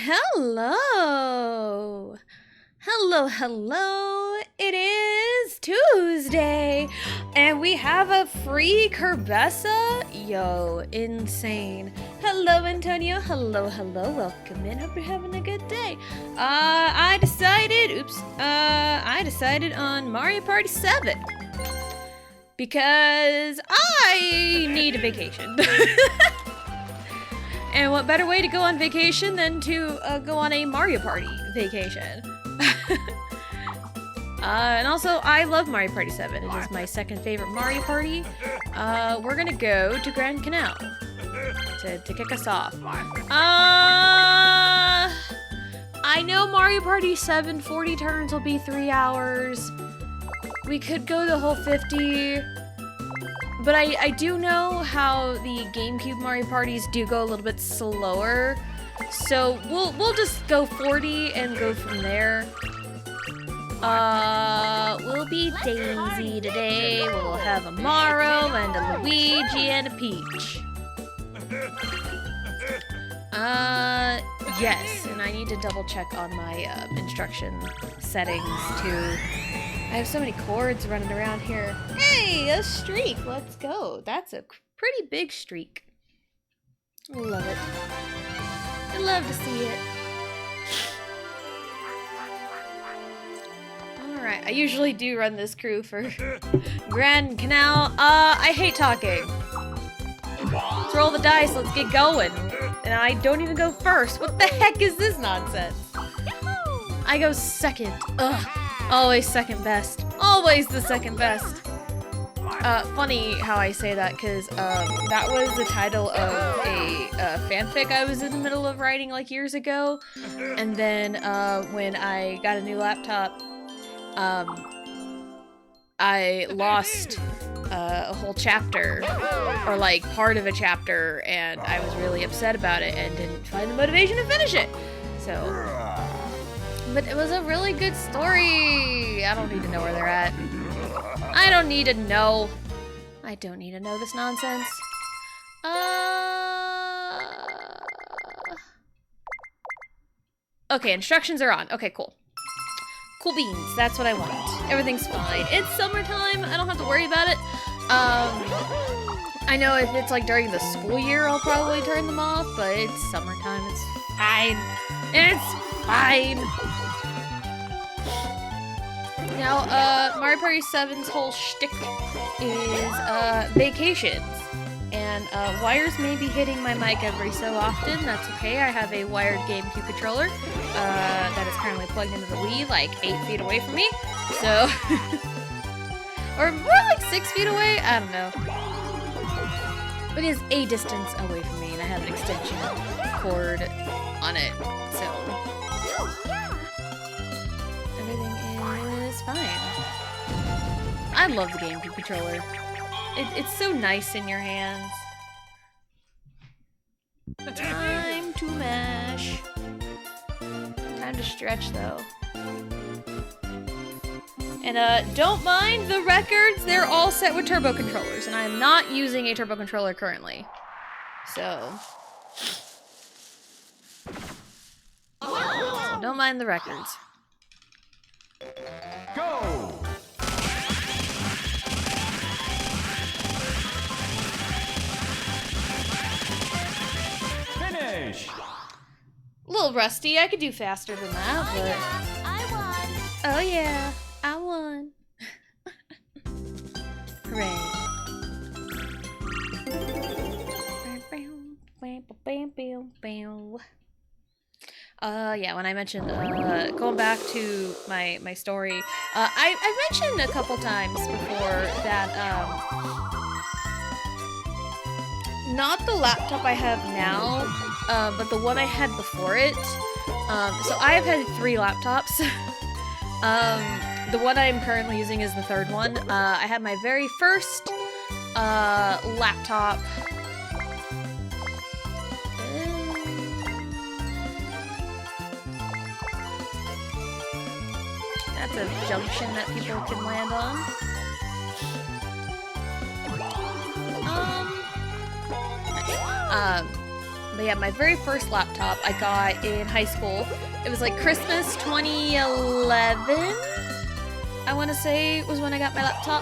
Hello! Hello! It is Tuesday, and we have a free Kerbessa? Yo, insane. Hello, Antonio. Hello. Welcome in. Hope you're having a good day. I decided on Mario Party 7. Because I need a vacation. And what better way to go on vacation than to go on a Mario Party vacation? And also, I love Mario Party 7. It is my second favorite Mario Party. We're gonna go to Grand Canal to kick us off. I know Mario Party 7 40 turns will be 3 hours. We could go the whole 50. But I do know how the GameCube Mario Parties do go a little bit slower, so we'll just go 40 and go from there. We'll be Daisy today. We'll have a Mario and a Luigi and a Peach. Yes, and I need to double check on my instruction settings too. I have so many cords running around here. Hey, a streak! Let's go. That's a pretty big streak. I love it. I love to see it. Alright, I usually do run this crew for Grand Canal. I hate talking. Let's roll the dice, let's get going. And I don't even go first. What the heck is this nonsense? I go second. Ugh. Always second best. Always the second best. Funny how I say that, because that was the title of a fanfic I was in the middle of writing like years ago. And then when I got a new laptop, I lost a whole chapter, or like part of a chapter, and I was really upset about it and didn't find the motivation to finish it. So... but it was a really good story. I don't need to know where they're at. I don't need to know. I don't need to know this nonsense. Okay, instructions are on. Okay, cool. Cool beans. That's what I want. Everything's fine. It's summertime. I don't have to worry about it. I know if it's like during the school year, I'll probably turn them off, but it's summertime. It's fine. It's fine. Now, Mario Party 7's whole shtick is, vacations. And, wires may be hitting my mic every so often. That's okay. I have a wired GameCube controller, that is currently plugged into the Wii, like 8 feet away from me. So, or more like 6 feet away? I don't know. But it is a distance away from me, and I have an extension cord on it, so... fine. I love the GameCube controller. It's so nice in your hands. Time to mash. Time to stretch, though. And, don't mind the records. They're all set with turbo controllers, and I am not using a turbo controller currently. So don't mind the records. Go! Finish! A little rusty. I could do faster than that, but... I won! oh yeah, I won. Hooray. Yeah, when I mentioned, going back to my story, I mentioned a couple times before that, not the laptop I have now, but the one I had before it. So I have had 3 laptops. The one I'm currently using is the 3rd one. I had my very first, laptop. That's a junction that people can land on. But yeah, my very first laptop I got in high school. It was like Christmas 2011, I want to say was when I got my laptop.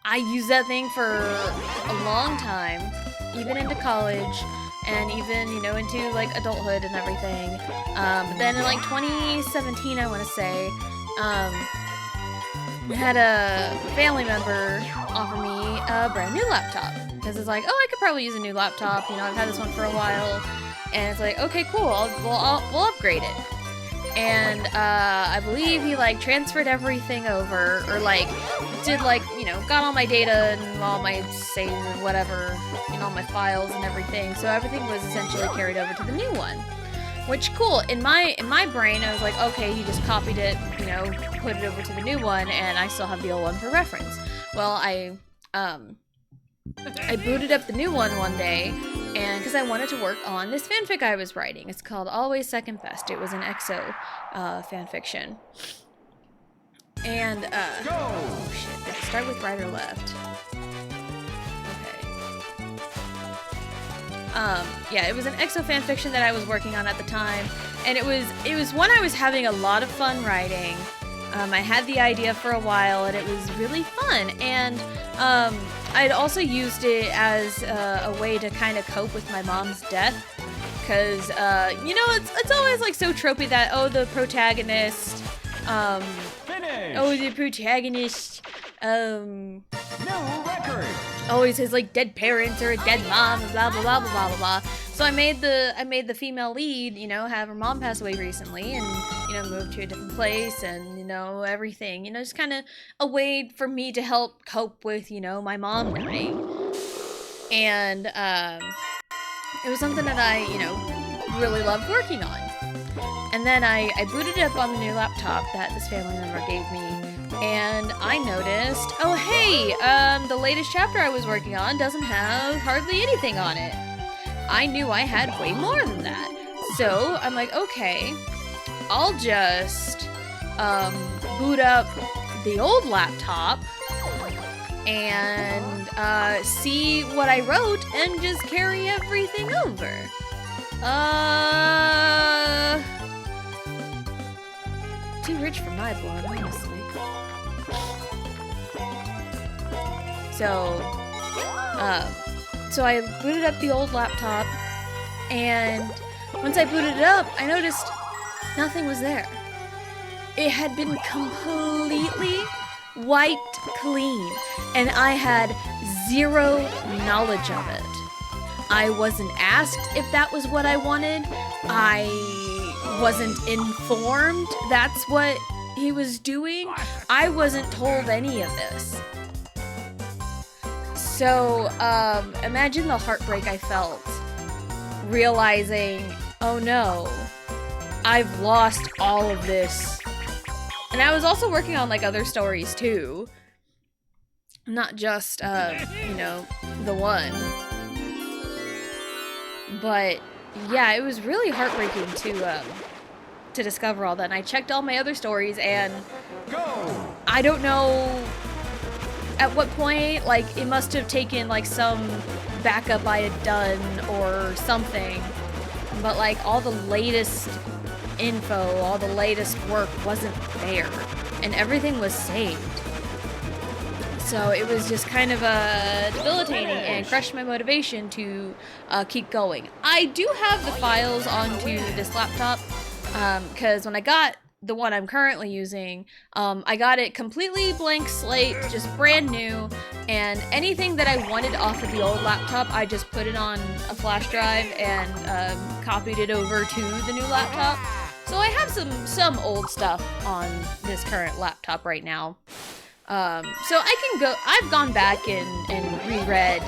I used that thing for a long time, even into college, and even, you know, into like adulthood and everything. But then in like 2017, I want to say, I had a family member offer me a brand new laptop. Because it's like, oh, I could probably use a new laptop. You know, I've had this one for a while. And it's like, okay, cool, we'll upgrade it. And I believe he like transferred everything over, or like did like, you know, got all my data and all my saves and whatever, you know, all my files and everything. So everything was essentially carried over to the new one. Which, cool, in my brain I was like, okay, he just copied it, you know, put it over to the new one, and I still have the old one for reference. Well, I booted up the new one day, and because I wanted to work on this fanfic I was writing. It's called Always Second Best. It was an EXO fanfiction. And, oh shit, did I start with right or left? Yeah, it was an EXO fanfiction that I was working on at the time, and it was one I was having a lot of fun writing. I had the idea for a while, and it was really fun, and I'd also used it as a way to kind of cope with my mom's death, because, you know, it's always, like, so tropey that, oh, the protagonist, No record. always has like dead parents or a dead mom and blah blah blah blah blah blah. So I made the female lead, you know, have her mom pass away recently and, you know, move to a different place and, you know, everything. You know, just kind of a way for me to help cope with, you know, my mom dying. And it was something that I, you know, really loved working on. And then I booted it up on the new laptop that this family member gave me. And I noticed, oh hey, the latest chapter I was working on doesn't have hardly anything on it. I knew I had way more than that. So I'm like, okay, I'll just boot up the old laptop and see what I wrote and just carry everything over. Too rich for my blood, honestly. So I booted up the old laptop, and once I booted it up, I noticed nothing was there. It had been completely wiped clean, and I had zero knowledge of it. I wasn't asked if that was what I wanted. I wasn't informed that's what he was doing. I wasn't told any of this. So, imagine the heartbreak I felt realizing, oh no, I've lost all of this. And I was also working on like other stories too. Not just, you know, the one. But yeah, it was really heartbreaking to discover all that. And I checked all my other stories and I don't know at what point, like, it must have taken, like, some backup I had done or something, but, like, all the latest info, all the latest work wasn't there, and everything was saved. So it was just kind of debilitating and crushed my motivation to keep going. I do have the files onto this laptop, because when I got the one I'm currently using, I got it completely blank slate, just brand new, and anything that I wanted off of the old laptop, I just put it on a flash drive and copied it over to the new laptop. So I have some old stuff on this current laptop right now. So I've gone back and reread,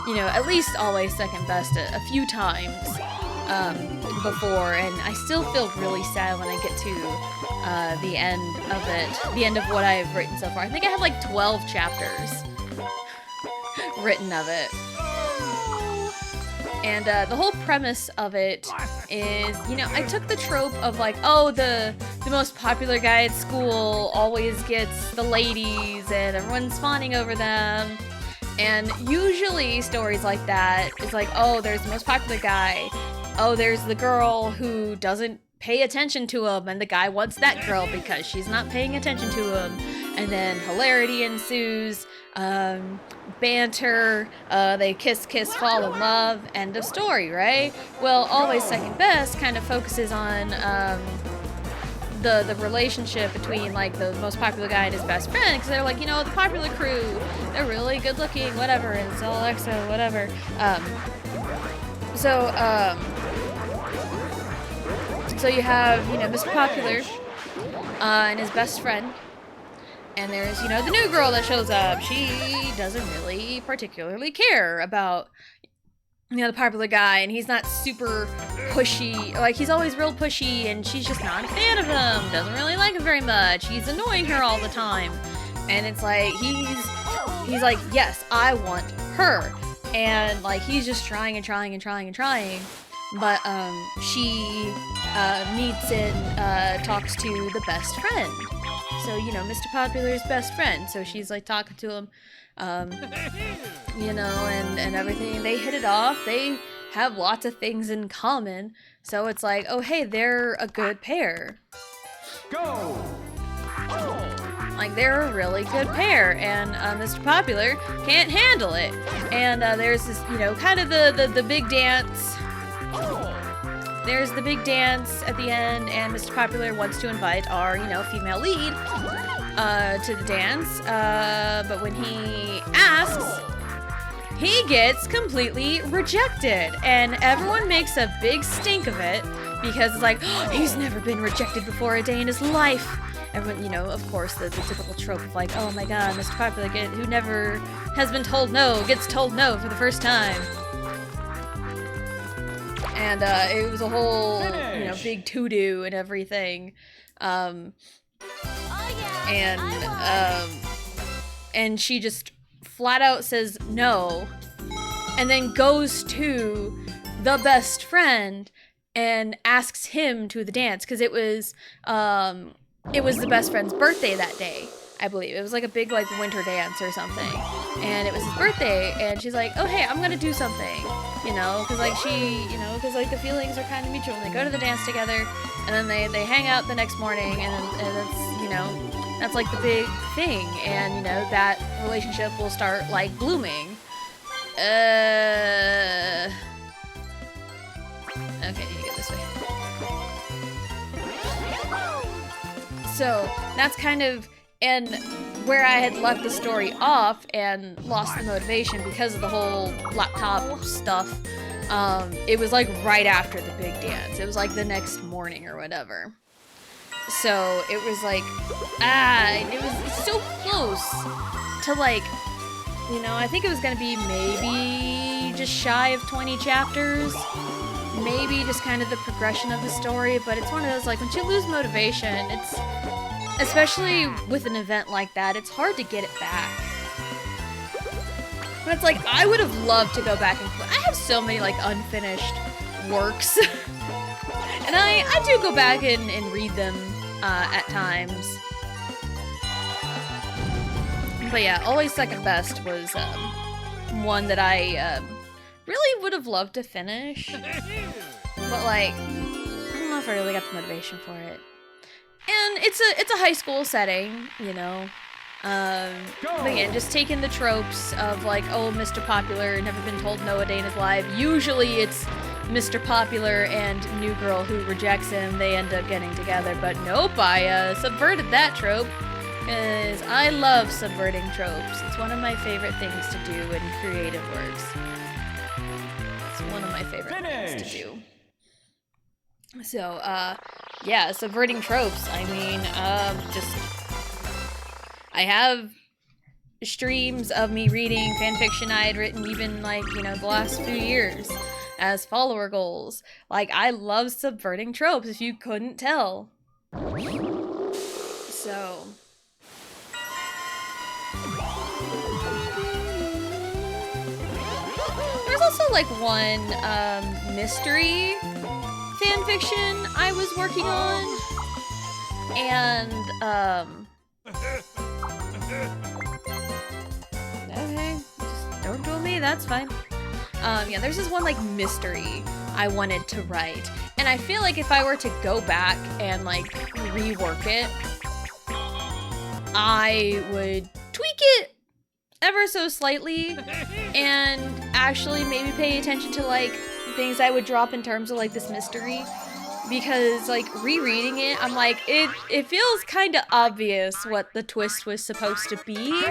you know, at least Always Second Best a few times before, and I still feel really sad when I get to the end of it, the end of what I've written so far. I think I have like 12 chapters written of it. And the whole premise of it is, you know, I took the trope of like, oh, the the most popular guy at school always gets the ladies and everyone's fawning over them. And usually stories like that is like, oh, there's the most popular guy. Oh, there's the girl who doesn't pay attention to him, and the guy wants that girl because she's not paying attention to him. And then hilarity ensues, banter, they kiss, fall in love, end of story, right? Well, Always Second Best kind of focuses on the relationship between like the most popular guy and his best friend, because they're like, you know, the popular crew, they're really good looking, whatever, and it's all EXO, whatever. So you have, you know, Mr. Popular and his best friend, and there's, you know, the new girl that shows up. She doesn't really particularly care about, you know, the popular guy, and he's not super pushy. Like, he's always real pushy, and she's just not a fan of him, doesn't really like him very much. He's annoying her all the time. And it's like, he's like, yes, I want her. And, like, he's just trying. But, she meets and talks to the best friend. So, you know, Mr. Popular's best friend. So she's, like, talking to him, you know, and everything. They hit it off. They have lots of things in common. So it's like, oh, hey, they're a good pair. Go! Like, they're a really good pair, and Mr. Popular can't handle it. And there's this, you know, kind of the big dance. There's the big dance at the end, and Mr. Popular wants to invite our, you know, female lead to the dance. But when he asks, he gets completely rejected, and everyone makes a big stink of it because it's like, oh, he's never been rejected before a day in his life. Everyone, you know, of course, the typical trope of like, oh my god, Mr. Popular, who never has been told no, gets told no for the first time. And it was a whole, you know, big to-do and everything. And she just flat out says no, and then goes to the best friend and asks him to the dance, because it was the best friend's birthday that day, I believe. It was like a big, like, winter dance or something. And it was his birthday, and she's like, oh, hey, I'm gonna do something. You know, because, like, because, like, the feelings are kind of mutual. And they go to the dance together, and then they hang out the next morning, and that's, you know, that's, like, the big thing. And, you know, that relationship will start, like, blooming. Okay, you get this way. So that's kind of, and where I had left the story off and lost the motivation because of the whole laptop stuff, it was like right after the big dance. It was like the next morning or whatever. So it was like, it was so close to, like, you know, I think it was gonna be maybe just shy of 20 chapters. Maybe just kind of the progression of the story, but it's one of those, like, once you lose motivation, it's, especially with an event like that, it's hard to get it back. But it's like, I would have loved to go back and I have so many, like, unfinished works. And I do go back and read them at times. But yeah, Always Second Best was one that I really would have loved to finish, but, like, I don't know if I really got the motivation for it. And it's a high school setting, you know. But again, just taking the tropes of, like, oh, Mr. Popular, never been told no a day in his life. Usually it's Mr. Popular and new girl who rejects him. They end up getting together, but nope, I subverted that trope. Because I love subverting tropes. It's one of my favorite things to do in creative works. It's one of my favorite things to do. So, yeah, subverting tropes. I mean, I have streams of me reading fanfiction I had written even, like, you know, the last few years as follower goals. Like, I love subverting tropes, if you couldn't tell. So... There's also, like, one mystery fanfiction I was working on. And, okay, just don't do me, that's fine. Yeah, there's this one, like, mystery I wanted to write. And I feel like if I were to go back and, like, rework it, I would tweak it ever so slightly and actually maybe pay attention to, like, things I would drop in terms of, like, this mystery. Because, like, rereading it, I'm like, it feels kind of obvious what the twist was supposed to be.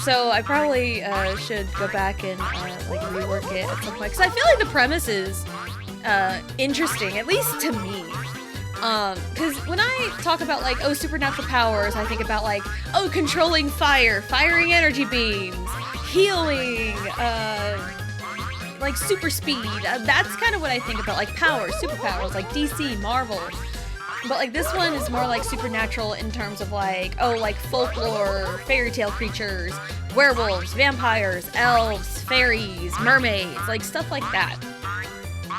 So I probably should go back and like rework it at some point, because I feel like the premise is interesting, at least to me. Because when I talk about like, oh, supernatural powers, I think about like, oh, controlling fire, firing energy beams, healing, like super speed. That's kind of what I think about, like powers, superpowers, like DC, Marvel. But like this one is more like supernatural in terms of like, oh, like folklore, fairy tale creatures, werewolves, vampires, elves, fairies, mermaids, like stuff like that.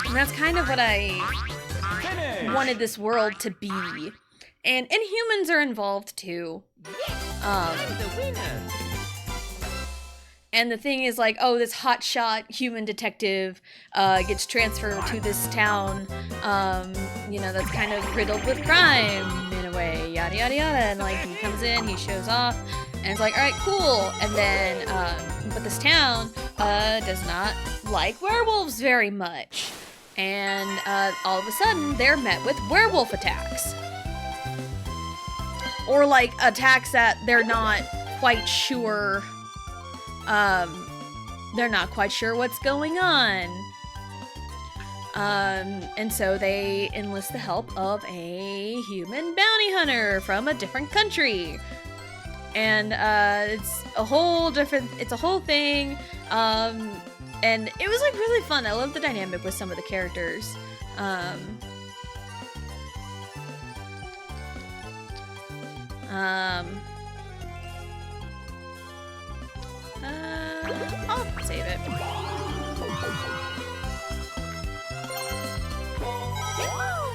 And that's kind of what I wanted this world to be. And humans are involved too. And the thing is like, oh, this hotshot human detective gets transferred to this town, you know, that's kind of riddled with crime in a way, yada, yada, yada. And like, he comes in, he shows off, and it's like, all right, cool. And then, but this town does not like werewolves very much. And all of a sudden, they're met with werewolf attacks. Or like attacks that they're not quite sure what's going on. And so they enlist the help of a human bounty hunter from a different country. And it's a whole thing. And it was like really fun. I love the dynamic with some of the characters. I'll save it.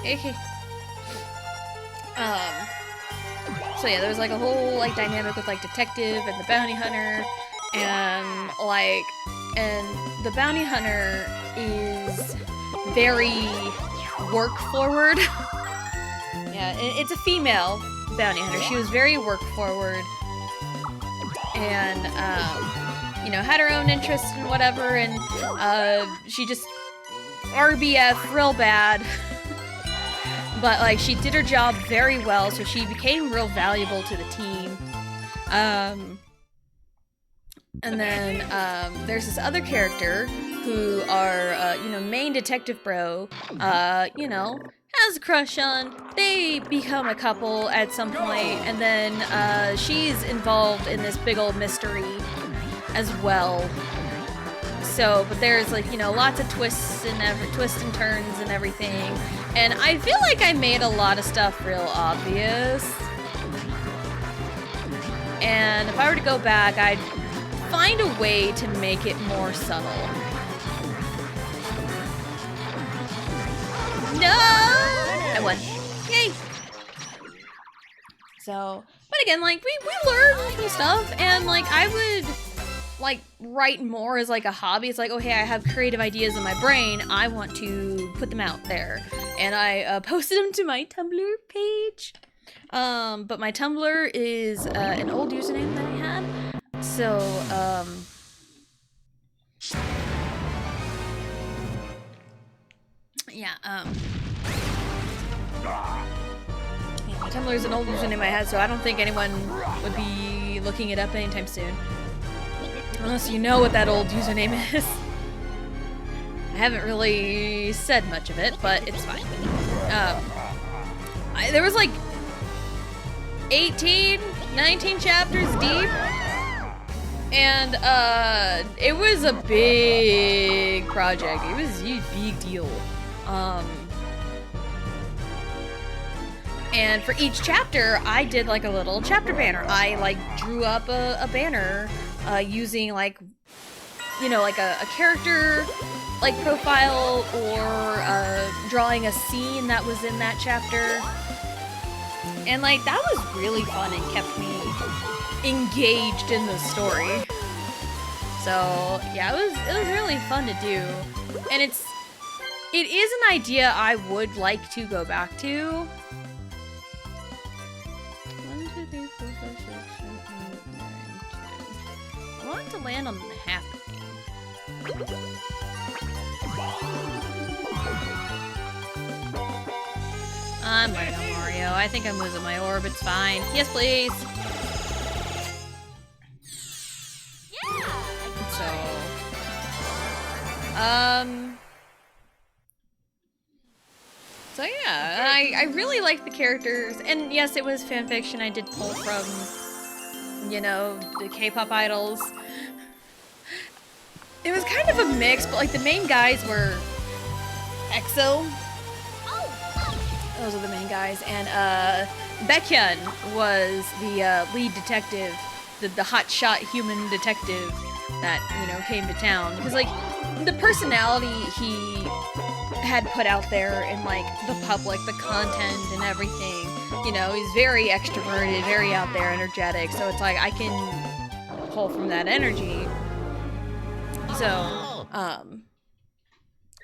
Okay. So yeah, there's like a whole like dynamic with like detective and the bounty hunter, and the bounty hunter is very work forward. Yeah, it's a female bounty hunter. She was very work forward. And, you know, had her own interests and whatever, and, she just RBF real bad. But, like, she did her job very well, so she became real valuable to the team. And then, there's this other character who are, you know, main detective bro, you know, has a crush on. They become a couple at some point, and then she's involved in this big old mystery as well. So, but there's like, you know, lots of twists and turns and everything. And I feel like I made a lot of stuff real obvious. And if I were to go back, I'd find a way to make it more subtle. No! I won. Yay! So, but again, like, we learned some stuff, and, like, I would, like, write more as, like, a hobby. It's like, oh, hey, I have creative ideas in my brain. I want to put them out there. And I posted them to my Tumblr page. But my Tumblr is an old username that I had. So, yeah, my Tumblr is an old username I had, so I don't think anyone would be looking it up anytime soon. Unless you know what that old username is. I haven't really said much of it, but it's fine. There was like 18, 19 chapters deep. And, it was a big project. It was a big deal. And for each chapter, I did like a little chapter banner. I like drew up a banner using like you know, like a character like profile or drawing a scene that was in that chapter. And like that was really fun and kept me engaged in the story. So yeah, it was really fun to do. And it is an idea I would like to go back to. 1, 2, 3, 4, 5, 6, 7, 8, 9, 10. I want to land on the happening. I'm right on Mario. I think I'm losing my orb. It's fine. Yes, please. So yeah, I really liked the characters, and yes, it was fanfiction. I did pull from, you know, the K-pop idols. It was kind of a mix, but like the main guys were EXO. Those are the main guys, and Baekhyun was the lead detective, the hotshot human detective that, you know, came to town. Because like the personality he had put out there in like the public, the content and everything, you know, he's very extroverted, very out there, energetic. So it's like I can pull from that energy. So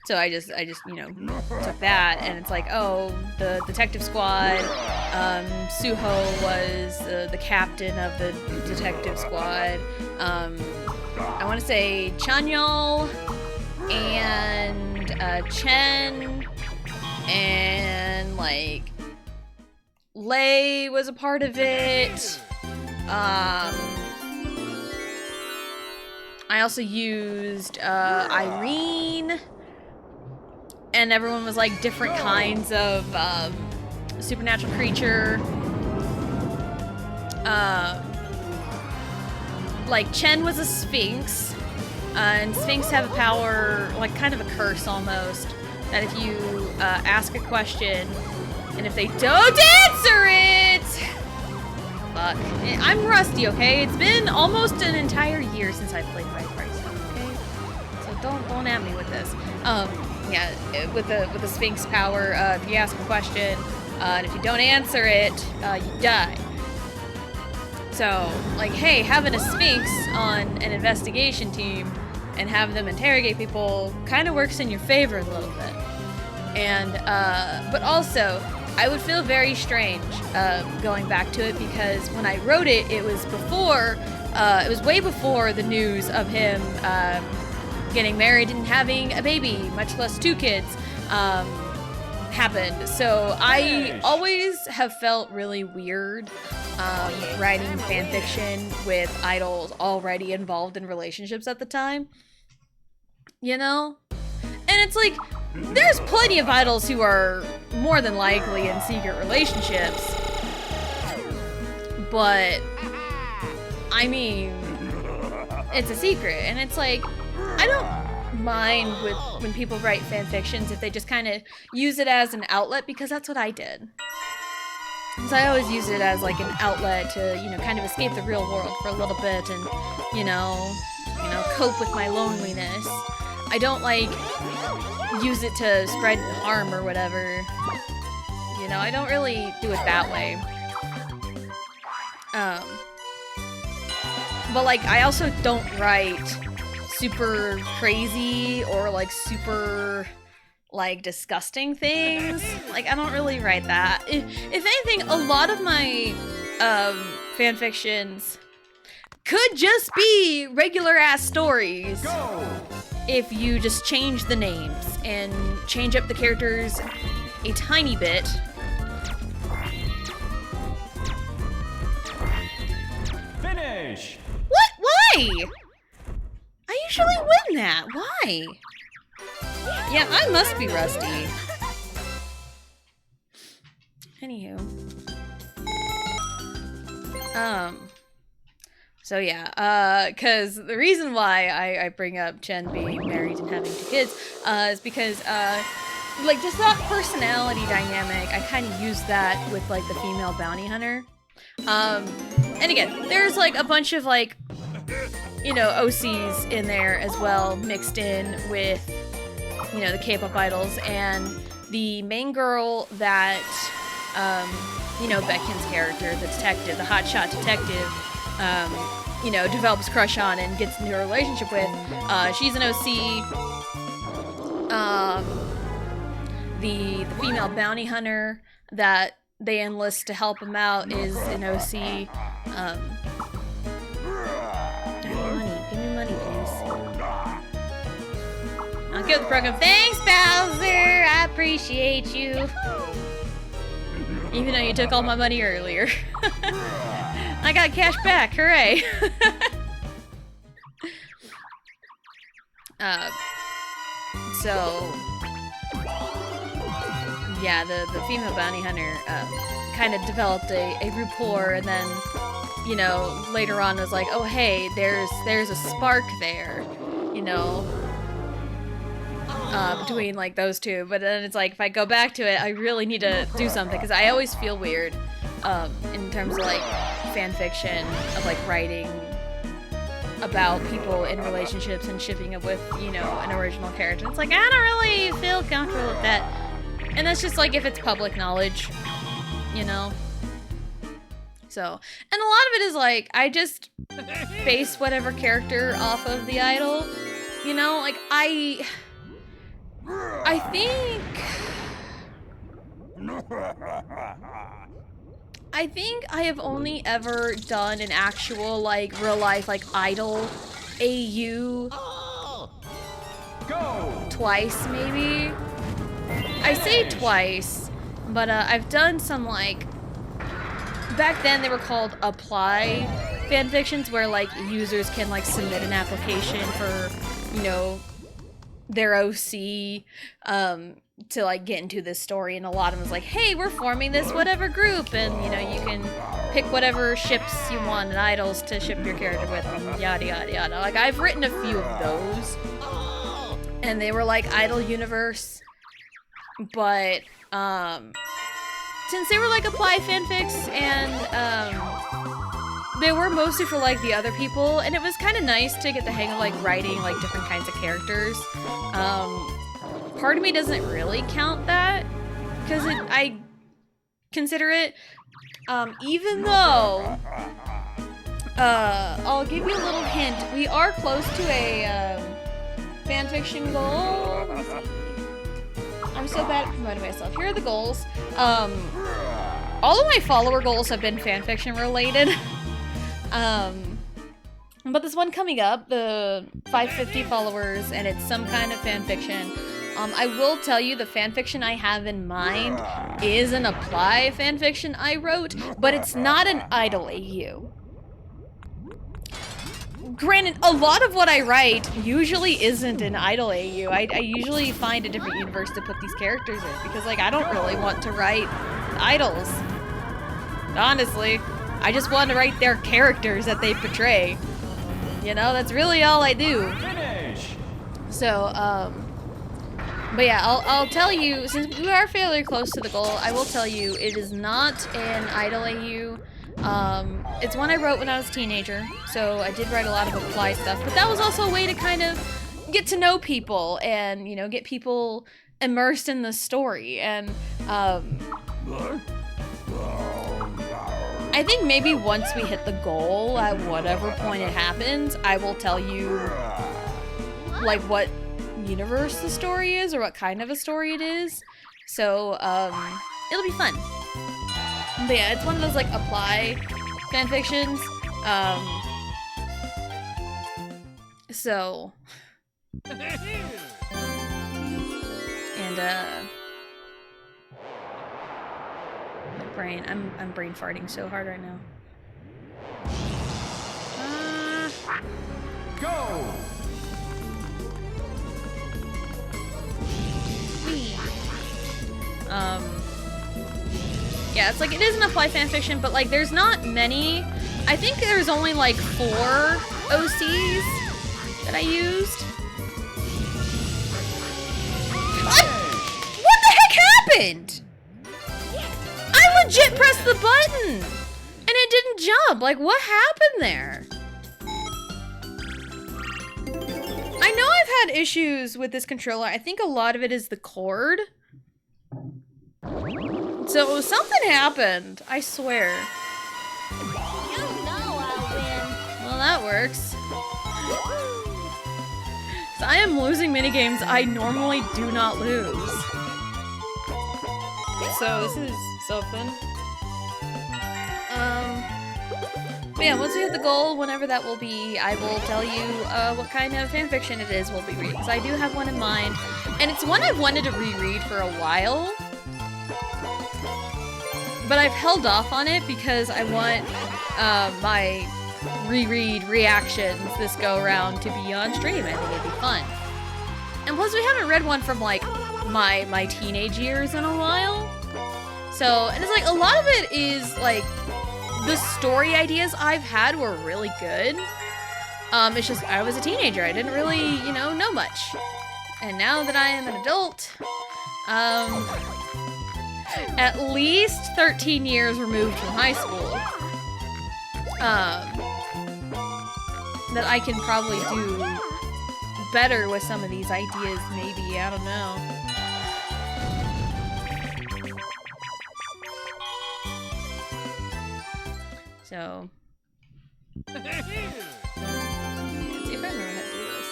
so I just you know took that, and it's like, oh, the detective squad. Suho was the captain of the detective squad. I want to say Chanyeol and Chen and like Lei was a part of it. I also used Irene, and everyone was like different kinds of supernatural creature. Like Chen was a sphinx, and sphinx have a power, like kind of a curse almost, that if you ask a question and if they don't answer it, fuck. I'm rusty, okay? It's been almost an entire year since I played Fight Price, okay? So don't at me with this. Yeah, with the sphinx power, if you ask a question and if you don't answer it, you die. So, like, hey, having a sphinx on an investigation team and have them interrogate people kind of works in your favor a little bit. And, but also, I would feel very strange going back to it, because when I wrote it, it was way before the news of him getting married and having a baby, much less 2 kids, happened. So I always have felt really weird writing fanfiction with idols already involved in relationships at the time. You know? And it's like, there's plenty of idols who are more than likely in secret relationships. But, I mean, it's a secret, and it's like, I don't mind when people write fanfictions if they just kind of use it as an outlet, because that's what I did. So I always used it as like an outlet to, you know, kind of escape the real world for a little bit and, you know, cope with my loneliness. I don't like use it to spread harm or whatever. You know, I don't really do it that way. But like, I also don't write super crazy or like super like disgusting things. Like, I don't really write that. If anything, a lot of my fanfictions could just be regular ass stories. Go! If you just change the names and change up the characters a tiny bit. Finish! What? Why? I usually win that. Why? Yeah, I must be rusty. Anywho. So yeah, cause the reason why I bring up Chen being married and having 2 kids, is because, like, just that personality dynamic, I kind of use that with, like, the female bounty hunter. And again, there's, like, a bunch of, like, you know, OCs in there as well, mixed in with, you know, the K-pop idols. And the main girl that, you know, Baekhyun's character, the detective, the hotshot detective, you know, develops a crush on and gets into a relationship with. She's an OC. The female bounty hunter that they enlist to help him out is an OC. Give me money, please. I'll give the program. Thanks, Bowser. I appreciate you. Even though you took all my money earlier. I got cash back. Hooray. So yeah, the female bounty hunter kind of developed a rapport, and then, you know, later on was like, oh hey, there's a spark there, you know, between like those two. But then it's like, if I go back to it, I really need to do something, because I always feel weird in terms of like fan fiction of like writing about people in relationships and shipping it with, you know, an original character. It's like, I don't really feel comfortable with that. And that's just like if it's public knowledge, you know? So, and a lot of it is like, I just base whatever character off of the idol, you know? Like, I think I have only ever done an actual, like, real life, like, idol AU twice, maybe? I say twice, but I've done some, like, back then they were called apply fanfictions, where, like, users can, like, submit an application for, you know, their OC, to, like, get into this story, and a lot of them was like, hey, we're forming this whatever group, and, you know, you can pick whatever ships you want and idols to ship your character with, and yada yada yada. Like, I've written a few of those, and they were, like, Idol Universe, but, since they were, like, apply fanfics, and, they were mostly for, like, the other people, and it was kind of nice to get the hang of, like, writing, like, different kinds of characters. Part of me doesn't really count that, because I consider it, even though, I'll give you a little hint. We are close to a, fanfiction goal. I'm so bad at promoting myself. Here are the goals. All of my follower goals have been fanfiction related. But this one coming up, the 550 followers, and it's some kind of fanfiction. I will tell you, the fanfiction I have in mind is an apply fanfiction I wrote, but it's not an idol AU. Granted, a lot of what I write usually isn't an idol AU. I usually find a different universe to put these characters in, because, like, I don't really want to write idols. Honestly, I just want to write their characters that they portray. You know, that's really all I do. Finish. So, but yeah, I'll tell you, since we are fairly close to the goal, I will tell you it is not an idol AU. It's one I wrote when I was a teenager, so I did write a lot of apply stuff, but that was also a way to kind of get to know people and, you know, get people immersed in the story. And, I think maybe once we hit the goal, at whatever point it happens, I will tell you, like, what universe the story is, or what kind of a story it is. So, it'll be fun. But yeah, it's one of those, like, apply fanfictions. So. And, my brain, I'm brain farting so hard right now. Go! Yeah, it's like, it is an apply fanfiction, but, like, there's not many. I think there's only, like, 4 OCs that I used. What the heck happened? I legit pressed the button, and it didn't jump. Like, what happened there? I know I've had issues with this controller. I think a lot of it is the cord. So something happened, I swear. You know I'll win. Well, that works. So I am losing minigames I normally do not lose. So this is something. But yeah, once we hit the goal, whenever that will be, I will tell you what kind of fanfiction it is we'll be reading. So I do have one in mind, and it's one I've wanted to reread for a while. But I've held off on it because I want my reread reactions this go around to be on stream. I think it'd be fun. And plus we haven't read one from like my teenage years in a while. So, and it's like a lot of it is like the story ideas I've had were really good. It's just I was a teenager. I didn't really, you know much. And now that I am an adult, at least 13 years removed from high school, that I can probably do better with some of these ideas, maybe. I don't know. So, let's see if I remember how to do this.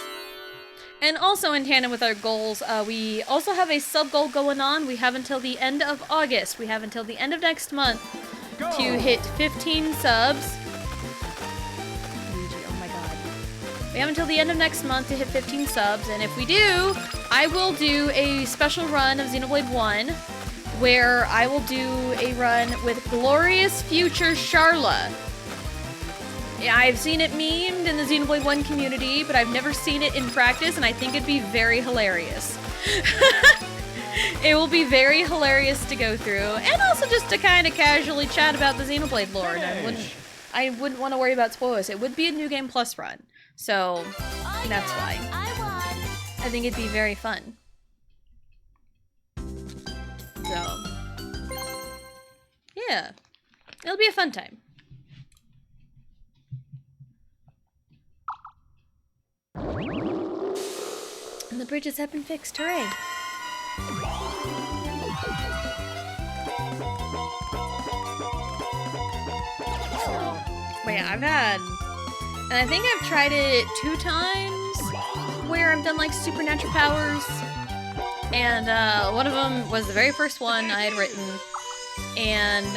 And also in tandem with our goals, we also have a sub goal going on. We have until the end of August. We have until the end of next month to hit 15 subs. Luigi, oh my god. We have until the end of next month to hit 15 subs, and if we do, I will do a special run of Xenoblade 1, where I will do a run with Glorious Future Charla. Yeah, I've seen it memed in the Xenoblade 1 community, but I've never seen it in practice, and I think it'd be very hilarious. It will be very hilarious to go through, and also just to kind of casually chat about the Xenoblade lore. And I wouldn't want to worry about spoilers. It would be a New Game Plus run, so that's why. I think it'd be very fun. So, yeah, it'll be a fun time. And the bridges have been fixed, hooray! So, but yeah, I've had, and I think I've tried it 2 times, where I've done like supernatural powers. And one of them was the very first one I had written, and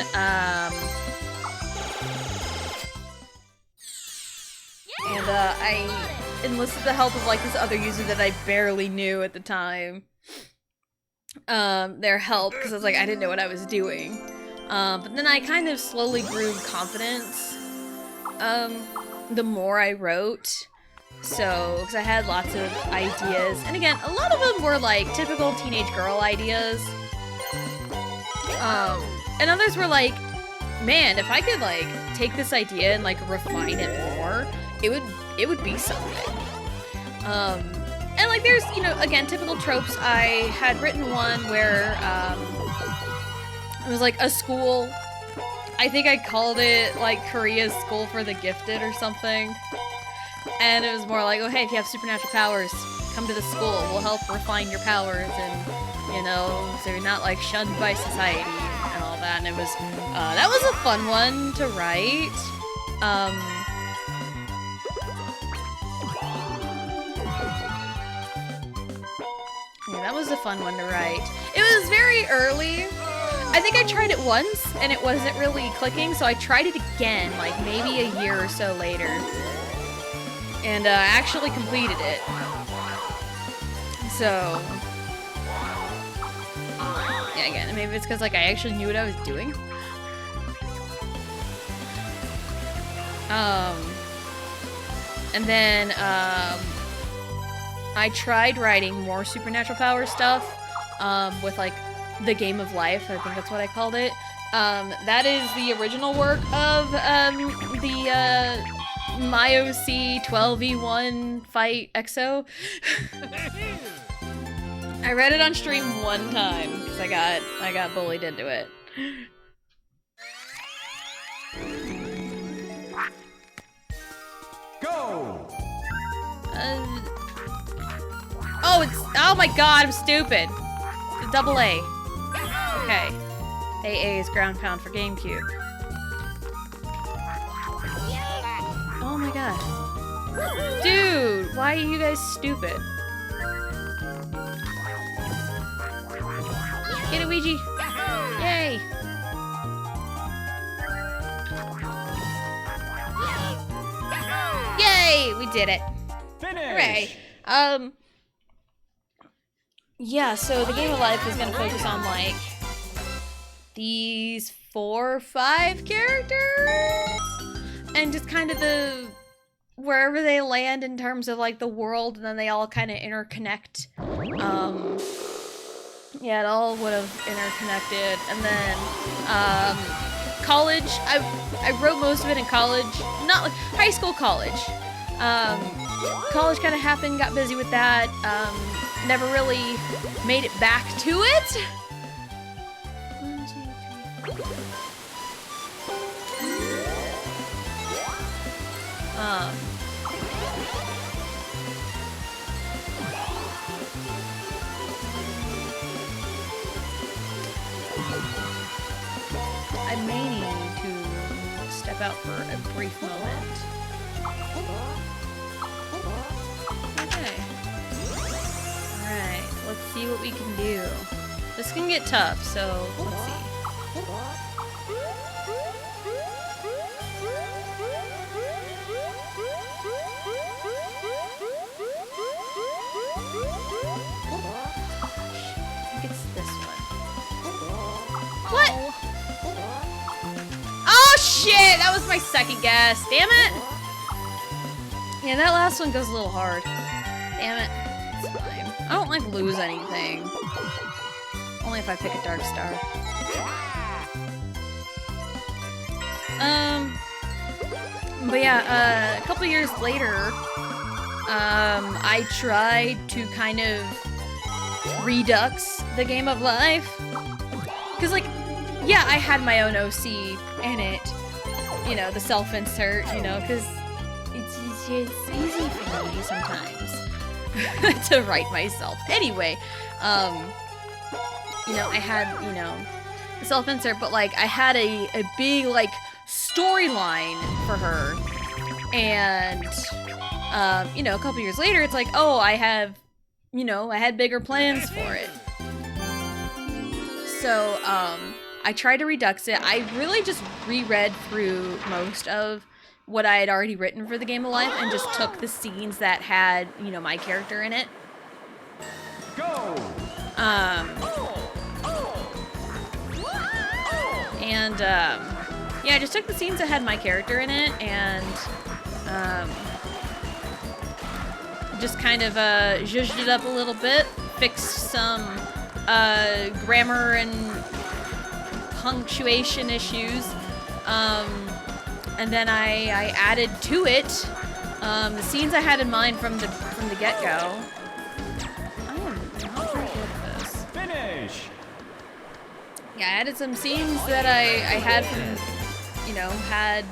I enlisted the help of like this other user that I barely knew at the time. Their help, because I was like, I didn't know what I was doing. But then I kind of slowly grew confidence the more I wrote. So, because I had lots of ideas, and again, a lot of them were like typical teenage girl ideas. And others were like, man, if I could like take this idea and like refine it more, it would be something. And like there's, you know, again, typical tropes. I had written one where it was like a school. I think I called it like Korea's School for the Gifted or something. And it was more like, oh hey, if you have supernatural powers, come to the school. We'll help refine your powers, and you know, so you're not like shunned by society and all that. And it was that was a fun one to write. Yeah, that was a fun one to write. It was very early. I think I tried it once and it wasn't really clicking, so I tried it again, like maybe a year or so later. And actually completed it. So, yeah, again, maybe it's because like I actually knew what I was doing. And then I tried writing more supernatural power stuff with like the Game of Life. I think that's what I called it. That is the original work of the MyOC 12v1 fight EXO. I read it on stream one time because I got bullied into it. Go! Oh, it's, oh my god, I'm stupid. It's the double A. Okay. AA is ground pound for GameCube. Oh my god. Dude, why are you guys stupid? Get it, Ouija. Yay. Yay, we did it. Finish. Hooray. Yeah, so the game of life is gonna focus on like these 4 or 5 characters and just kind of the wherever they land in terms of like the world, and then they all kind of interconnect. Yeah, it all would have interconnected, and then college. I wrote most of it in college, not like high school, college. College kind of happened, got busy with that. Never really made it back to it. 1, 2, 3, 4. I may need to step out for a brief moment. Okay. Alright, let's see what we can do. This can get tough, so let's see. I think it's this one. What? Oh shit! That was my second guess. Damn it! Yeah, that last one goes a little hard. Damn it. It's fine. I don't like lose anything. Only if I pick a dark star. But yeah, a couple years later, I tried to kind of redux the game of life. Cause like, yeah, I had my own OC in it. You know, the self-insert, you know, cause it's easy for me sometimes to write myself. Anyway, you know, I had, you know, the self-insert, but like I had a big like storyline for her, and you know, a couple years later, it's like, oh, I have, you know, I had bigger plans for it. So I tried to redux it. I really just reread through most of what I had already written for the game of life and just took the scenes that had, you know, my character in it. Go. And yeah, I just took the scenes that had my character in it and just kind of zhuzhed it up a little bit, fixed some grammar and punctuation issues, and then I added to it the scenes I had in mind from the get-go. I am not very good at this. Finish. Yeah, I added some scenes that I had from, you know, had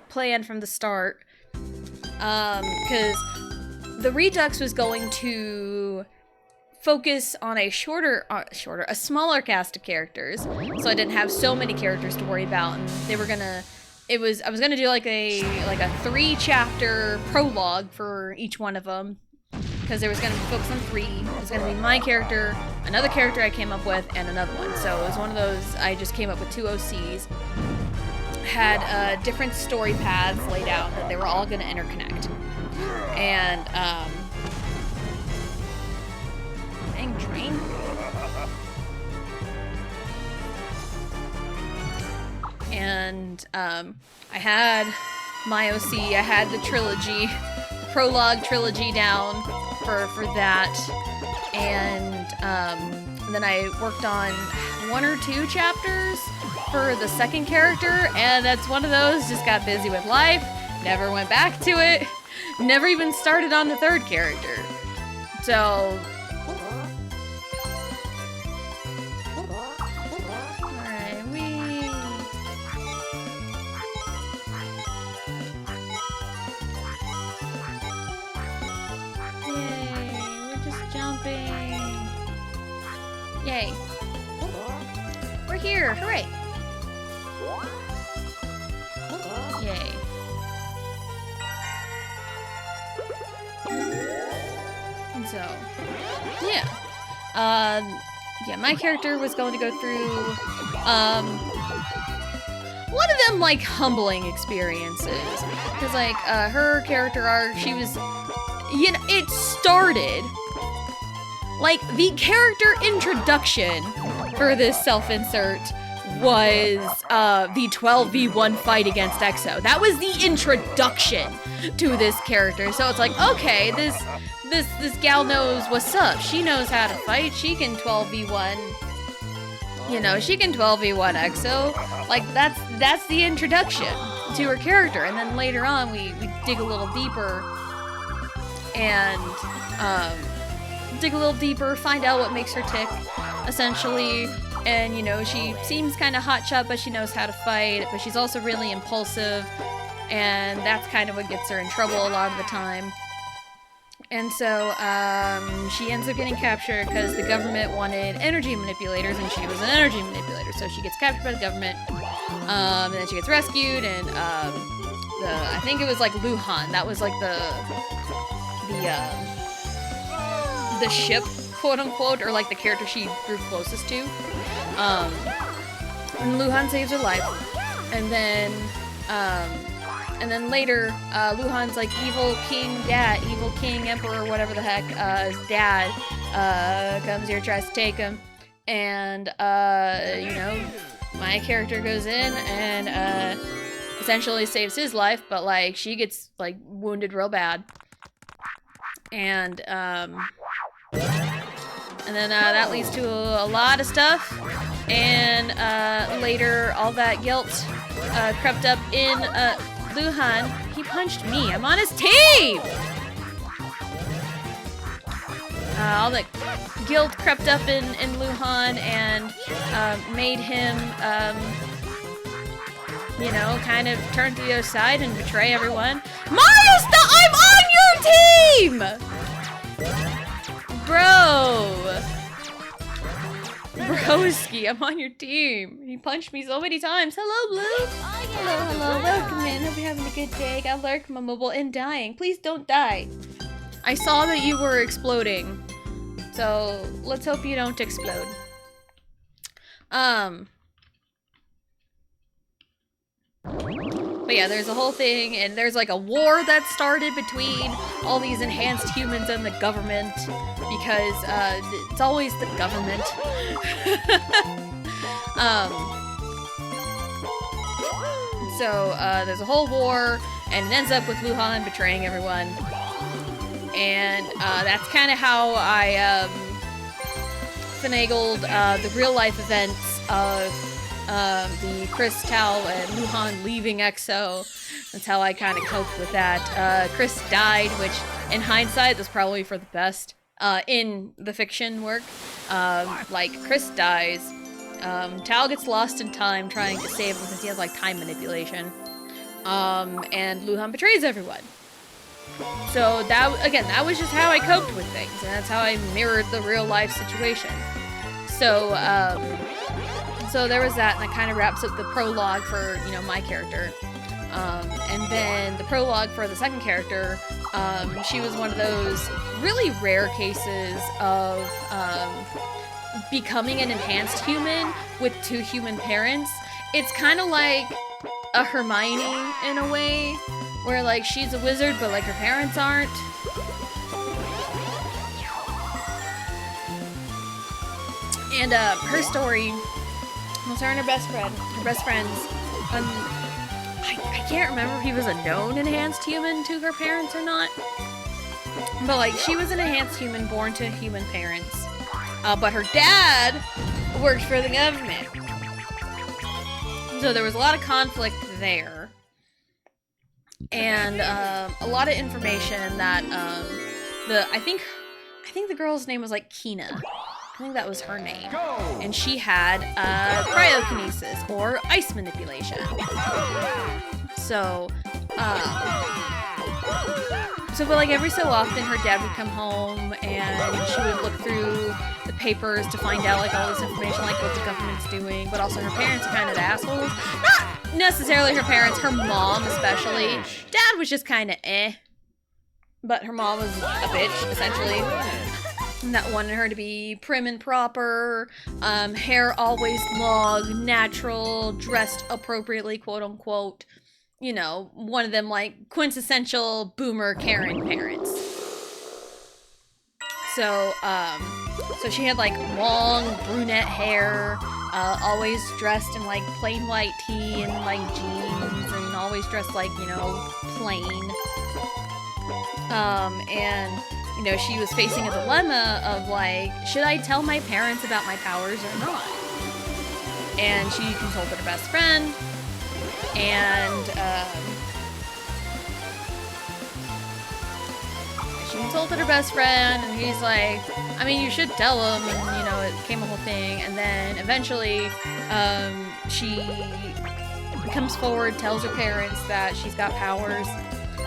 planned from the start, because the Redux was going to focus on a a smaller cast of characters, so I didn't have so many characters to worry about, and they were gonna, I was gonna do like a 3-chapter prologue for each one of them, because there was gonna be focus on 3. It was gonna be my character, another character I came up with, and another one. So it was one of those, I just came up with 2 OCs, had different story paths laid out that they were all gonna interconnect, and dang train. And I had my OC, I had the trilogy, the prologue trilogy down for that, and then I worked on 1 or 2 chapters for the second character, and that's one of those, just got busy with life, never went back to it, never even started on the 3rd character. So jumping. Yay. We're here. Hooray. Yay. And so, yeah. Yeah, my character was going to go through, one of them, like, humbling experiences. Because, like, her character arc, she was, you know, it started, like, the character introduction for this self-insert was, the 12v1 fight against EXO. That was the introduction to this character. So it's like, okay, this gal knows what's up. She knows how to fight. She can 12v1. You know, she can 12v1 EXO. Like, that's the introduction to her character. And then later on, we dig a little deeper and, find out what makes her tick, essentially. And, you know, she seems kind of hotshot, but she knows how to fight. But she's also really impulsive. And that's kind of what gets her in trouble a lot of the time. And so, she ends up getting captured because the government wanted energy manipulators, and she was an energy manipulator. So she gets captured by the government, and then she gets rescued, and, I think it was, like, Luhan. That was, like, the ship, quote-unquote, or, like, the character she grew closest to. And Luhan saves her life. And then later, Luhan's like evil king emperor, whatever the heck, his dad, comes here, tries to take him, and, you know, my character goes in and, essentially saves his life, but, like, she gets, like, wounded real bad, and then, that leads to a lot of stuff, and, later, all that guilt, crept up in, Luhan. He punched me. I'm on his team! All the guilt crept up in Luhan and made him, you know, kind of turn to the other side and betray everyone. Mario, I'm on your team! Bro! Broski, I'm on your team. He punched me so many times. Hello, Blue. Hello. Welcome in. Hope you're having a good day. Got lurk, my mobile, and dying. Please don't die. I saw that you were exploding. So, let's hope you don't explode. But yeah, there's a whole thing, and there's like a war that started between all these enhanced humans and the government, because it's always the government. So there's a whole war, and it ends up with Luhan betraying everyone. And that's kind of how I finagled the real life events of the Crystal and Luhan leaving EXO. That's how I kind of coped with that. Chris died, which in hindsight was probably for the best in the fiction work. Like, Chris dies. Tal gets lost in time trying to save him because he has, like, time manipulation. And Luhan betrays everyone. So that was just how I coped with things, and that's how I mirrored the real life situation. So, so there was that, and that kind of wraps up the prologue for, you know, my character. And then the prologue for the second character, she was one of those really rare cases of becoming an enhanced human with 2 human parents. It's kind of like a Hermione in a way, where, like, she's a wizard, but, like, her parents aren't. And, her story was her and her best friends. I can't remember if he was a known enhanced human to her parents or not. But, like, she was an enhanced human born to human parents. But her dad worked for the government. So there was a lot of conflict there. And a lot of information that I think the girl's name was like Kina. I think that was her name. And she had cryokinesis or ice manipulation. So So, but like every so often, her dad would come home and she would look through the papers to find out like all this information, like what the government's doing. But also, her parents are kind of assholes. Not necessarily her parents, her mom especially. Dad was just kind of but her mom was a bitch essentially. That wanted her to be prim and proper, hair always long, natural, dressed appropriately, quote unquote. You know, one of them like quintessential boomer Karen parents. So, so she had like long brunette hair, always dressed in like plain white tee and like jeans, and always dressed like, you know, plain. And you know, she was facing a dilemma of like, should I tell my parents about my powers or not? And she consulted her best friend, and she consulted her best friend, and he's like, I mean, you should tell him, and you know, it became a whole thing. And then eventually, she comes forward, tells her parents that she's got powers,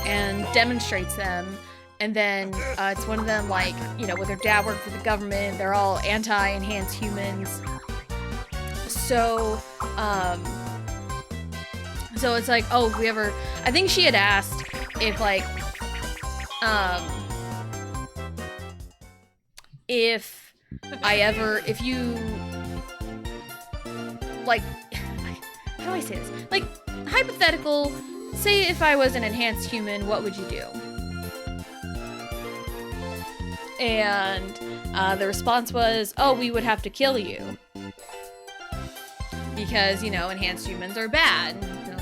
and demonstrates them. And then it's one of them, like, you know, with her dad worked for the government, they're all anti-enhanced humans. So, so it's like, oh, I think she had asked if, like, if you, like, how do I say this? Like, hypothetical, say if I was an enhanced human, what would you do? And the response was, oh, we would have to kill you. Because, you know, enhanced humans are bad.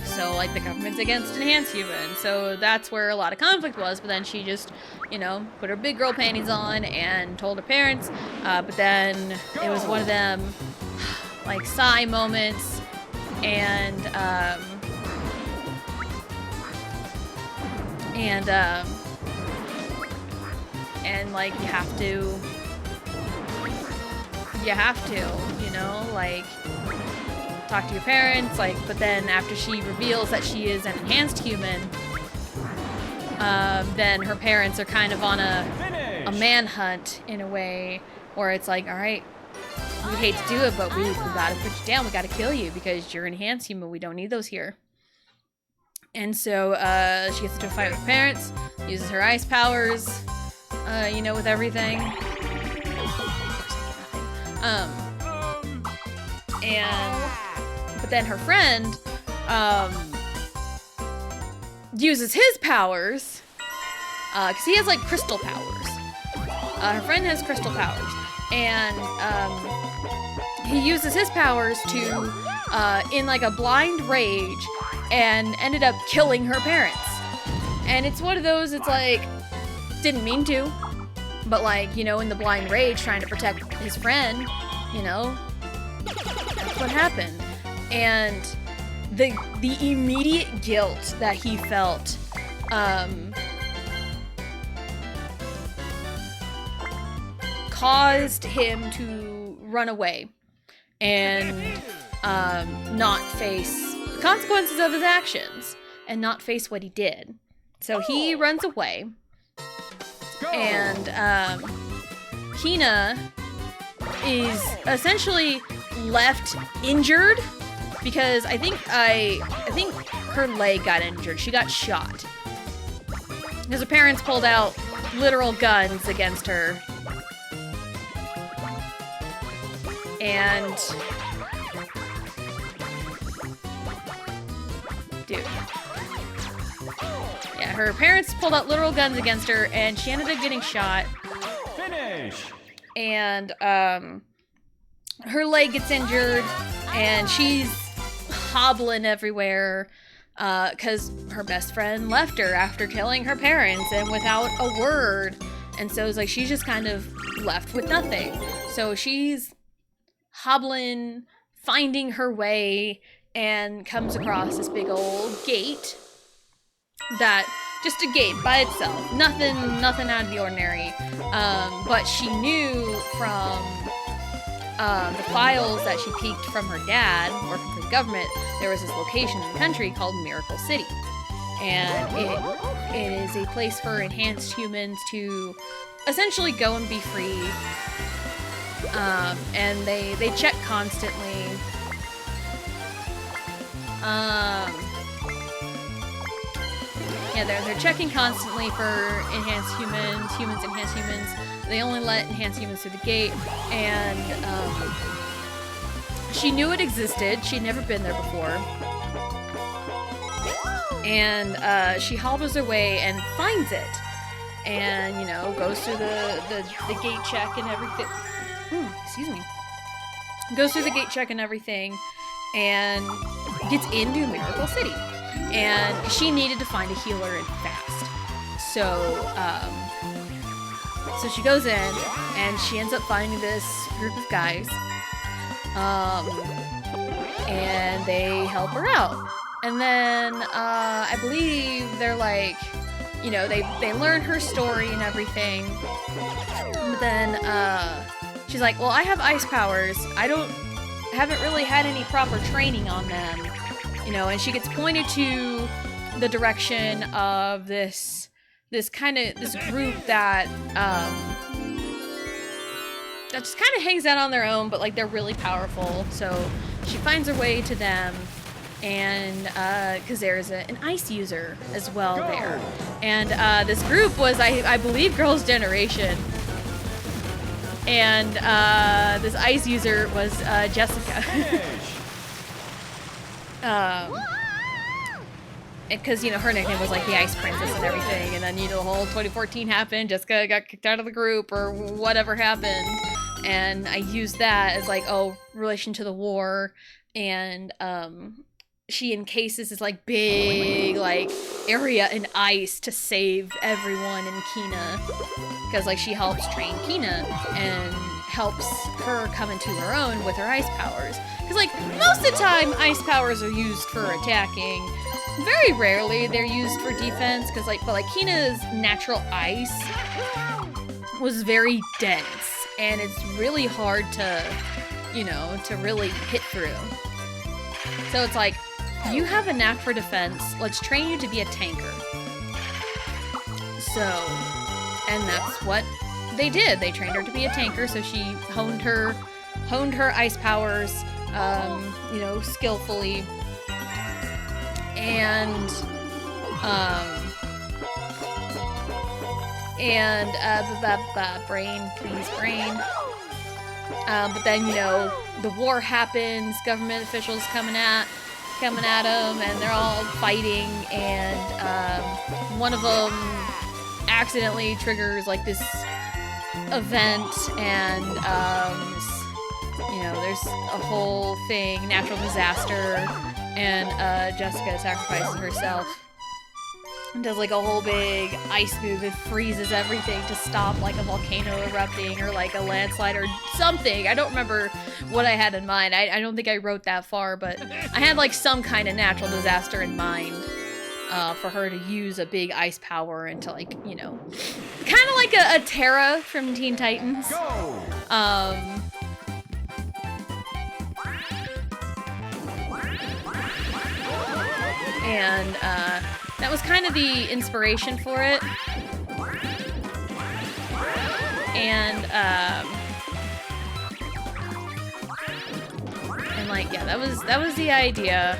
So, like, the government's against enhanced humans. So that's where a lot of conflict was. But then she just, you know, put her big girl panties on and told her parents. But then it was one of them, like, sigh moments. And like, you have to, you know, like, talk to your parents, like, but then after she reveals that she is an enhanced human, then her parents are kind of on a manhunt in a way, where it's like, all right, we hate to do it, but we gotta put you down, we gotta kill you, because you're an enhanced human, we don't need those here. And so, she gets into a fight with her parents, uses her ice powers, you know, with everything. But then her friend, uses his powers, because he has, like, crystal powers. Her friend has crystal powers, and, he uses his powers to, in, like, a blind rage, and ended up killing her parents. And it's one of those, it's like, didn't mean to, but, like, you know, in the blind rage, trying to protect his friend, you know, that's what happened. And the immediate guilt that he felt, caused him to run away and not face the consequences of his actions and not face what he did. So he runs away. And Hina is essentially left injured because I think her leg got injured. She got shot because her parents pulled out literal guns against her. And dude. Yeah, her parents pulled out literal guns against her, and she ended up getting shot. Finish! And, her leg gets injured, and she's hobbling everywhere, because her best friend left her after killing her parents, and without a word. And so it's like, she's just kind of left with nothing. So she's hobbling, finding her way, and comes across this big old gate. That, just a gate by itself, nothing out of the ordinary, but she knew from the files that she peeked from her dad, working for the government, there was this location in the country called Miracle City, and it is a place for enhanced humans to essentially go and be free. And they check constantly. Yeah, they're checking constantly for enhanced humans, enhanced humans. They only let enhanced humans through the gate, and she knew it existed. She'd never been there before. And she hobbles her way and finds it. And, you know, goes through the gate check and everything. Excuse me. Goes through the gate check and everything, and gets into Miracle City. And she needed to find a healer and fast. So, so she goes in, and she ends up finding this group of guys. And they help her out. And then, I believe they're like, you know, they learn her story and everything. But then, she's like, well, I have ice powers. Haven't really had any proper training on them. You know, and she gets pointed to the direction of this group that just kind of hangs out on their own, but like they're really powerful. So she finds her way to them, and because there's an ice user as well there, and this group was I believe Girls' Generation, and this ice user was Jessica. Because, you know, her nickname was like the Ice Princess and everything, and then, you know, the whole 2014 happened, Jessica got kicked out of the group, or whatever happened, and I used that as like, oh, relation to the war, and she encases this like big like area in ice to save everyone in Kina, because like she helps train Kina and helps her come into her own with her ice powers. Because, like, most of the time, ice powers are used for attacking. Very rarely they're used for defense, because, like, but, like, Kina's natural ice was very dense, and it's really hard to, you know, to really hit through. So it's like, you have a knack for defense, let's train you to be a tanker. So, and that's what they did. They trained her to be a tanker, so she honed her ice powers, you know, skillfully, and brain. But then, you know, the war happens, government officials coming at them, and they're all fighting, and one of them accidentally triggers like this event, and you know, there's a whole thing, natural disaster, and Jessica sacrifices herself and does like a whole big ice move. It freezes everything to stop like a volcano erupting or like a landslide or something. I don't remember what I had in mind. I don't think I wrote that far, but I had like some kind of natural disaster in mind for her to use a big ice power and to, like, you know, kind of like a Terra from Teen Titans. And that was kind of the inspiration for it. And like, yeah, that was the idea.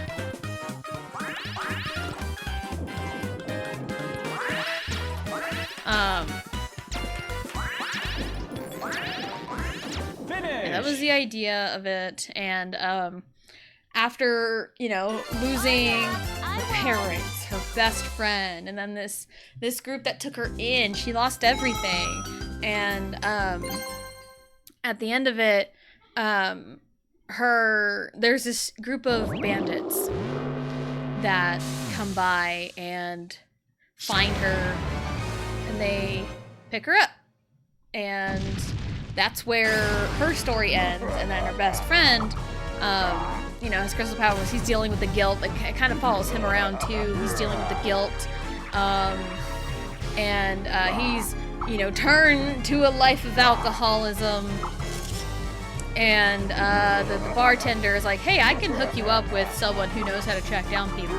Yeah, that was the idea of it, and after, you know, losing her parents, her best friend, and then this group that took her in, she lost everything, and at the end of it, there's this group of bandits that come by and find her, and they pick her up, and that's where her story ends. And then her best friend, you know, his crystal powers, he's dealing with the guilt. Like, it kind of follows him around too. He's dealing with the guilt, and he's, you know, turned to a life of alcoholism. And the bartender is like, hey, I can hook you up with someone who knows how to track down people.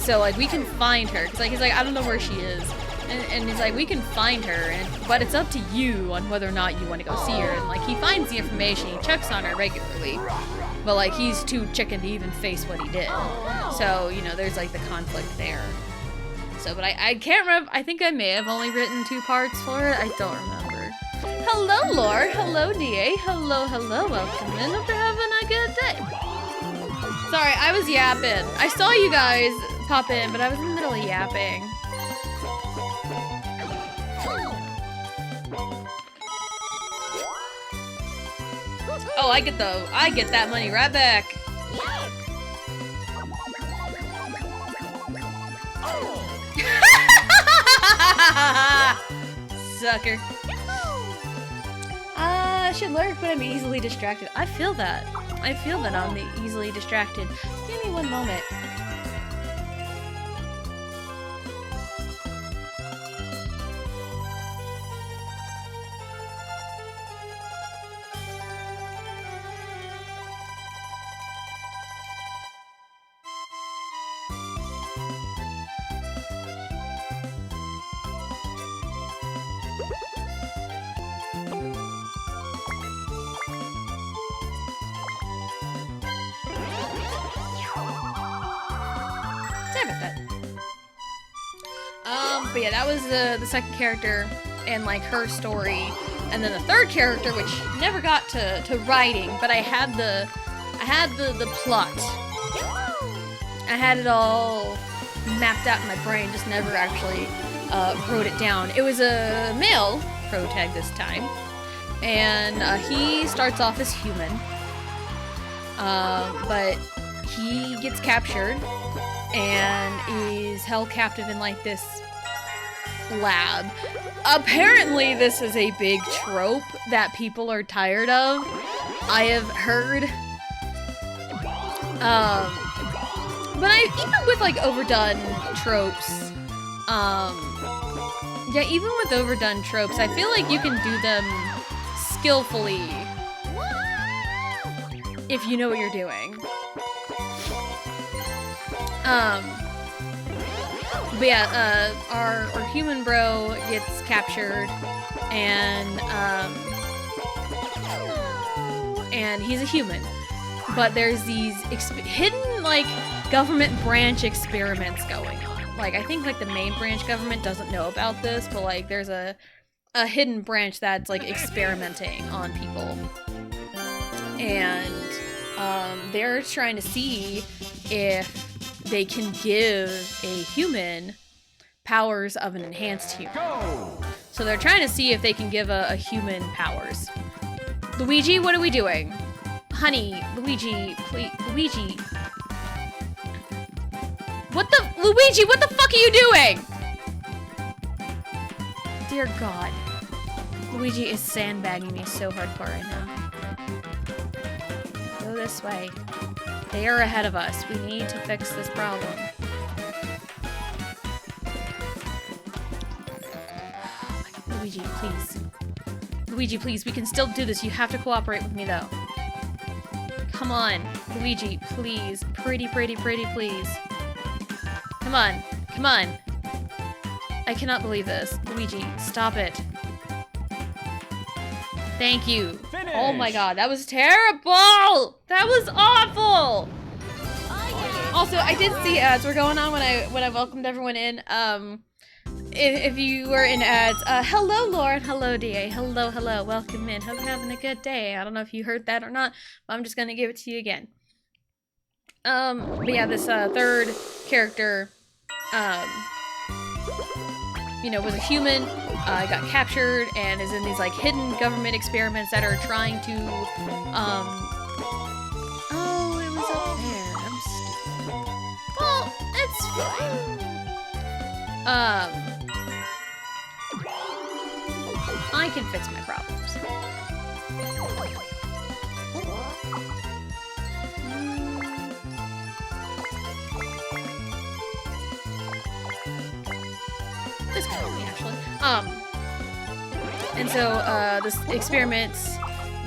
so like we can find her, cause like he's like, I don't know where she is, and he's like, we can find her, but it's up to you on whether or not you want to go see her. And like he finds the information, he checks on her regularly, but like he's too chicken to even face what he did. So you know, there's like the conflict there. So, but I can't remember. I think I may have only written 2 parts for it. I don't remember. Hello, Lore. Hello, DA. Hello, hello. Welcome in. Hope you're having a good day. Sorry, I was yapping. I saw you guys pop in, but I was in the middle of yapping. Oh, I get that money right back. Sucker. I should lurk, but I'm easily distracted. I feel that. I feel that I'm easily distracted. Give me one moment. But yeah, that was the second character and like her story, and then the third character, which never got to writing, but I had the plot. I had it all mapped out in my brain, just never actually wrote it down. It was a male protag this time, and he starts off as human, but he gets captured and is held captive in like this lab. Apparently this is a big trope that people are tired of. I have heard. But even with like overdone tropes, yeah, even with overdone tropes, I feel like you can do them skillfully if you know what you're doing. But yeah, our human bro gets captured, and he's a human. But there's these hidden, like, government branch experiments going on. Like, I think, like, the main branch government doesn't know about this, but, like, there's a hidden branch that's, like, experimenting on people. And, they're trying to see if they can give a human powers of an enhanced human. Go! So they're trying to see if they can give a human powers. Luigi, what are we doing? Honey, Luigi, please, Luigi. Luigi, what the fuck are you doing? Dear God. Luigi is sandbagging me so hardcore right now. Go this way. They are ahead of us. We need to fix this problem. Luigi, please. Luigi, please. We can still do this. You have to cooperate with me, though. Come on. Luigi, please. Pretty, please. Come on. Come on. I cannot believe this. Luigi, stop it. Thank you. Finish. Oh my God, that was terrible! That was awful! Also, I did see ads were going on when I welcomed everyone in. If you were in ads, hello Lauren, hello DA, hello, welcome in. Hope you're having a good day. I don't know if you heard that or not, but I'm just gonna give it to you again. But yeah, this third character, you know, was a human. Got captured and is in these like hidden government experiments that are trying to, oh, it was up there. I'm stupid. Well, it's fine. I can fix my problems. This can help me, actually. And so, this experiments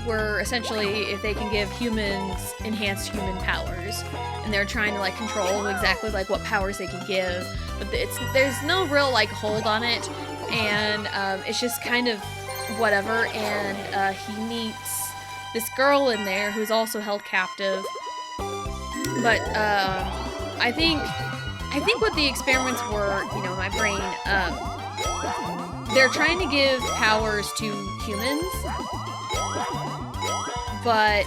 were essentially if they can give humans enhanced human powers, and they're trying to like control exactly like what powers they can give, but there's no real like hold on it, and it's just kind of whatever. And he meets this girl in there who's also held captive, but I think what the experiments were, you know, my brain, they're trying to give powers to humans, but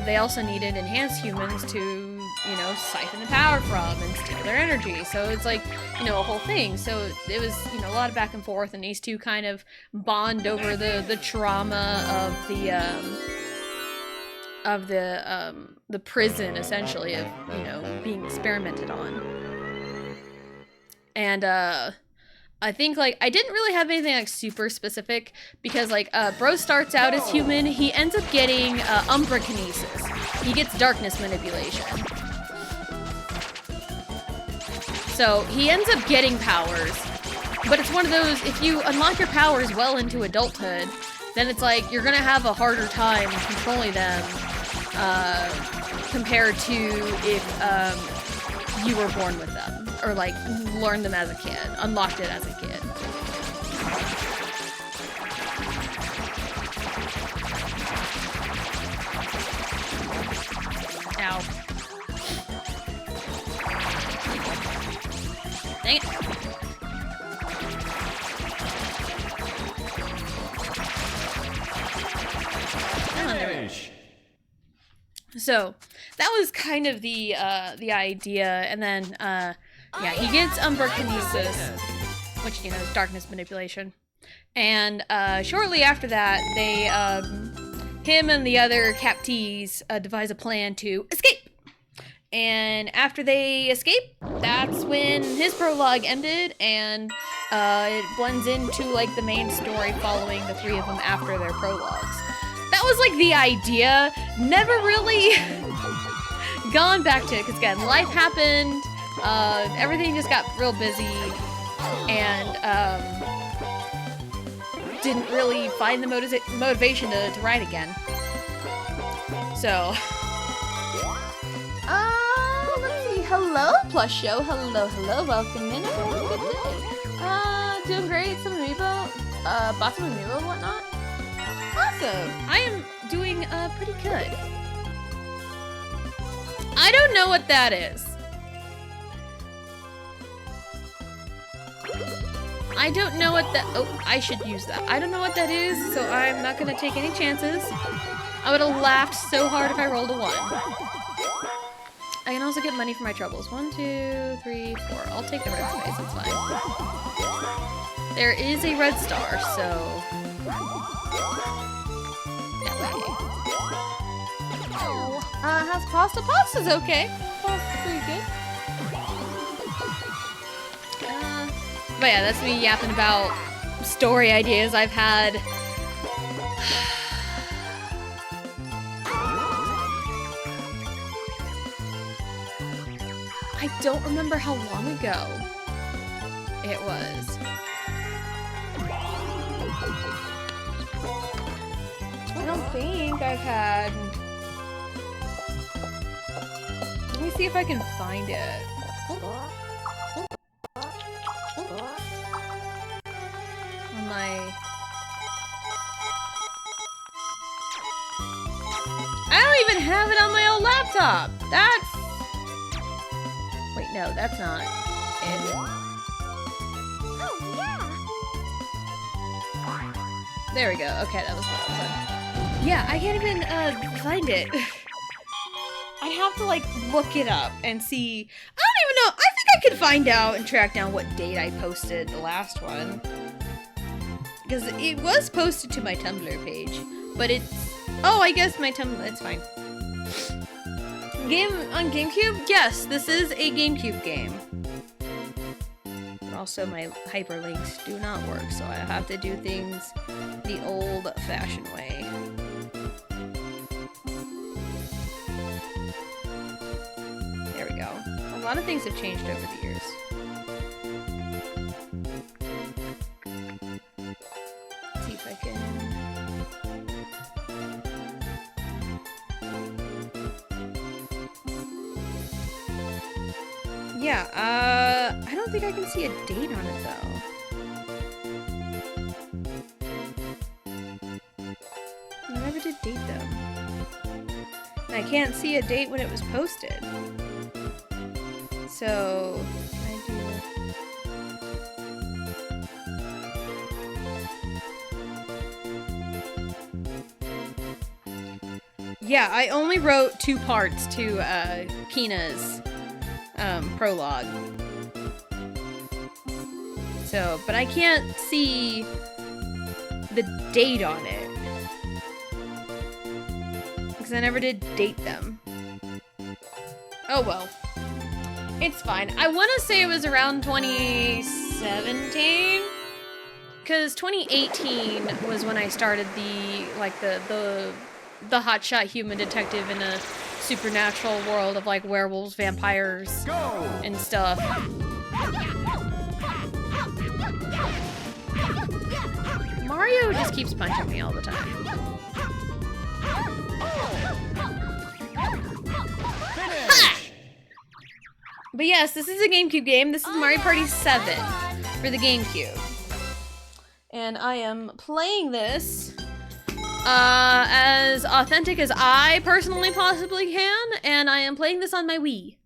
they also needed enhanced humans to, you know, siphon the power from and steal their energy. So it's like, you know, a whole thing. So it was, you know, a lot of back and forth, and these two kind of bond over the trauma of the prison, essentially, of, you know, being experimented on. And I think, like, I didn't really have anything, like, super specific, because, like, Bro starts out as human, he ends up getting Umbra Kinesis. He gets darkness manipulation. So, he ends up getting powers, but it's one of those, if you unlock your powers well into adulthood, then it's like, you're gonna have a harder time controlling them, compared to if you were born with them, or like learned them as a kid, unlocked it as a kid. Ow. Dang it. Oh, there we go. So that was kind of the idea, and then yeah, he gets Umbra Kinesis, which, you know, is darkness manipulation, and shortly after that, they him and the other captees devise a plan to escape. And after they escape, that's when his prologue ended, and it blends into like the main story following the three of them after their prologues. That was like the idea. Never really gone back to it, because again, life happened, everything just got real busy, and didn't really find the motivation to write again. So, let's see. Hello, Plush Show. Hello, welcome in. Everyone. Good day. Doing great. Some amiibo, bought some amiibo and whatnot. Awesome. I am doing pretty good. I don't know what that is. I don't know what that... Oh, I should use that. I don't know what that is, so I'm not going to take any chances. I would have laughed so hard if I rolled a 1. I can also get money for my troubles. 1, 2, 3, 4. I'll take the red space, it's fine. There is a red star, so... How's pasta? Pasta's okay. Pasta's pretty good. But yeah, that's me yapping about story ideas I've had. I don't remember how long ago it was. I don't think I've had... Let me see if I can find it. On my... I don't even have it on my old laptop! That's... Wait, no, that's not it. Oh, yeah. There we go. Okay, that was what I was on. Yeah, I can't even find it. I'd have to like look it up and see. I don't even know. I think I could find out and track down what date I posted the last one. Because it was posted to my Tumblr page, but it's... Oh, I guess my Tumblr... It's fine. Game on GameCube? Yes, this is a GameCube game. But also my hyperlinks do not work, so I have to do things the old-fashioned way. There we go. A lot of things have changed over the years. Let's see if I can... Yeah, I don't think I can see a date on it, though. I never did date them. And I can't see a date when it was posted. So, I do... Yeah, I only wrote 2 parts to Kina's prologue. So, but I can't see the date on it. Because I never did date them. Oh well. It's fine. I want to say it was around 2017. Because 2018 was when I started the hotshot human detective in a supernatural world of like werewolves, vampires, and stuff. Mario just keeps punching me all the time. Ha! But yes, this is a GameCube game. This is Mario Party 7 for the GameCube. And I am playing this as authentic as I personally possibly can, and I am playing this on my Wii.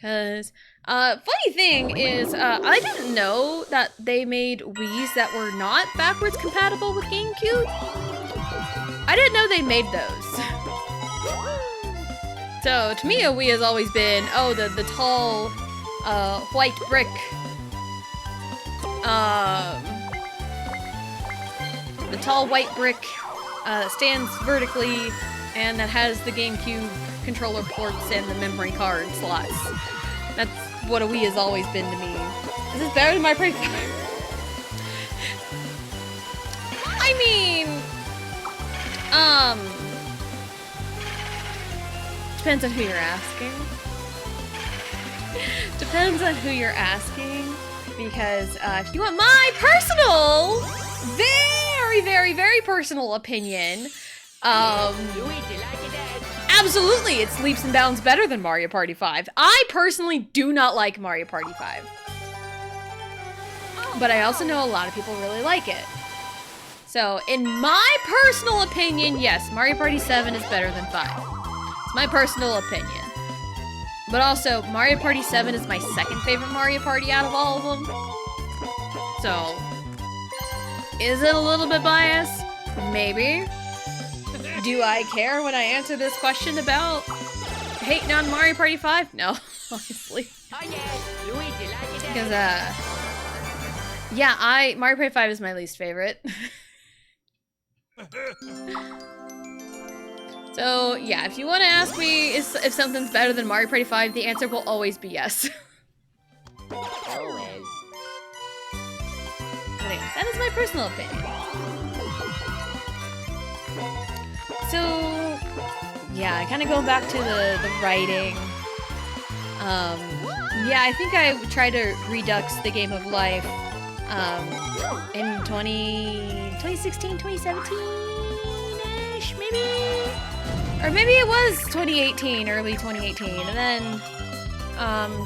Cause, funny thing is, I didn't know that they made Wiis that were not backwards compatible with GameCube. I didn't know they made those. So, to me, a Wii has always been, oh, the tall, white brick, the tall white brick, stands vertically, and that has the GameCube controller ports and the memory card slots. That's what a Wii has always been to me. Is this better than Mario Party 5? I mean, depends on who you're asking. Depends on who you're asking, because if you want my personal, very, very, very personal opinion, absolutely, it's leaps and bounds better than Mario Party 5. I personally do not like Mario Party 5. But I also know a lot of people really like it. So, in my personal opinion, yes, Mario Party 7 is better than 5. It's my personal opinion. But also, Mario Party 7 is my second favorite Mario Party out of all of them. So, is it a little bit biased? Maybe. Do I care when I answer this question about hating on Mario Party 5? No, honestly. Because, yeah, Mario Party 5 is my least favorite. So, yeah, if you want to ask me if something's better than Mario Party 5, the answer will always be yes. But anyway, that is my personal opinion. So, yeah, kind of going back to the writing. Yeah, I think I tried to redux the Game of Life in 2016, 2017-ish, maybe? Or maybe it was 2018, early 2018, and then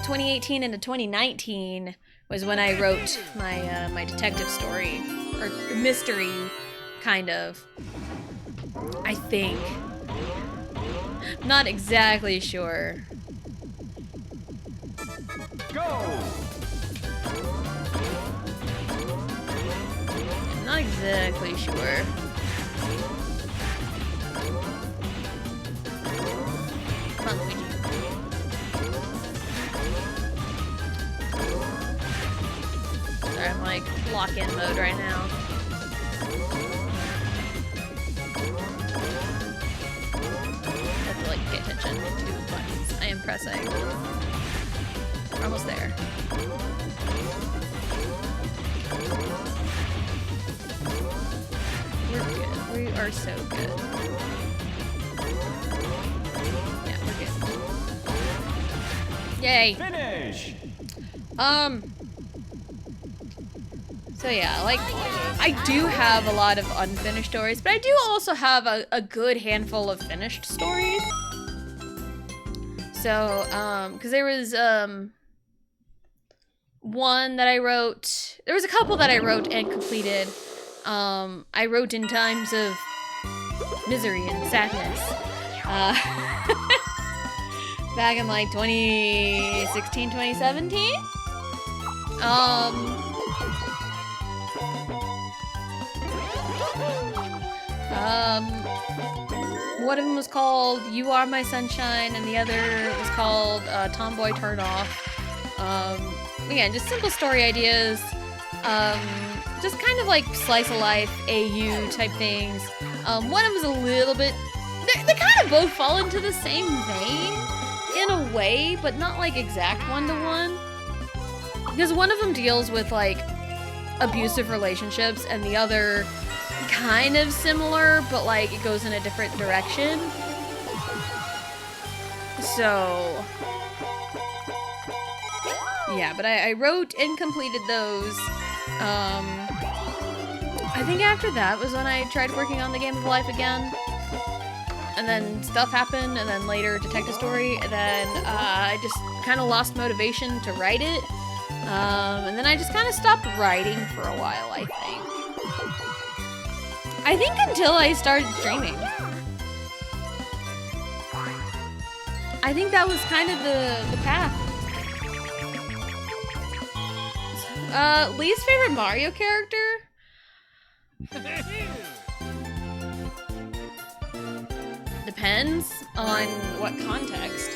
2018 into 2019 was when I wrote my my detective story, or mystery, kind of. I think. Not exactly sure. Go! Not exactly sure. Come on, Luigi. Sorry, I'm like lock-in mode right now. I have to like pay attention to buttons I am pressing. We're almost there. We're good. We are so good. Yeah, we're good. Yay! Finish! So yeah, like, I do have a lot of unfinished stories, but I do also have a good handful of finished stories. So, because there was, one that I wrote. There was a couple that I wrote and completed. I wrote in times of misery and sadness. Back in like 2016, 2017. One of them was called You Are My Sunshine, and the other was called Tomboy Turn Off. Again, just simple story ideas. Just kind of like slice of life, AU type things. One of them is a little bit... They kind of both fall into the same vein, in a way, but not like exact one-to-one. Because one of them deals with like abusive relationships, and the other kind of similar, but like it goes in a different direction. So... yeah, but I wrote and completed those. I think after that was when I tried working on the Game of Life again. And then stuff happened, and then later Detective Story, and then I just kind of lost motivation to write it. And then I just kind of stopped writing for a while, I think. I think until I started streaming. I think that was kind of the path. Least favorite Mario character? Depends on what context.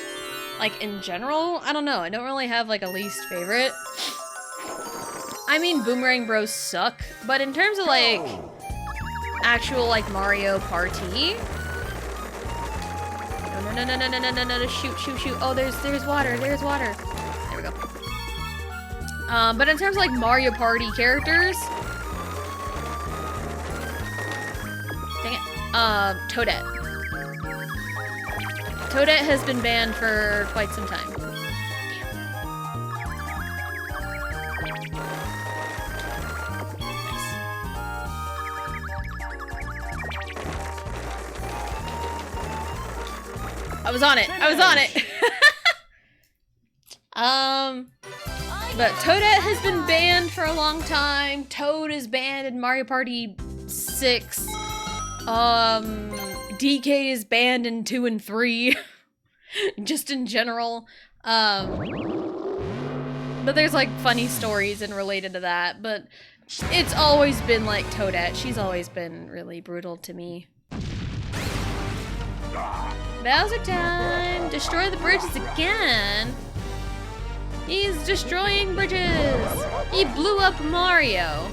Like, in general, I don't know. I don't really have, like, a least favorite. I mean, Boomerang Bros suck, but in terms of, like, actual, like, Mario Party... No, shoot. Oh, there's water, There we go. But in terms of, like, Mario Party characters... dang it. Toadette. Toadette has been banned for quite some time. Nice. I was on it. But Toadette has been banned for a long time. Toad is banned in Mario Party 6. DK is banned in 2 and 3. Just in general. But there's like funny stories and related to that. But it's always been like Toadette. She's always been really brutal to me. Bowser time! Destroy the bridges again! He's destroying bridges! He blew up Mario!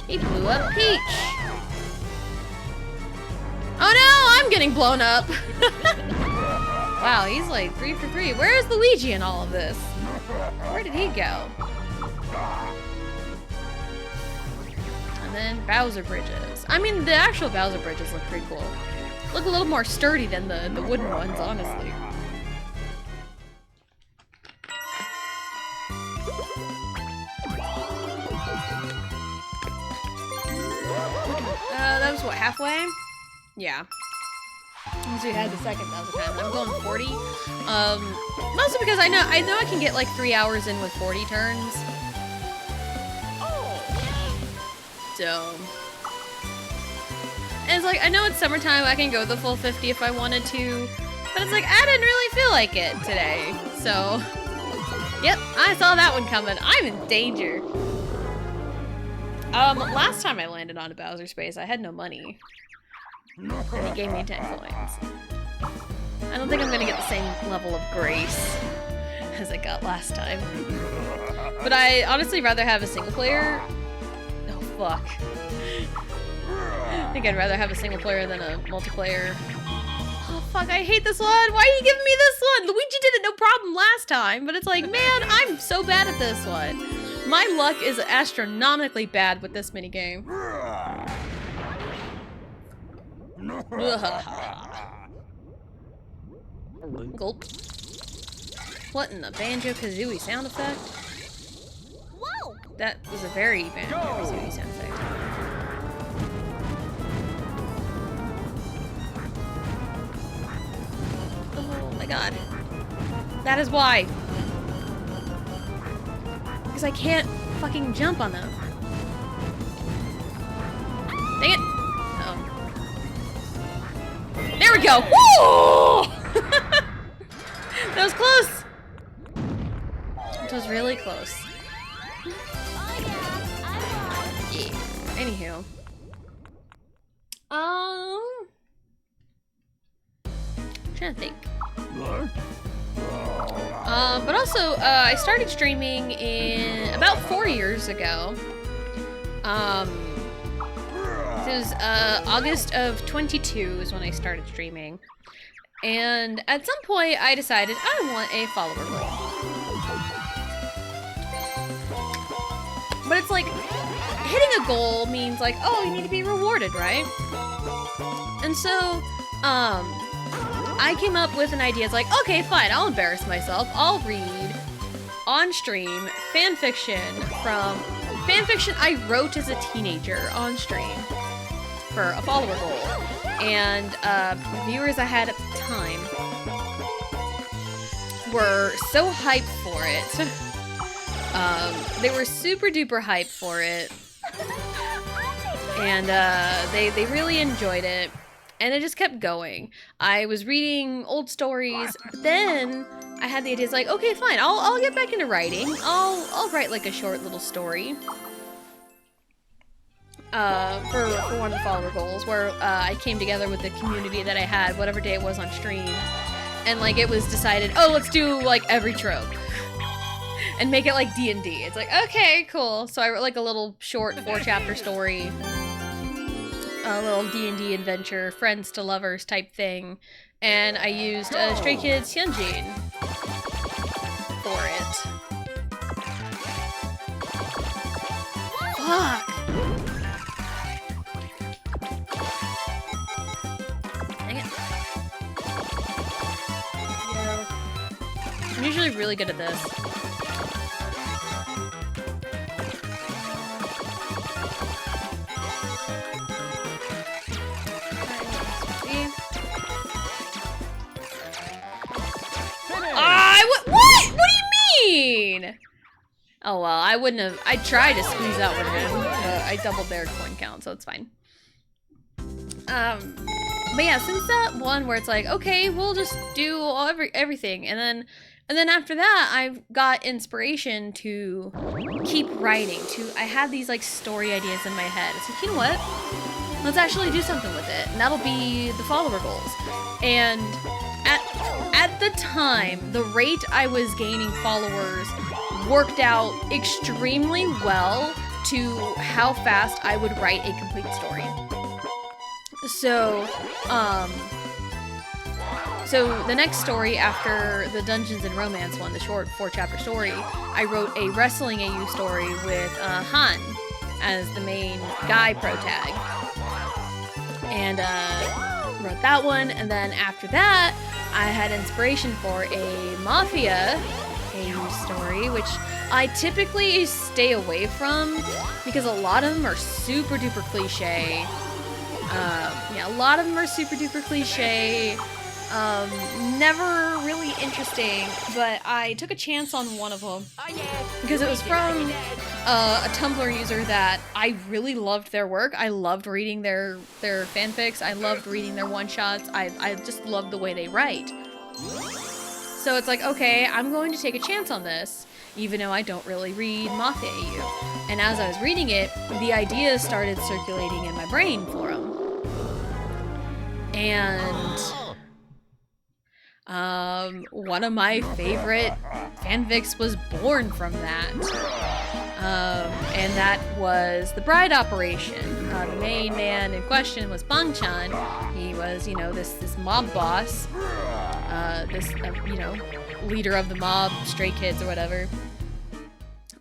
He blew up Peach! Oh no! I'm getting blown up! Wow, he's like 3 for 3. Where is Luigi in all of this? Where did he go? And then Bowser bridges. I mean, the actual Bowser bridges look pretty cool. Look a little more sturdy than the wooden ones, honestly. That was what, halfway? Yeah. So we had the second Bowser time. I'm going 40. Mostly because I know I can get like 3 hours in with 40 turns. So, and it's like, I know it's summertime, I can go the full 50 if I wanted to, but it's like, I didn't really feel like it today, so, yep, I saw that one coming. I'm in danger. Last time I landed on a Bowser space, I had no money, and he gave me 10 coins. I don't think I'm gonna get the same level of grace as I got last time, but I honestly rather have a single player. Fuck. I think I'd rather have a single player than a multiplayer. Oh fuck, I hate this one! Why are you giving me this one? Luigi did it no problem last time, but it's like, man, I'm so bad at this one. My luck is astronomically bad with this minigame. Gulp. What in the Banjo-Kazooie sound effect? Whoa! That was a very Banjo-Kazooie sound effect. Oh my god. That is why. Because I can't fucking jump on them. Dang it. Uh-oh. There we go. Woo! That was close. It was really close. Yeah. Anywho. Trying to think. But also, I started streaming in about 4 years ago. It was August of 22 is when I started streaming. And at some point, I decided I want a follower goal. But it's like, hitting a goal means like, oh, you need to be rewarded, right? And so, I came up with an idea. It's like, okay, fine, I'll embarrass myself. I'll read on stream fanfiction I wrote as a teenager on stream for a follower goal. And the viewers I had at the time were so hyped for it. They were super duper hyped for it. And they really enjoyed it. And it just kept going. I was reading old stories, but then I had the idea, it's like, okay, fine, I'll get back into writing. I'll write like a short little story. For one of the follower goals, where I came together with the community that I had, whatever day it was on stream, and like it was decided, oh, let's do like every trope and make it like D&D. It's like, okay, cool. So I wrote like a little short 4-chapter story, a little D&D adventure, friends to lovers type thing, and I used Stray Kids Hyunjin for it. Fuck. I'm usually really good at this. What do you mean? Oh well, I wouldn't have. I tried to squeeze out one of them. I doubled their coin count, so it's fine. But yeah, since that one where it's like, okay, we'll just do everything, and then after that, I've got inspiration to keep writing. I have these like story ideas in my head. It's like, you know what? Let's actually do something with it, and that'll be the follower goals. And at the time, the rate I was gaining followers worked out extremely well to how fast I would write a complete story. So, so the next story after the Dungeons and Romance one, the short 4-chapter story, I wrote a wrestling AU story with Han as the main guy protag. And wrote that one, and then after that, I had inspiration for a Mafia AU story, which I typically stay away from because a lot of them are super duper cliche. Yeah, a lot of them are super duper cliche. Never really interesting, but I took a chance on one of them because it was from a Tumblr user that I really loved their work. I loved reading their fanfics. I loved reading their one-shots. I just loved the way they write. So it's like, okay, I'm going to take a chance on this, even though I don't really read Mafia AU. And as I was reading it, the ideas started circulating in my brain for them. And one of my favorite fanfics was born from that. And that was The Bride Operation. The main man in question was Bang-chan. He was, you know, this mob boss. You know, leader of the mob, Stray Kids or whatever.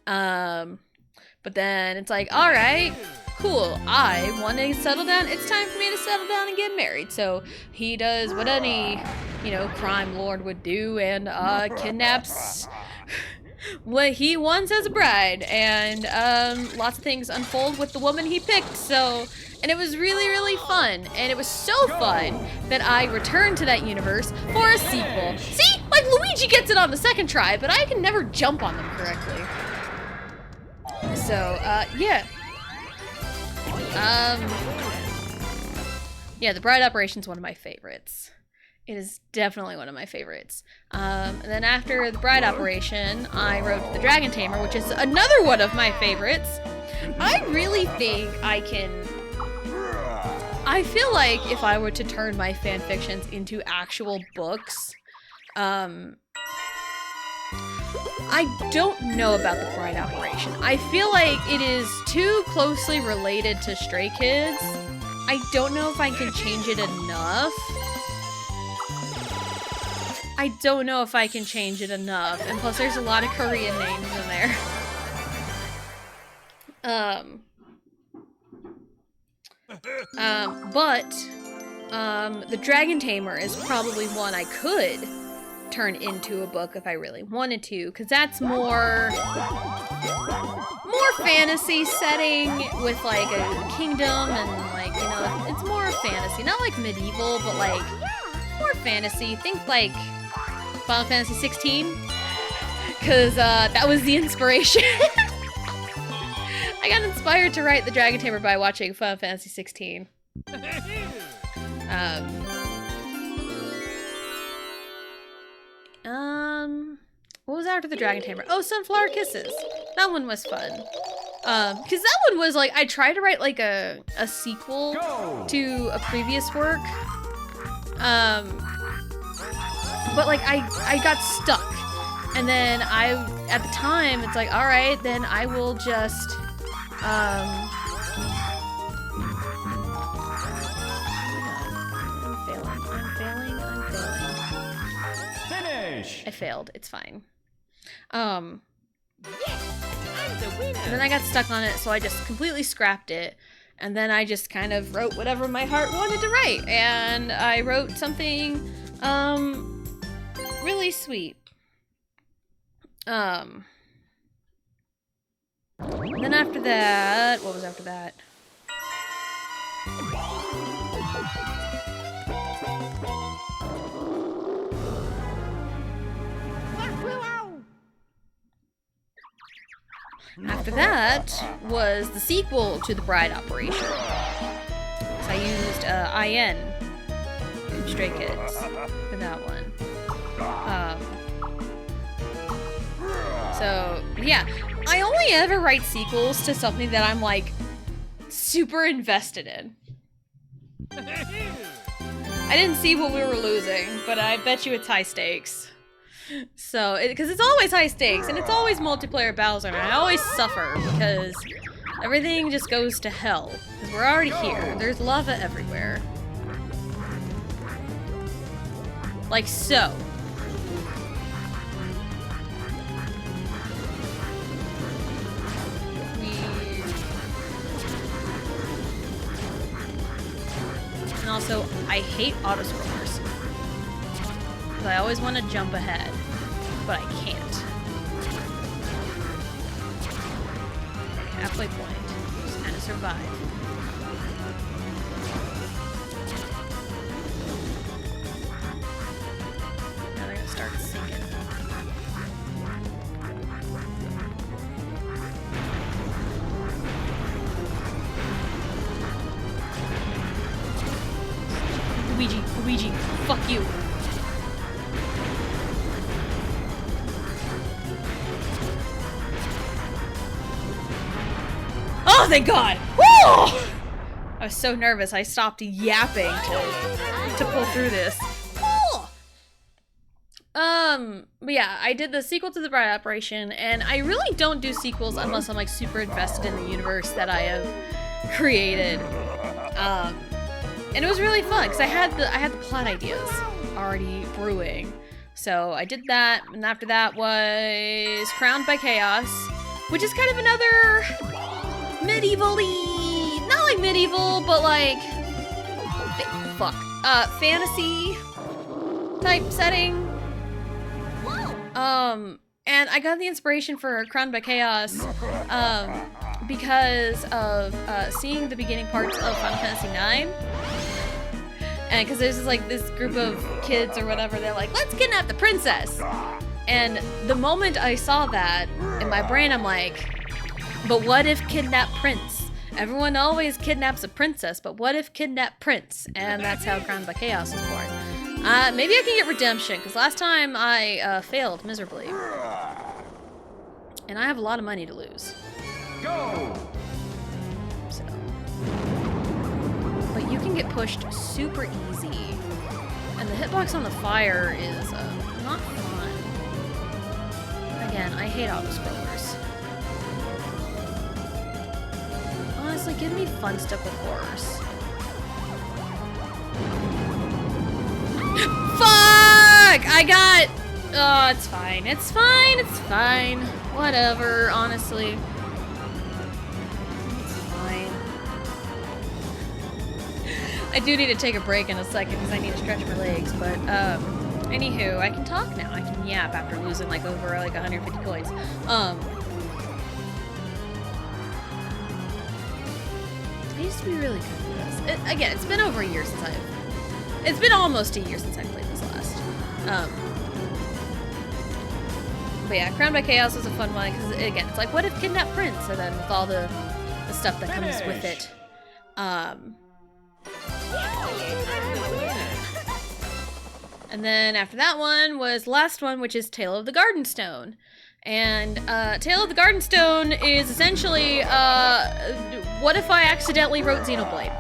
But then it's like, alright, cool, I want to settle down. It's time for me to settle down and get married. So he does what any, you know, crime lord would do and kidnaps what he wants as a bride. And lots of things unfold with the woman he picked. So, and it was really, really fun. And it was so fun that I returned to that universe for a sequel. See? Like, Luigi gets it on the second try, but I can never jump on them correctly. So, yeah. Yeah, the Bride Operation's one of my favorites. It is definitely one of my favorites. And then after the Bride Operation, I wrote The Dragon Tamer, which is another one of my favorites. I really think I feel like if I were to turn my fanfictions into actual books, I don't know about the Bride Operation. I feel like it is too closely related to Stray Kids. I don't know if I can change it enough. I don't know if I can change it enough. And plus there's a lot of Korean names in there. The Dragon Tamer is probably one I could turn into a book if I really wanted to, because that's more fantasy setting with like a kingdom and like, you know, it's more fantasy, not like medieval, but like more fantasy. Think like Final Fantasy 16, because that was the inspiration. I got inspired to write The Dragon Tamer by watching Final Fantasy 16. What was after The Dragon Tamer? Oh, Sunflower Kisses. That one was fun. Because that one was like, I tried to write like a sequel to a previous work. But like I got stuck. And then at the time, it's like, all right, then I will just, I'm failing. Finish. I failed. It's fine. Yes, I'm the winner. And then I got stuck on it, so I just completely scrapped it. And then I just kind of wrote whatever my heart wanted to write. And I wrote something, really sweet. And then after that, what was after that? After that was the sequel to The Bride Operation. So I used IN from Stray Kids for that one. So yeah, I only ever write sequels to something that I'm like super invested in. I didn't see what we were losing, but I bet you it's high stakes. So, because it's always high stakes, and it's always multiplayer battles, and I always suffer because everything just goes to hell. Because we're already here. There's lava everywhere. Like so. And also, I hate autoscrollers. Because I always want to jump ahead, but I can't. Okay, halfway point. Just kind of survive. Now they're gonna start sinking. Luigi, fuck you. Oh, thank God! Woo! I was so nervous, I stopped yapping to pull through this. But yeah, I did the sequel to The Bride Operation, and I really don't do sequels unless I'm like super invested in the universe that I have created. And it was really fun because I had the plot ideas already brewing. So I did that, and after that was Crowned by Chaos, which is kind of another medieval-y, not like medieval, but like fantasy type setting. And I got the inspiration for Crowned by Chaos because of seeing the beginning parts of Final Fantasy IX. And because there's this group of kids or whatever, they're like, let's kidnap the princess. And the moment I saw that, in my brain I'm like, But what if kidnap Prince? Everyone always kidnaps a princess, but what if kidnap Prince? And that's how Crowned by Chaos is born. Maybe I can get redemption, because last time I failed miserably. And I have a lot of money to lose. Go! So. But you can get pushed super easy. And the hitbox on the fire is not fun. Again, I hate auto-scrollers. Honestly, give me fun stuff with horrors. Fuck! I got... Oh, it's fine. It's fine. It's fine. Whatever, honestly. It's fine. I do need to take a break in a second because I need to stretch my legs, but, anywho, I can talk now. I can yap after losing, like, over, like, 150 coins. I used to be really good at this. Again, it's been over a year since it's been almost a year since I played this last. But yeah, Crowned by Chaos was a fun one because again, it's like, what if kidnap Prince? And then with all the stuff that comes with it. And then after that one was the last one, which is Tale of the Garden Stone. And Tale of the Garden Stone is essentially what if I accidentally wrote Xenoblade?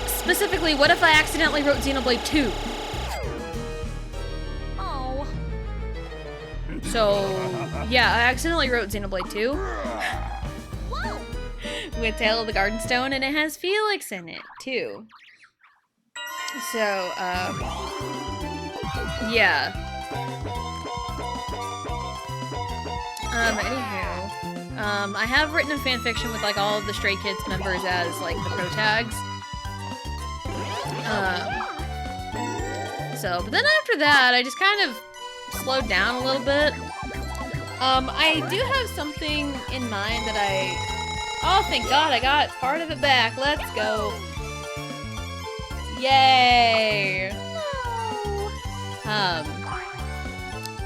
Specifically, what if I accidentally wrote Xenoblade 2? Oh. So, yeah, I accidentally wrote Xenoblade 2. With Tale of the Garden Stone, and it has Felix in it, too. So, yeah. Anywho, I have written a fanfiction with, like, all of the Stray Kids members as, like, the pro tags. But then after that, I just kind of slowed down a little bit. I do have something in mind that oh, thank God, I got part of it back. Let's go. Yay!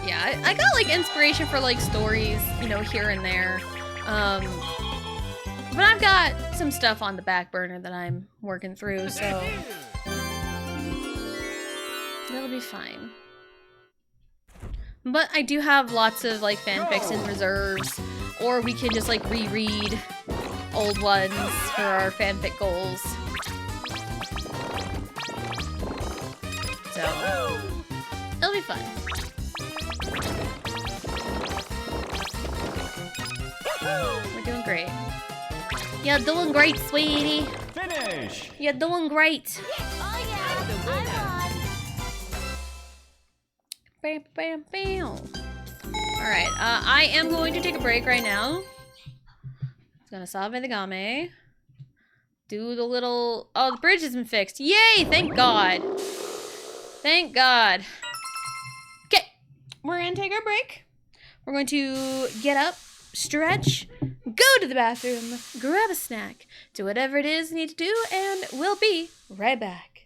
Yeah, I got, like, inspiration for, like, stories, you know, here and there. But I've got some stuff on the back burner that I'm working through, so it'll be fine. But I do have lots of, like, fanfics in reserves, or we can just, like, reread old ones for our fanfic goals. So, it'll be fun. We're doing great. You're doing great, sweetie. Finish! You're doing great. Oh yeah, I'm on. Bam, bam, bam. Alright, I am going to take a break right now. It's gonna Save the Game. Do the little... Oh, the bridge has been fixed. Yay! Thank God. Thank God. Okay, we're gonna take our break. We're going to get up, stretch, go to the bathroom, grab a snack, do whatever it is you need to do, and we'll be right back.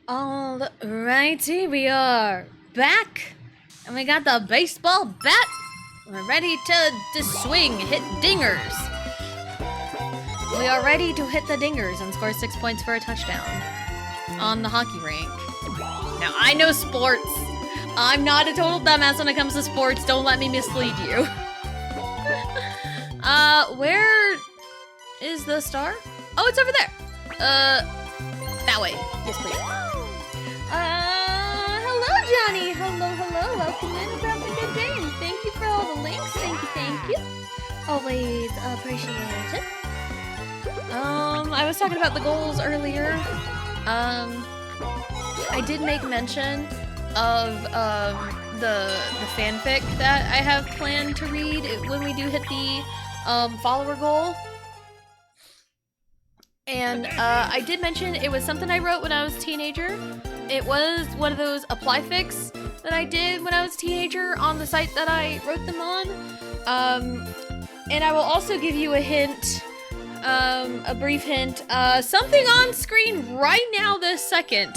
Alrighty, we are back, and we got the baseball bat. We're ready to swing, hit dingers. We are ready to hit the dingers and score 6 points for a touchdown on the hockey rink. Now, I know sports. I'm not a total dumbass when it comes to sports. Don't let me mislead you. Where is the star? Oh, it's over there. That way. Yes, please. Hello, Johnny. Hello. Welcome in. Hope you're having a good day, and thank you for all the links. Thank you. Always appreciate it. I was talking about the goals earlier. I did make mention of the fanfic that I have planned to read when we do hit the follower goal. And I did mention it was something I wrote when I was a teenager. It was one of those apply fics that I did when I was a teenager on the site that I wrote them on. And I will also give you a hint, a brief hint. Something on screen right now this second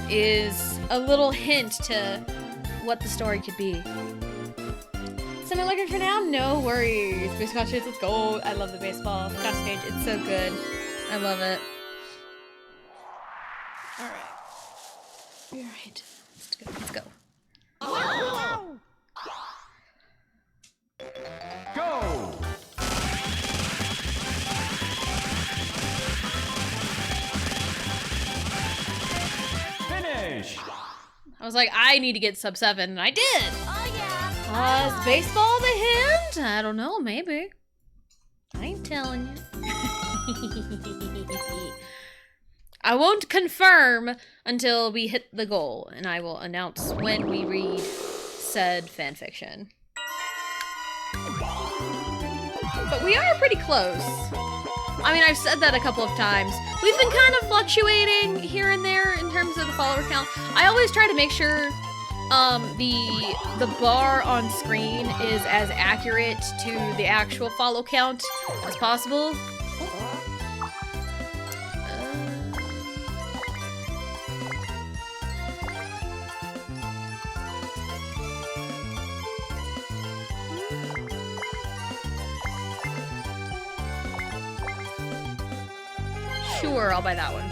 is a little hint to what the story could be. So am I looking for now? No worries. Baseball shades, let's go. I love the baseball cascade. It's so good. I love it. Alright. Let's go. Go! Finish! I was like, I need to get sub 7, and I did! Oh yeah. Is baseball the hint? I don't know, maybe. I ain't telling you. I won't confirm until we hit the goal, and I will announce when we read said fanfiction. But we are pretty close. I mean, I've said that a couple of times. We've been kind of fluctuating here and there in terms of the follower count. I always try to make sure the bar on screen is as accurate to the actual follow count as possible. Sure, I'll buy that one.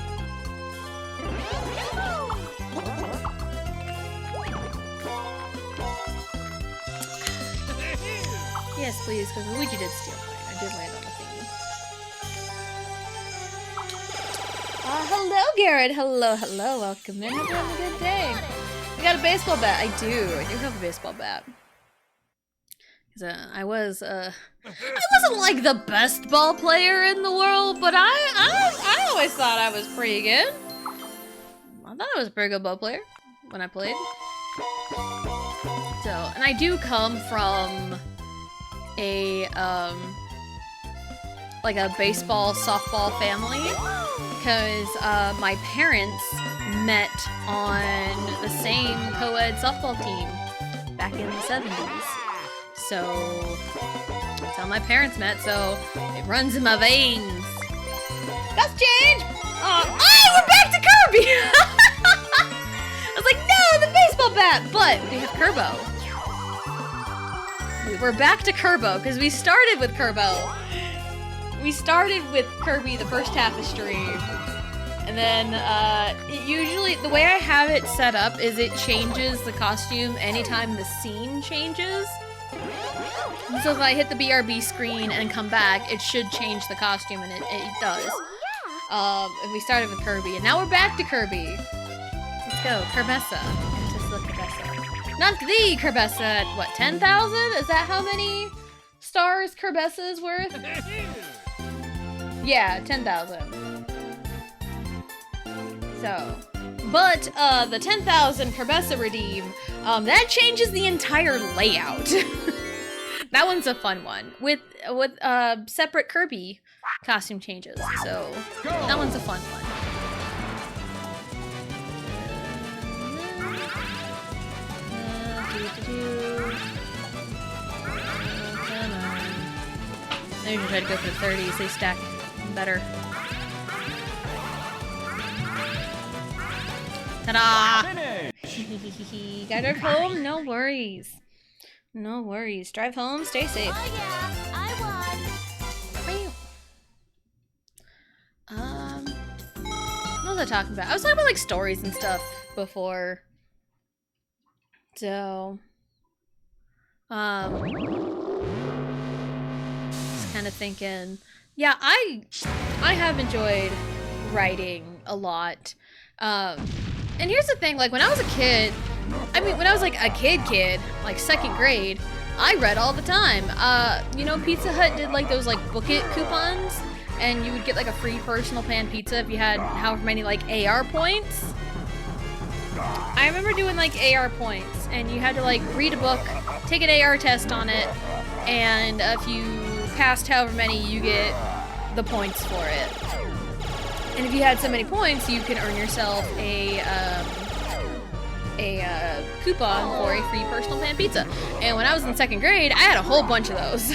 Yes, please, because Luigi did steal mine. I did land on the thingy. Hello, Garrett. Hello. Welcome in. Hope you're having a good day. You got a baseball bat. I do have a baseball bat. I wasn't like the best ball player in the world, but I always thought I was pretty good. I thought I was a pretty good ball player when I played. So, and I do come from a like a baseball softball family because my parents met on the same co-ed softball team back in the 70s. So that's how my parents met, so it runs in my veins. That's change! Oh, we're back to Kirby! I was like, no, the baseball bat! But we have Kerbo. We're back to Kerbo, because we started with Kerbo. We started with Kirby the first half of stream. And then, it usually, the way I have it set up is it changes the costume anytime the scene changes. So if I hit the BRB screen and come back, it should change the costume, and it does. And we started with Kirby, and now we're back to Kirby. Let's go, Kerbessa. Just the Kerbessa. Not the Kerbessa at, what, 10,000? Is that how many stars Kerbessa is worth? Yeah, 10,000. So, but the 10,000 Kerbessa redeem, that changes the entire layout. That one's a fun one with separate Kirby costume changes. So that one's a fun one. I usually try to go for the 30s. They stack better. Ta-da! Finish. Gotta drive home? No worries. No worries. Drive home, stay safe. Oh yeah, I What was I talking about? I was talking about like stories and stuff before. So, just kind of thinking, yeah, I have enjoyed writing a lot. And here's the thing, like when I was a kid, I mean, when I was like a kid, like second grade, I read all the time. You know, Pizza Hut did like those like book it coupons, and you would get like a free personal pan pizza if you had however many like AR points. I remember doing like AR points, and you had to like read a book, take an AR test on it, and if you passed however many, you get the points for it. And if you had so many points, you can earn yourself a coupon for a free personal pan pizza. And when I was in second grade, I had a whole bunch of those.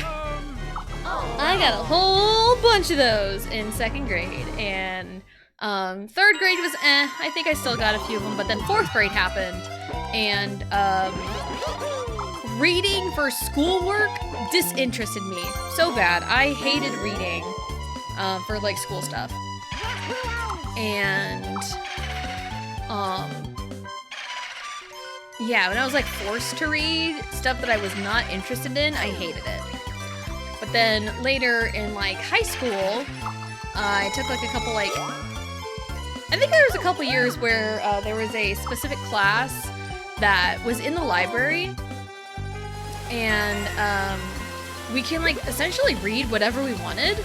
I got a whole bunch of those in second grade. And third grade was I think I still got a few of them, but then fourth grade happened. And reading for schoolwork disinterested me so bad. I hated reading for like school stuff. And yeah, when I was like forced to read stuff that I was not interested in, I hated it. But then later in like high school, I took like a couple like, I think there was a couple years where there was a specific class that was in the library, and we can like essentially read whatever we wanted.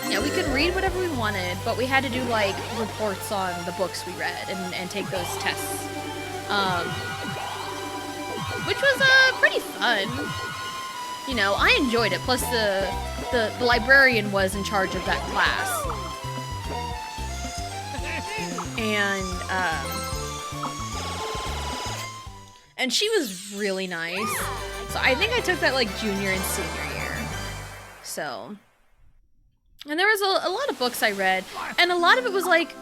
Yeah, we could read whatever we wanted, but we had to do like reports on the books we read and take those tests, which was pretty fun. You know, I enjoyed it. Plus, the librarian was in charge of that class, and she was really nice. So I think I took that like junior and senior year. So. And there was a lot of books I read, and a lot of it was like,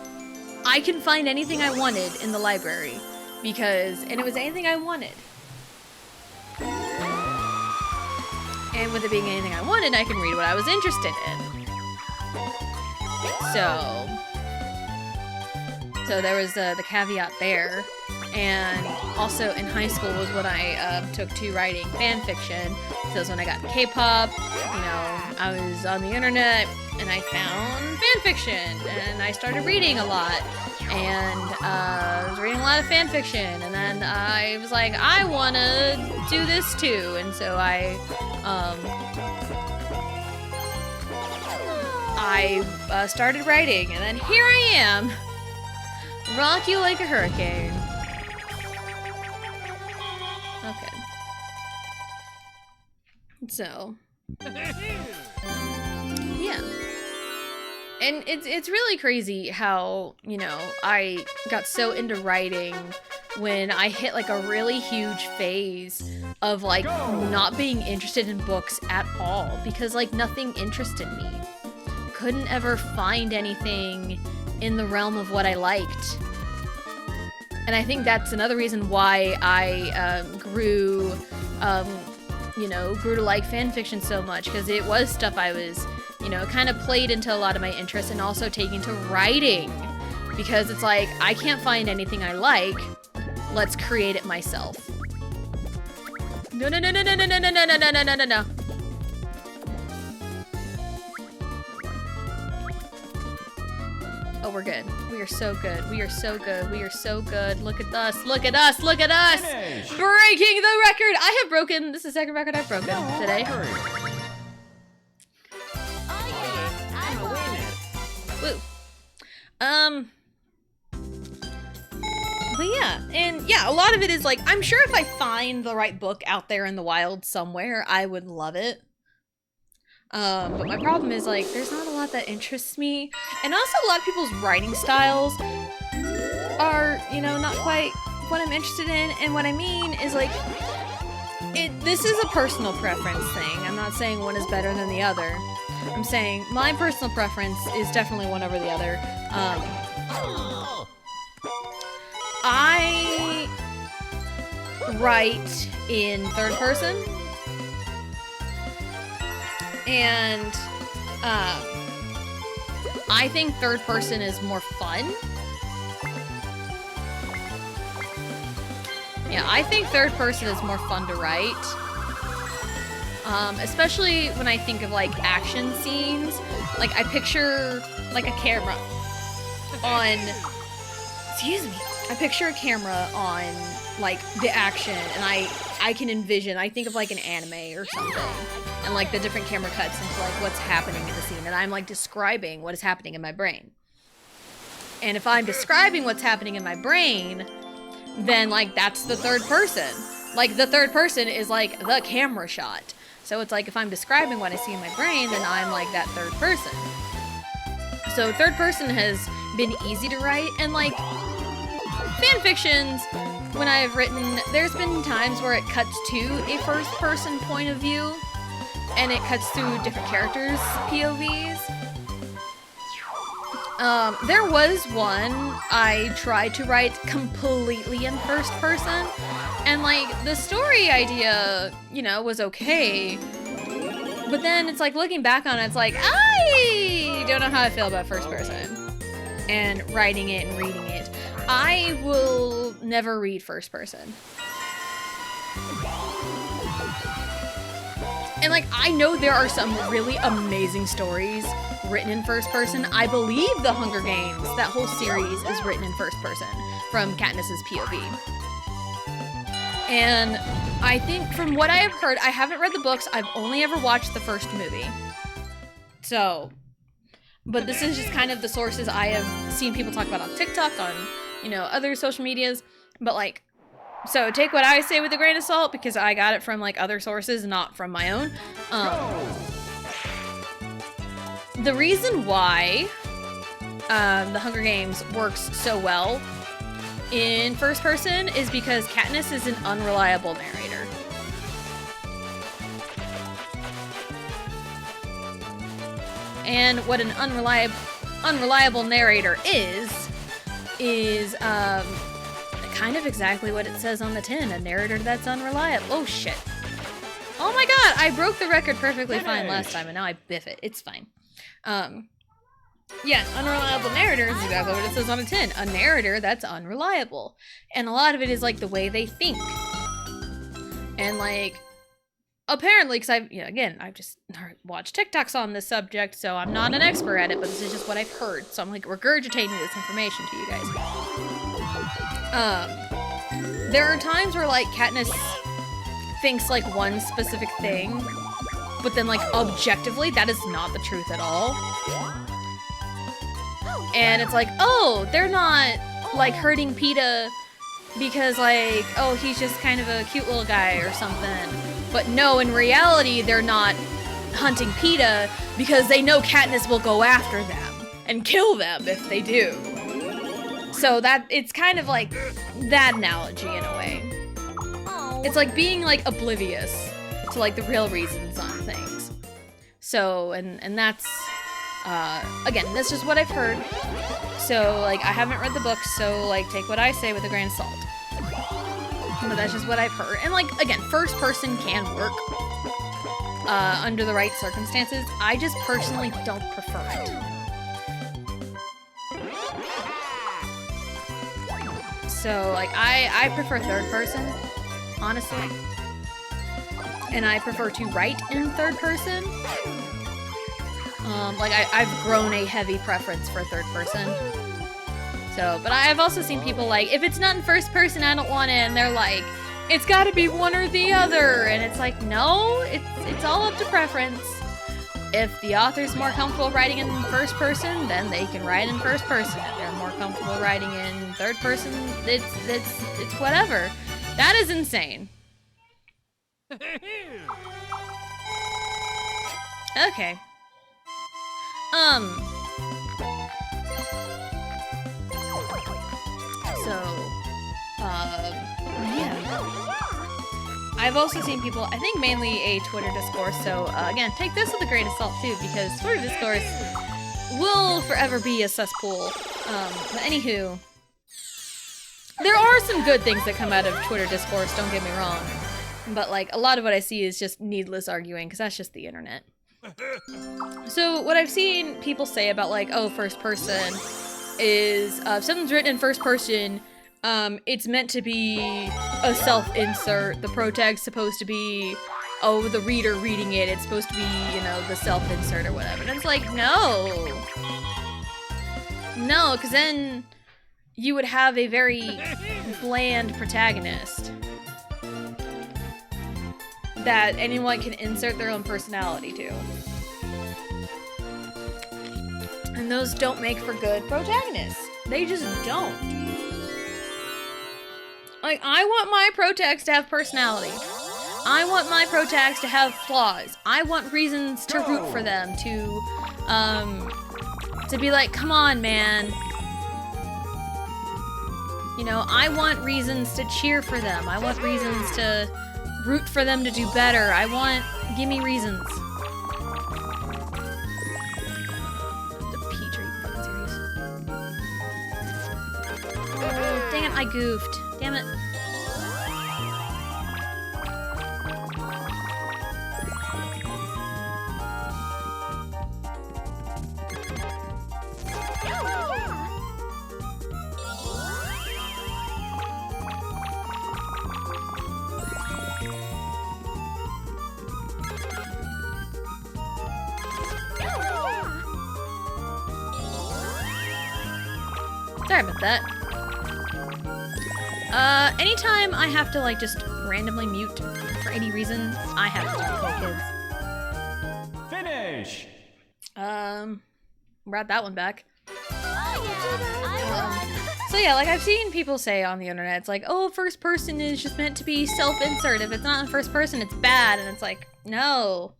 I can find anything I wanted in the library, and it was anything I wanted. And with it being anything I wanted, I can read what I was interested in. So there was the caveat there. And also in high school was when I took to writing fan fiction. So it was when I got K-pop, you know, I was on the internet and I found fan fiction and I started reading a lot. And I was reading a lot of fan fiction, and then I was like, I want to do this too. And so I started writing, and then here I am, rock you like a hurricane. Okay. So, yeah. And it's really crazy how, you know, I got so into writing when I hit like a really huge phase of like not being interested in books at all, because like nothing interested me. Couldn't ever find anything in the realm of what I liked. And I think that's another reason why I grew to like fan fiction so much, because it was stuff I was, you know, kind of played into a lot of my interests, and also taking to writing, because it's like, I can't find anything I like, let's create it myself. No. Oh, we're good. We are so good. We are so good. We are so good. Look at us. Look at us. Look at us. Finish. Breaking the record. I have broken. This is the second record I've broken today. Woo. But yeah, and yeah, a lot of it is like, I'm sure if I find the right book out there in the wild somewhere, I would love it. But my problem is like, there's not a lot that interests me. And also a lot of people's writing styles are, you know, not quite what I'm interested in. And what I mean is like, this is a personal preference thing. I'm not saying one is better than the other. I'm saying my personal preference is definitely one over the other. I write in third person, and I think third person is more fun. Yeah, I think third person is more fun to write. Especially when I think of like action scenes. Like I picture like a camera on, excuse me, I picture a camera on like the action, and I can envision, I think of like an anime or something, and like the different camera cuts into like what's happening in the scene, and I'm like describing what is happening in my brain. And if I'm describing what's happening in my brain, then like that's the third person. Like the third person is like the camera shot. So it's like if I'm describing what I see in my brain, then I'm like that third person. So third person has been easy to write, and like fan fictions, when I've written, there's been times where it cuts to a first person point of view, and it cuts through different characters' POVs. There was one I tried to write completely in first person, and like the story idea, you know, was okay, but then it's like looking back on it, it's like I don't know how I feel about first person and writing it and reading it. I will never read first person. And like, I know there are some really amazing stories written in first person. I believe The Hunger Games, that whole series, is written in first person from Katniss's POV. And I think from what I have heard, I haven't read the books, I've only ever watched the first movie. So, but this is just kind of the sources I have seen people talk about on TikTok, on, you know, other social medias, but like, so take what I say with a grain of salt, because I got it from like other sources, not from my own. The reason why The Hunger Games works so well in first person is because Katniss is an unreliable narrator. And what an unreliable narrator is kind of exactly what it says on the tin, a narrator that's unreliable. Oh shit. Oh my god, I broke the record perfectly fine last time, and now I biff it. It's fine. Yeah, unreliable narrator is exactly what it says on a tin. A narrator that's unreliable. And a lot of it is like the way they think. And like, apparently, because I've just watched TikToks on this subject, so I'm not an expert at it, but this is just what I've heard. So I'm like regurgitating this information to you guys. There are times where like Katniss thinks like one specific thing, but then like objectively that is not the truth at all. And it's like, oh, they're not like hurting Peeta because like, oh, he's just kind of a cute little guy or something. But no, in reality, they're not hunting Peeta because they know Katniss will go after them and kill them if they do. So that, it's kind of like that analogy in a way. It's like being like oblivious to like the real reasons on things. So, and that's, again, that's just what I've heard. So like, I haven't read the book, so like take what I say with a grain of salt. But that's just what I've heard. And like, again, first person can work under the right circumstances. I just personally don't prefer it. So like, I prefer third person, honestly. And I prefer to write in third person. Like I've grown a heavy preference for third person. So, but I've also seen people like, if it's not in first person, I don't want it, and they're like, it's gotta be one or the other, and it's like, no, it's all up to preference. If the author's more comfortable writing in first person, then they can write in first person. If they're more comfortable writing in third person, it's whatever. That is insane. Okay. Yeah. I've also seen people, I think mainly a Twitter discourse, so again, take this with a grain of salt too, because Twitter discourse will forever be a cesspool. But anywho, there are some good things that come out of Twitter discourse, don't get me wrong. But like, a lot of what I see is just needless arguing, because that's just the internet. So what I've seen people say about like, oh, first person is, if something's written in first person, it's meant to be a self-insert. The protag's supposed to be, oh, the reader reading it. It's supposed to be, you know, the self-insert or whatever. And it's like, no. No, because then you would have a very bland protagonist that anyone can insert their own personality to. And those don't make for good protagonists. They just don't. Like, I want my protags to have personality. I want my protags to have flaws. I want reasons to root for them, to be like, come on, man. You know, I want reasons to cheer for them. I want reasons to root for them to do better. Give me reasons. The Peach, are you fucking serious? Oh, dang it, I goofed. Damn it. Sorry about that. Anytime I have to, like, just randomly mute for any reason, I have to kill kids. Finish! Brought that one back. So yeah, like, I've seen people say on the internet, it's like, oh, first person is just meant to be self-insert. If it's not in first person, it's bad. And it's like, no.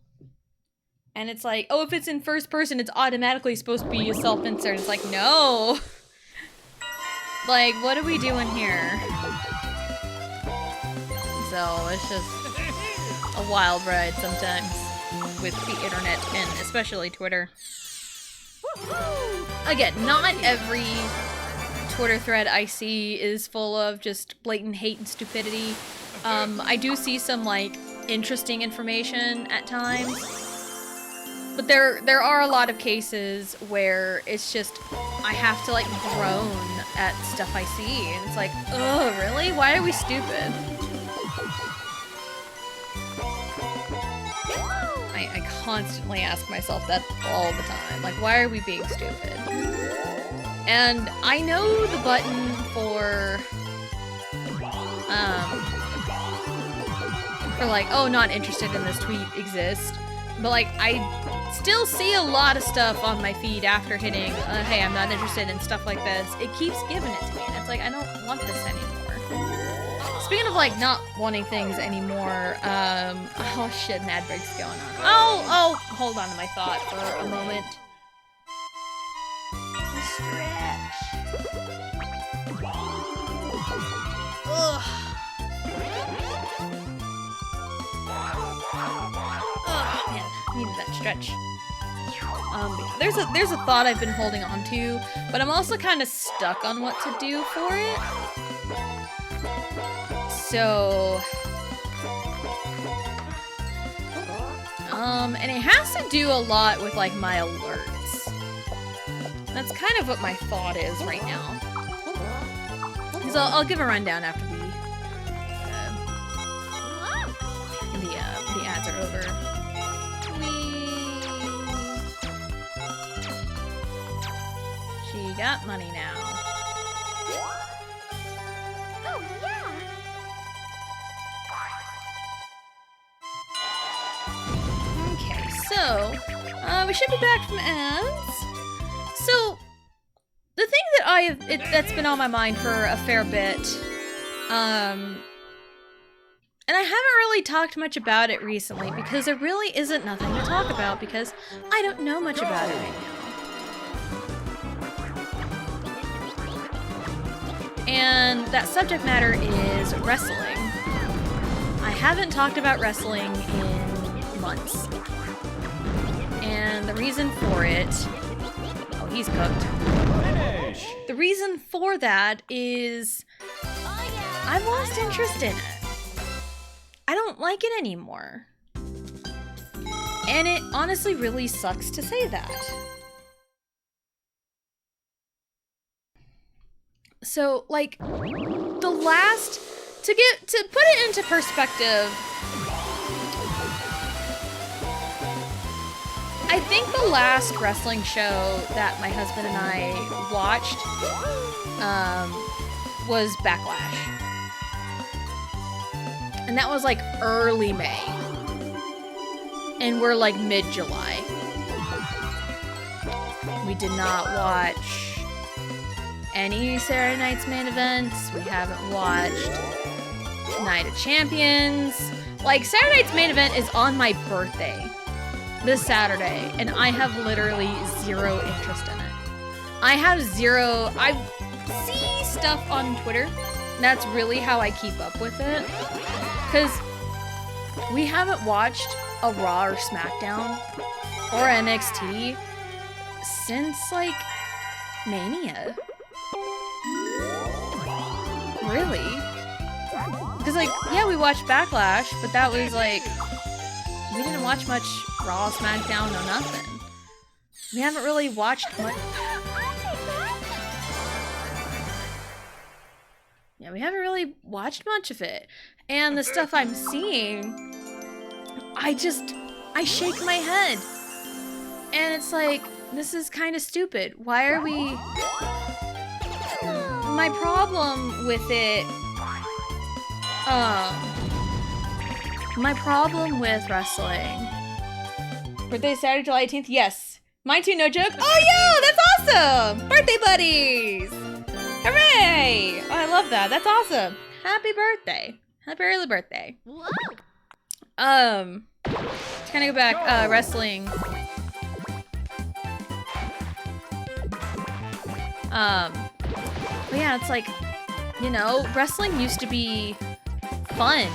And it's like, oh, if it's in first person, it's automatically supposed to be a self-insert. It's like, no. Like, what are we doing here? So, it's just a wild ride sometimes with the internet, and especially Twitter. Again, not every Twitter thread I see is full of just blatant hate and stupidity. I do see some, like, interesting information at times. But there are a lot of cases where it's just, I have to, like, groan at stuff I see. And it's like, oh, really? Why are we stupid? I constantly ask myself that all the time. Like, why are we being stupid? And I know the button for like, oh, not interested in this tweet exists. But, like, I still see a lot of stuff on my feed after hitting, hey, I'm not interested in stuff like this. It keeps giving it to me, and it's like, I don't want this anymore. Speaking of, like, not wanting things anymore, oh shit, an ad break's going on. Oh, hold on to my thought for a moment. Stretch. Ugh. Oh, man, I needed that stretch. There's a thought I've been holding on to, but I'm also kind of stuck on what to do for it. So, and it has to do a lot with, like, my alerts. That's kind of what my thought is right now. So I'll give a rundown after the ads are over. She got money now. Oh, yeah. Okay, so, we should be back from ads. So, the thing that that's been on my mind for a fair bit, and I haven't really talked much about it recently because there really isn't nothing to talk about because I don't know much about it right now. And that subject matter is wrestling. I haven't talked about wrestling in months. And the reason for it he's cooked. The reason for that is I've lost interest in it. I don't like it anymore. And it honestly really sucks to say that. So, like, the last, to put it into perspective, I think the last wrestling show that my husband and I watched was Backlash. And that was like early May. And we're like mid-July. We did not watch any Saturday Night's Main Events. We haven't watched Night of Champions. Like, Saturday Night's Main Event is on my birthday. This Saturday, and I have literally zero interest in it. I see stuff on Twitter. That's really how I keep up with it. Because we haven't watched a Raw or SmackDown or NXT since, like, Mania. Really? Because, like, yeah, we watched Backlash, but that was, like, we didn't watch much Raw, SmackDown, no nothing. We haven't really watched much. Yeah, we haven't really watched much of it. And the stuff I'm seeing, I shake my head. And it's like, this is kind of stupid. Why are we... My problem with it... My problem with wrestling... Birthday Saturday, July 18th? Yes. Mine too, no joke? Oh, yeah! That's awesome! Birthday buddies! Hooray! Oh, I love that. That's awesome. Happy birthday. Happy early birthday. Whoa. To kind of go back, wrestling. But yeah, it's like, you know, wrestling used to be fun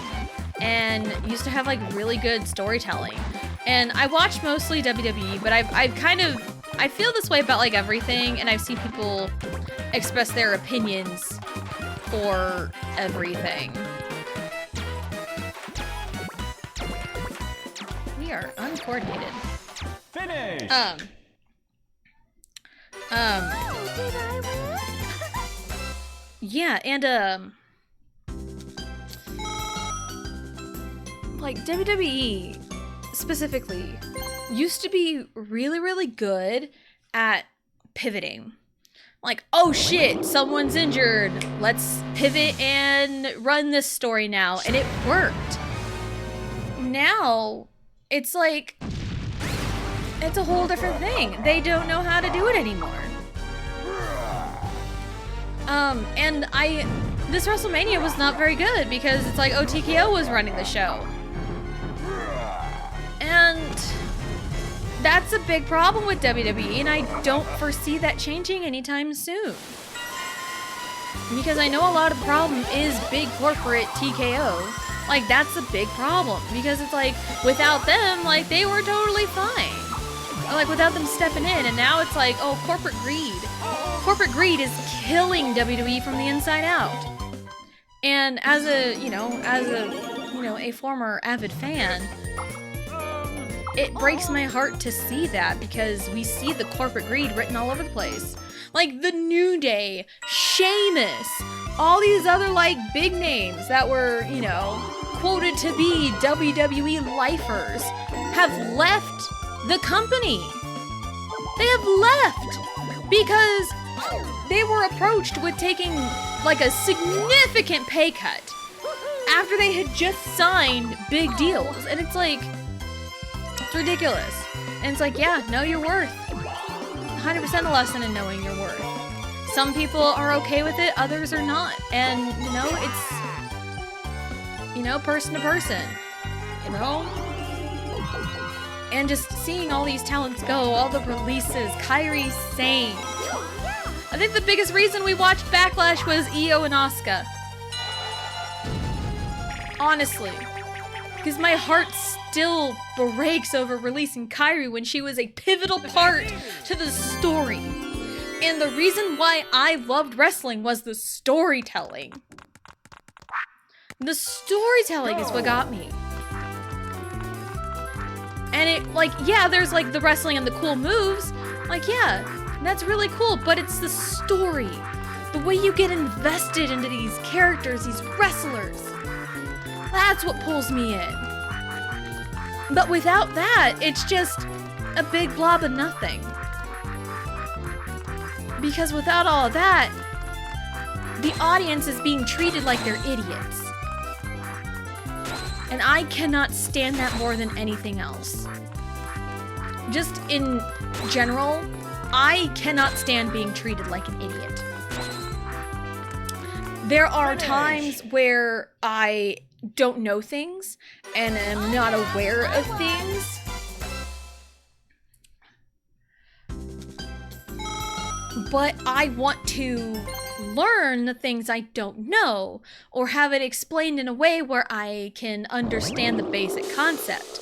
and used to have like really good storytelling. And I watch mostly WWE, but I've kind of, I feel this way about like everything, and I've seen people express their opinions for everything. We are uncoordinated. Finish. Yeah, and like WWE specifically used to be really, really good at pivoting. Like, oh shit, someone's injured. Let's pivot and run this story now. And it worked. Now, it's like, it's a whole different thing. They don't know how to do it anymore. And this WrestleMania was not very good because it's like, oh, TKO was running the show. And that's a big problem with WWE, and I don't foresee that changing anytime soon. Because I know a lot of the problem is big corporate TKO. Like, that's a big problem. Because it's like, without them, like, they were totally fine. Or, like, without them stepping in, and now it's like, oh, corporate greed. Corporate greed is killing WWE from the inside out. And as a former avid fan, it breaks my heart to see that because we see the corporate greed written all over the place. Like the New Day, Sheamus, all these other like big names that were, you know, quoted to be WWE lifers have left the company. They have left because they were approached with taking like a significant pay cut after they had just signed big deals. And it's like, it's ridiculous. And it's like, yeah, know your worth. 100% a lesson in knowing your worth. Some people are okay with it, others are not. And, you know, it's, you know, person to person. You know? And just seeing all these talents go, all the releases, Kairi Sane. I think the biggest reason we watched Backlash was Io and Asuka. Honestly. Because my heart still breaks over releasing Kairi when she was a pivotal part to the story. And the reason why I loved wrestling was the storytelling. The storytelling is what got me. And it, like, yeah, there's like the wrestling and the cool moves. Like, yeah, that's really cool, but it's the story. The way you get invested into these characters, these wrestlers. That's what pulls me in. But without that, it's just a big blob of nothing. Because without all of that, the audience is being treated like they're idiots. And I cannot stand that more than anything else. Just in general, I cannot stand being treated like an idiot. There are times where I don't know things and am not aware of things. But I want to learn the things I don't know, or have it explained in a way where I can understand the basic concept.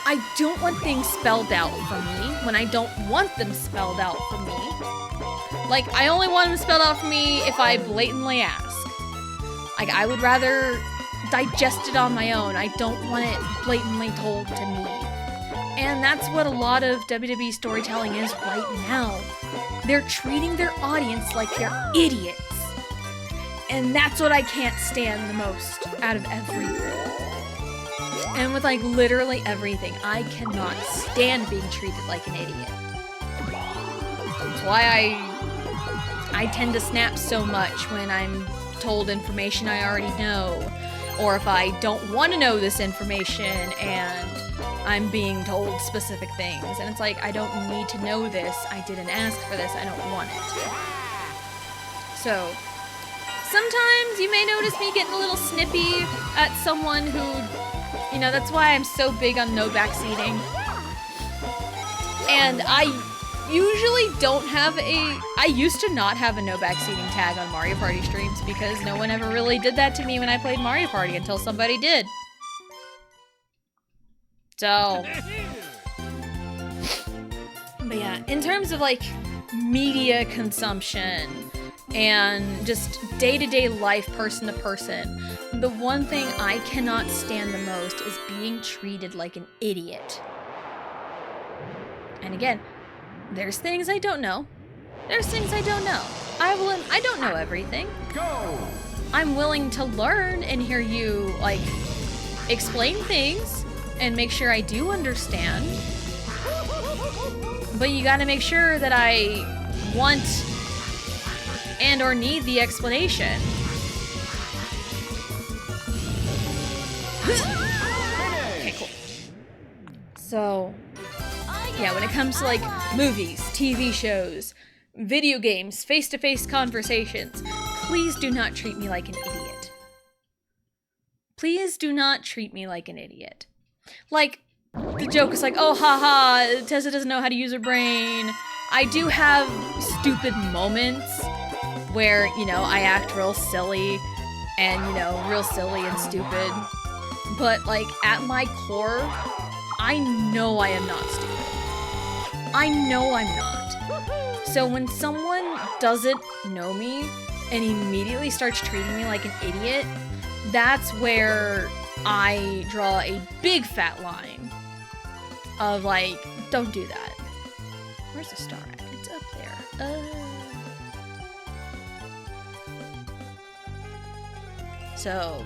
I don't want things spelled out for me when I don't want them spelled out for me. Like, I only want them spelled out for me if I blatantly ask. Like, I would rather digest it on my own. I don't want it blatantly told to me. And that's what a lot of WWE storytelling is right now. They're treating their audience like they're idiots. And that's what I can't stand the most out of everything. And with like literally everything, I cannot stand being treated like an idiot. That's why I tend to snap so much when I'm told information I already know. Or if I don't want to know this information and I'm being told specific things. And it's like, I don't need to know this. I didn't ask for this. I don't want it. So, sometimes you may notice me getting a little snippy at someone who, you know, that's why I'm so big on no backseating. And I usually don't have I used to not have a no backseating tag on Mario Party streams because no one ever really did that to me when I played Mario Party until somebody did. So, but yeah, in terms of like media consumption and just day-to-day life, person to person, the one thing I cannot stand the most is being treated like an idiot. And again, there's things I don't know. There's things I don't know. I don't know everything. Go! I'm willing to learn and hear you, like, explain things and make sure I do understand. But you gotta make sure that I want and or need the explanation. Okay, cool. So, yeah, when it comes to like movies, TV shows, video games, face-to-face conversations, please do not treat me like an idiot. Please do not treat me like an idiot. Like, the joke is like, oh, haha, Tessa doesn't know how to use her brain. I do have stupid moments where, you know, I act real silly and, you know, real silly and stupid. But, like, at my core, I know I am not stupid. I know I'm not. So when someone doesn't know me and immediately starts treating me like an idiot, that's where I draw a big fat line of like, don't do that. Where's the star at? It's up there. So,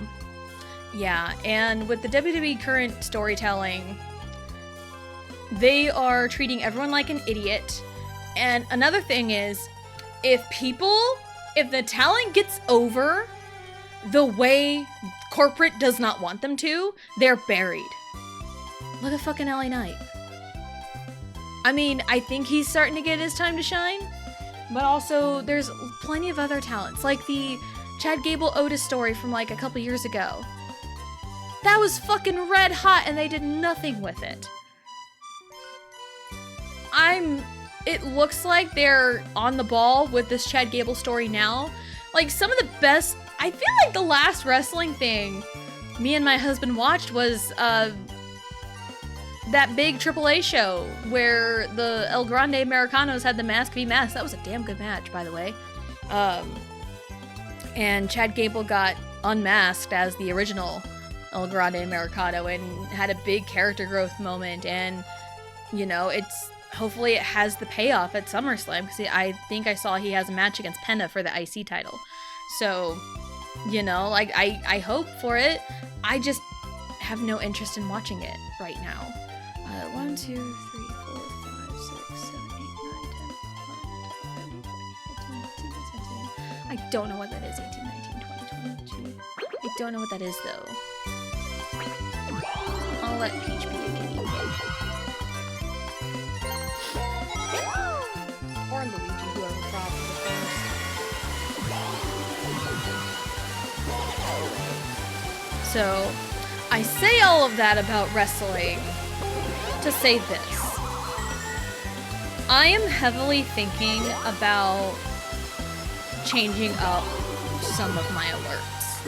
yeah, and with the WWE current storytelling, they are treating everyone like an idiot. And another thing is, if the talent gets over the way corporate does not want them to, they're buried. Look at fucking LA Knight. I mean, I think he's starting to get his time to shine, but also there's plenty of other talents, like the Chad Gable Otis story from like a couple years ago. That was fucking red hot and they did nothing with it. It looks like they're on the ball with this Chad Gable story now. Like, some of the best, I feel like the last wrestling thing me and my husband watched was that big AAA show where the El Grande Americanos had the Mask v Mask. That was a damn good match, by the way. And Chad Gable got unmasked as the original El Grande Americano and had a big character growth moment. And, you know, hopefully it has the payoff at SummerSlam, because I think I saw he has a match against Penta for the IC title. So, you know, like, I hope for it. I just have no interest in watching it right now. 1, 2, 3, 4, 5, 6, 7, 8, 9, 10, 11, 12, 13, 14, 15, 16, 17. I don't know what that is. 18, 19, 20, 22. I don't know what that is, though. I'll let Peach be a guinea pig. Or Luigi, whoever probably first. So, I say all of that about wrestling to say this. I am heavily thinking about changing up some of my alerts.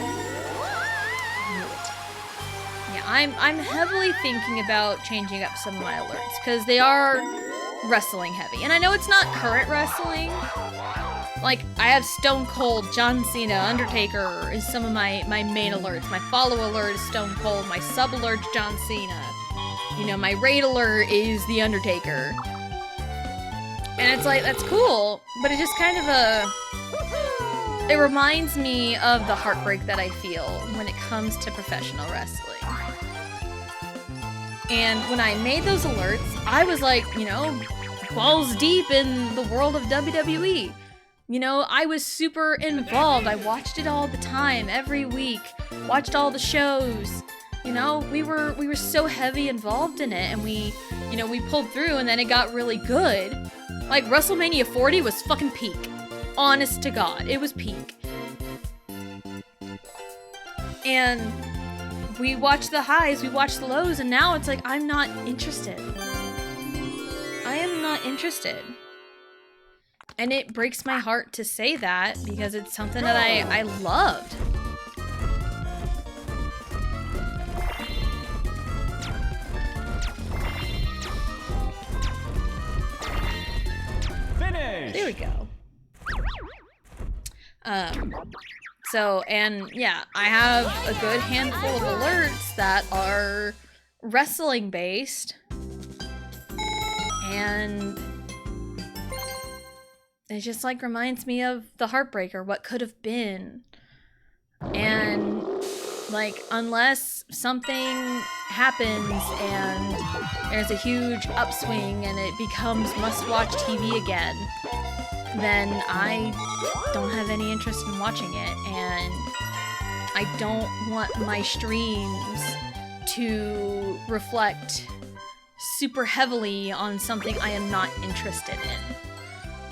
Yeah, I'm heavily thinking about changing up some of my alerts, because they are wrestling heavy. And I know it's not current wrestling. Like, I have Stone Cold, John Cena, Undertaker is some of my main alerts. My follow alert is Stone Cold. My sub alert is John Cena. You know, my raid alert is The Undertaker. And it's like, that's cool, but it just kind of it reminds me of the heartbreak that I feel when it comes to professional wrestling. And when I made those alerts, I was like, you know, balls deep in the world of WWE. You know, I was super involved. I watched it all the time, every week. Watched all the shows. You know, we were so heavy involved in it, and we pulled through, and then it got really good. Like, WrestleMania 40 was fucking peak. Honest to God, it was peak. And we watched the highs, we watched the lows, and now it's like, I'm not interested. I am not interested. And it breaks my heart to say that, because it's something that I loved. Finish. There we go. So, and yeah, I have a good handful of alerts that are wrestling based. And it just like reminds me of the Heartbreaker, what could have been. And like, unless something happens and there's a huge upswing and it becomes must-watch TV again, then I don't have any interest in watching it, and I don't want my streams to reflect super heavily on something I am not interested in.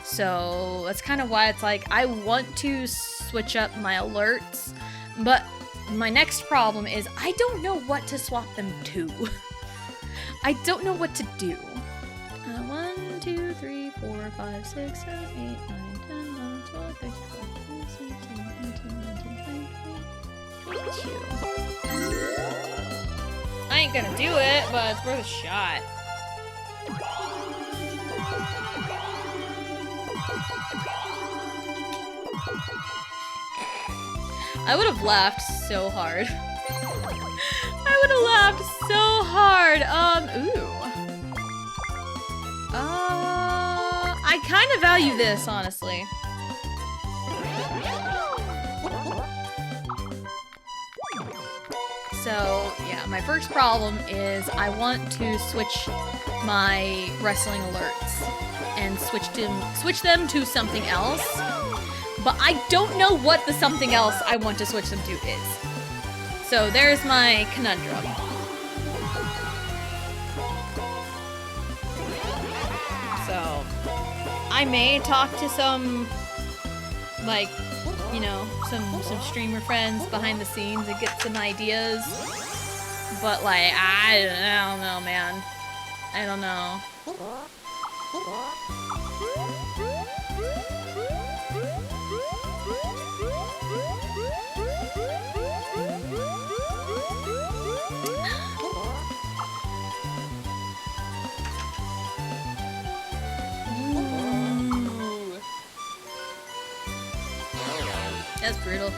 So that's kind of why it's like, I want to switch up my alerts, but my next problem is I don't know what to swap them to. I don't know what to do. 1, 2, 3, 4, 5, 6, 7, 8, 9, 10, 11, 12, 13, 14, 15, 16, 17, 18, 19, 20, 22. I ain't gonna do it, but it's worth a shot. I would have laughed so hard. I would have laughed so hard. Ooh. I kind of value this, honestly. So, yeah, my first problem is I want to switch my wrestling alerts and switch them to something else. But I don't know what the something else I want to switch them to is. So there's my conundrum. So I may talk to some, like, you know, some streamer friends behind the scenes and get some ideas. But like, I don't know, man. I don't know. That's brutal.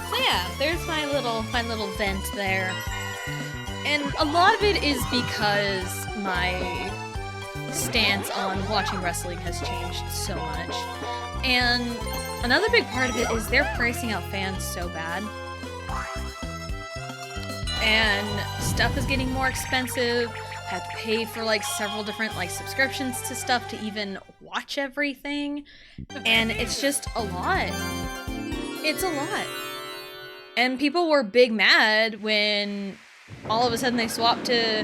So yeah, there's my little vent there. And a lot of it is because my stance on watching wrestling has changed so much. And another big part of it is they're pricing out fans so bad. And stuff is getting more expensive. I have to pay for like several different like subscriptions to stuff to even watch everything. And it's just a lot. It's a lot. And people were big mad when all of a sudden they swapped to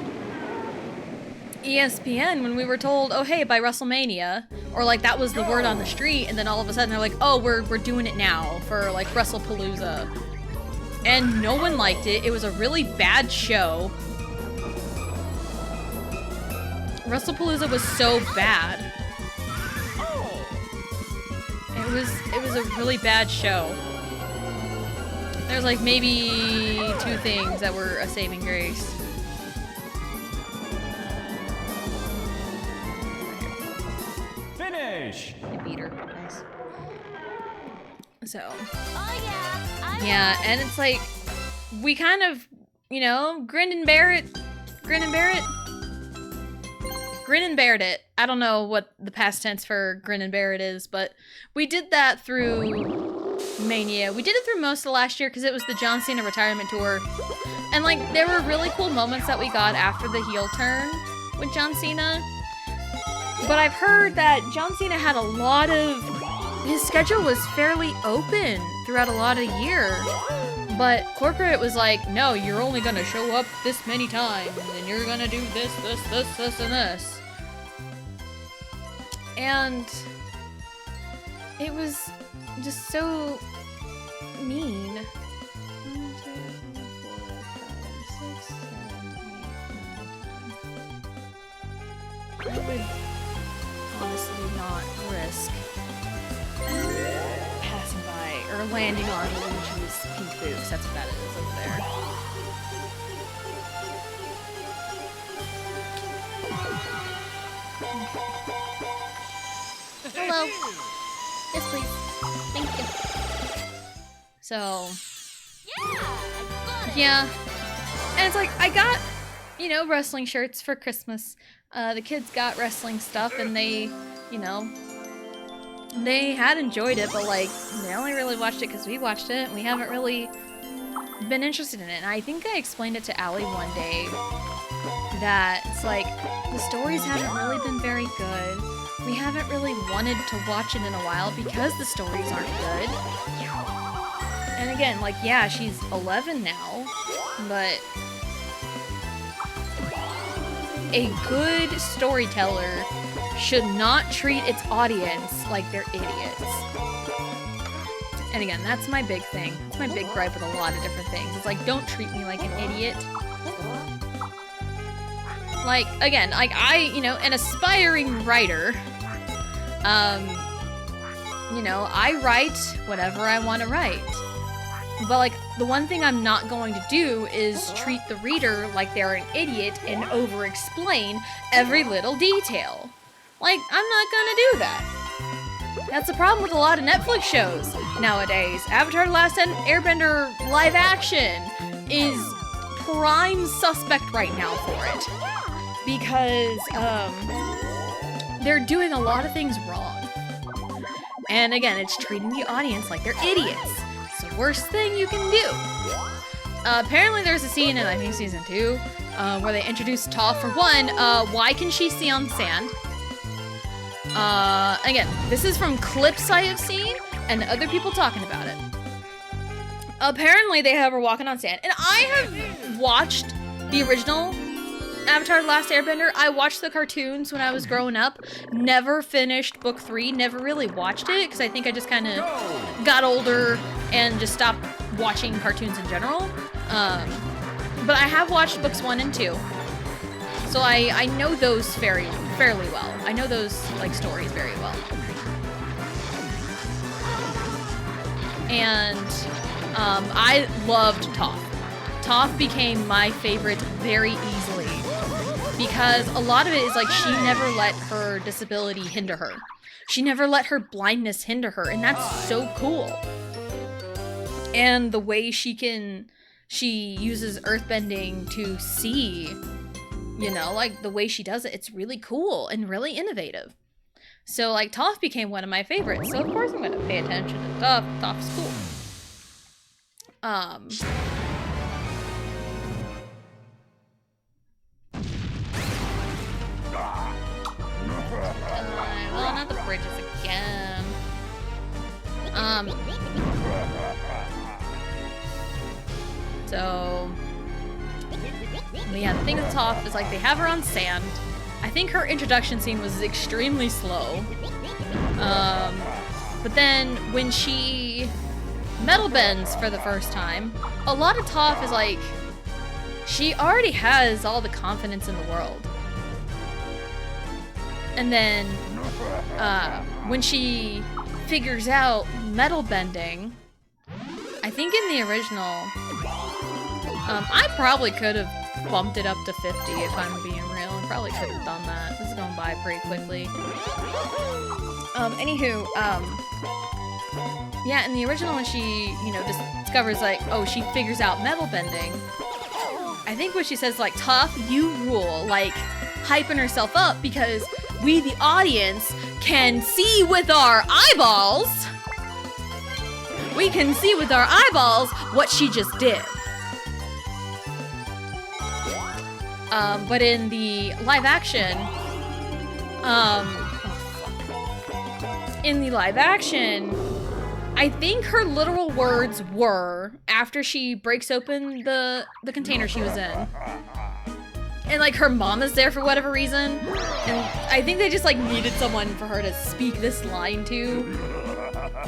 ESPN when we were told, oh hey, by WrestleMania, or like that was the word on the street, and then all of a sudden they're like, oh, we're doing it now for like WrestlePalooza. And no one liked it. It was a really bad show. WrestlePalooza was so bad. It was a really bad show. There's like maybe 2 things that were a saving grace. Finish! I beat her. Nice. So. Oh yeah. Yeah, and it's like, we kind of, you know, grin and bear it. Grin and bared it. I don't know what the past tense for grin and bear it is, but we did that through Mania. We did it through most of last year because it was the John Cena retirement tour. And like, there were really cool moments that we got after the heel turn with John Cena. But I've heard that John Cena had a lot of, his schedule was fairly open throughout a lot of the year. But corporate was like, no, you're only gonna show up this many times, and you're gonna do this, and this. And it was just so mean. 1, 2, 3, 4, 5, 6, 7, 8, 9, 10. I would honestly not risk passing by or landing on Luigi's pink boots. That's what that is over there. Hello. Yes, please. Thank you. So, yeah. And it's like, I got, you know, wrestling shirts for Christmas. The kids got wrestling stuff and they, you know, they had enjoyed it, but like, they only really watched it because we watched it and we haven't really been interested in it. And I think I explained it to Allie one day that it's like, the stories haven't really been very good. We haven't really wanted to watch it in a while because the stories aren't good. And again, like, yeah, she's 11 now, but a good storyteller should not treat its audience like they're idiots. And again, that's my big thing. It's my big gripe with a lot of different things. It's like, don't treat me like an idiot. Like, again, like I, you know, an aspiring writer, you know, I write whatever I want to write. But like, the one thing I'm not going to do is treat the reader like they're an idiot and over-explain every little detail. Like, I'm not gonna do that. That's the problem with a lot of Netflix shows nowadays. Avatar: The Last Airbender live action is prime suspect right now for it. Because, they're doing a lot of things wrong. And again, it's treating the audience like they're idiots. It's the worst thing you can do. Apparently there's a scene in, I think, season 2, where they introduce Toph. For one, why can she see on sand? Again, this is from clips I have seen and other people talking about it. Apparently they have her walking on sand. And I have watched the original Avatar: The Last Airbender. I watched the cartoons when I was growing up. Never finished book 3. Never really watched it because I think I just kind of got older and just stopped watching cartoons in general. But I have watched books 1 and 2. So I know those fairly well. I know those like stories very well. And I loved Toph. Toph became my favorite very easily. because a lot of it is like she never let her disability hinder her. She never let her blindness hinder her, and that's so cool. And the way she uses earthbending to see, you know, like the way she does it, it's really cool and really innovative. So like Toph became one of my favorites, so of course I'm gonna pay attention to Toph. Toph's cool. Well, not the bridges again. So, but yeah, the thing with Toph is like they have her on sand. I think her introduction scene was extremely slow. But then when she metal bends for the first time, a lot of Toph is like, she already has all the confidence in the world. And then, when she figures out metal bending, I think in the original, I probably could have bumped it up to 50 if I'm being real. I probably could have done that. This is going by pretty quickly. Anywho, yeah, in the original when she, you know, discovers like, oh, she figures out metal bending, I think what she says like, Toph, you rule, like, hyping herself up because we, the audience, can see with our eyeballs. We can see with our eyeballs what she just did. But in the live action, I think her literal words were, after she breaks open the container she was in, and like her mom is there for whatever reason, and I think they just like needed someone for her to speak this line to.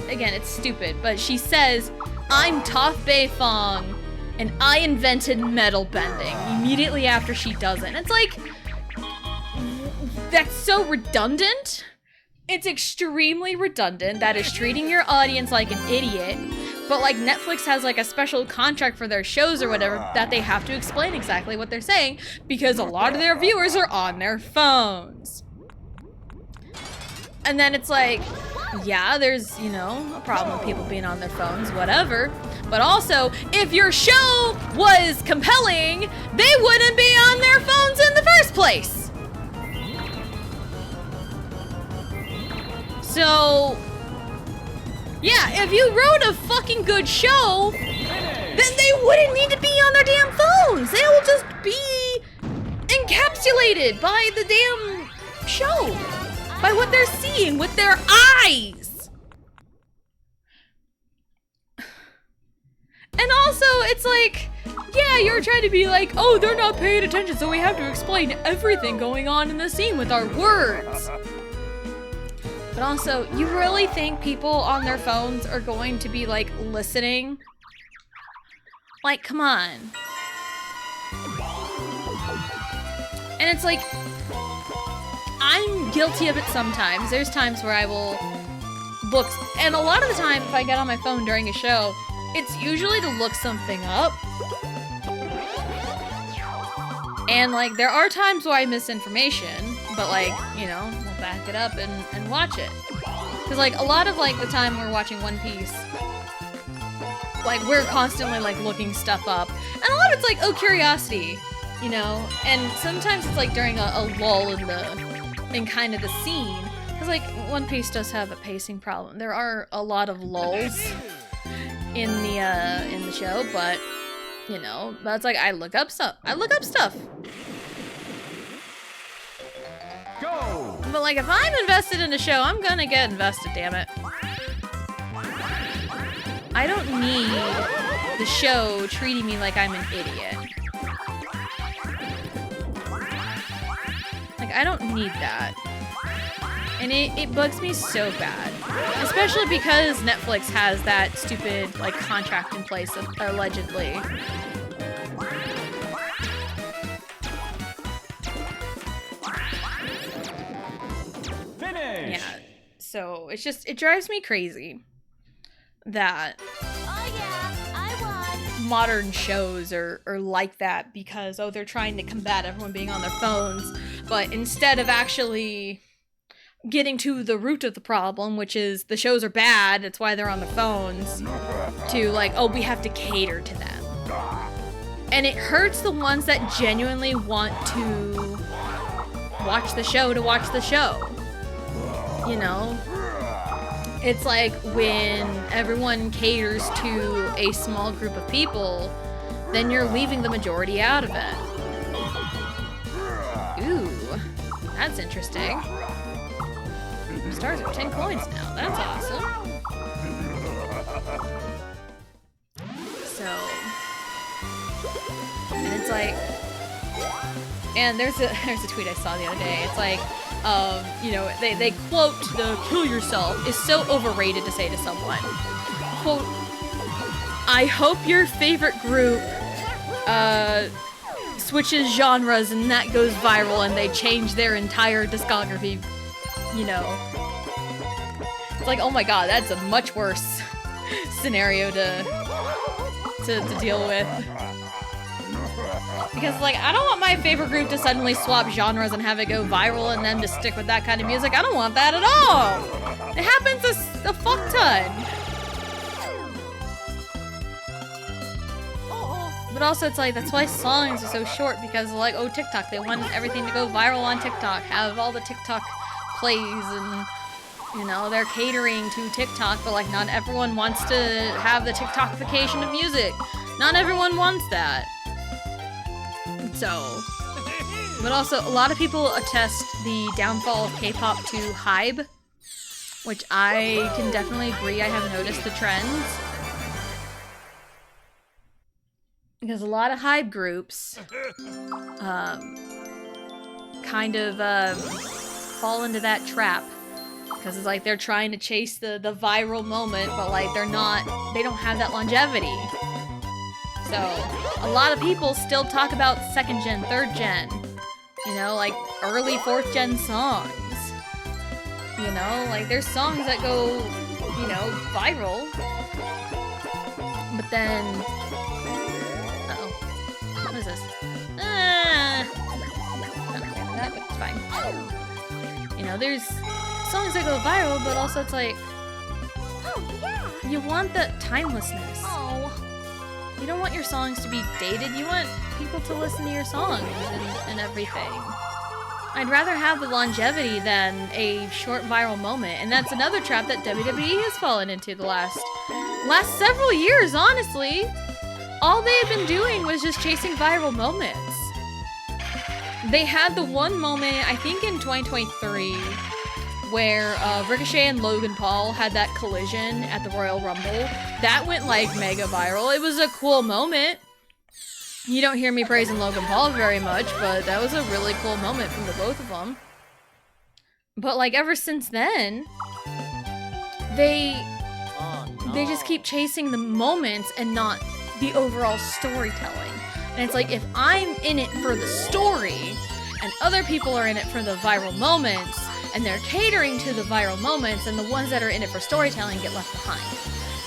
Again, it's stupid, but she says, I'm Toph Beifong, and I invented metal bending, immediately after she does it. And it's like, that's so redundant. It's extremely redundant. That is treating your audience like an idiot. But like Netflix has like a special contract for their shows or whatever that they have to explain exactly what they're saying because a lot of their viewers are on their phones. And then it's like, yeah, there's, you know, a problem with people being on their phones, whatever. But also, if your show was compelling, they wouldn't be on their phones in the first place. So, yeah, if you wrote a fucking good show, then they wouldn't need to be on their damn phones. They will just be encapsulated by the damn show, by what they're seeing with their eyes. And also, it's like, yeah, you're trying to be like, oh, they're not paying attention, so we have to explain everything going on in the scene with our words. But also, you really think people on their phones are going to be, like, listening? Like, come on. And it's like, I'm guilty of it sometimes. There's times where I will look, and a lot of the time, if I get on my phone during a show, it's usually to look something up. And, like, there are times where I miss information, but, like, you know, we'll back it up and watch it. Because, like, a lot of, like, the time we're watching One Piece, like, we're constantly, like, looking stuff up. And a lot of it's, like, oh, curiosity, you know? And sometimes it's, like, during a lull in kind of the scene. Because, like, One Piece does have a pacing problem. There are a lot of lulls in the show, but, you know, that's, like, I look up stuff. Go! But, like, if I'm invested in a show, I'm gonna get invested, damn it. I don't need the show treating me like I'm an idiot. Like, I don't need that. And it bugs me so bad. Especially because Netflix has that stupid, like, contract in place, allegedly. Finish! Yeah, so it's just, it drives me crazy that Oh yeah, I won. modern shows are like that because, oh, they're trying to combat everyone being on their phones, but instead of actually getting to the root of the problem, which is the shows are bad, that's why they're on their phones, to like, oh, we have to cater to them. And it hurts the ones that genuinely want to watch the show to watch the show. You know? It's like when everyone caters to a small group of people, then you're leaving the majority out of it. Ooh, that's interesting. Stars are 10 coins now. That's awesome. So, and it's like, and there's a tweet I saw the other day. It's like, you know, they quote the "kill yourself" is so overrated to say to someone. Quote, I hope your favorite group switches genres and that goes viral and they change their entire discography, you know. It's like, oh my god, that's a much worse scenario to deal with. Because, like, I don't want my favorite group to suddenly swap genres and have it go viral and then to stick with that kind of music. I don't want that at all! It happens a fuck ton! But also, it's like, that's why songs are so short, because, like, oh, TikTok, they want everything to go viral on TikTok, have all the TikTok plays, and, you know, they're catering to TikTok, but, like, not everyone wants to have the TikTokification of music. Not everyone wants that. So, but also, a lot of people attest the downfall of K-pop to HYBE, which I can definitely agree. I have noticed the trends. Because a lot of HYBE groups, kind of, fall into that trap. Because it's like they're trying to chase the viral moment, but like they don't have that longevity. So, a lot of people still talk about 2nd gen, 3rd gen, you know, like early 4th gen songs. You know, like there's songs that go, you know, viral. But then, uh-oh, what is this? Not getting that, but it's fine. You know, there's songs that go viral, but also it's like, you want that timelessness. You don't want your songs to be dated, you want people to listen to your songs and everything. I'd rather have the longevity than a short viral moment, and that's another trap that WWE has fallen into the last several years, honestly. All they have been doing was just chasing viral moments. They had the one moment, I think in 2023, where Ricochet and Logan Paul had that collision at the Royal Rumble. That went like mega viral. It was a cool moment. You don't hear me praising Logan Paul very much, but that was a really cool moment from the both of them. But like ever since then, they just keep chasing the moments and not the overall storytelling. And it's like, if I'm in it for the story and other people are in it for the viral moments, and they're catering to the viral moments, and the ones that are in it for storytelling get left behind.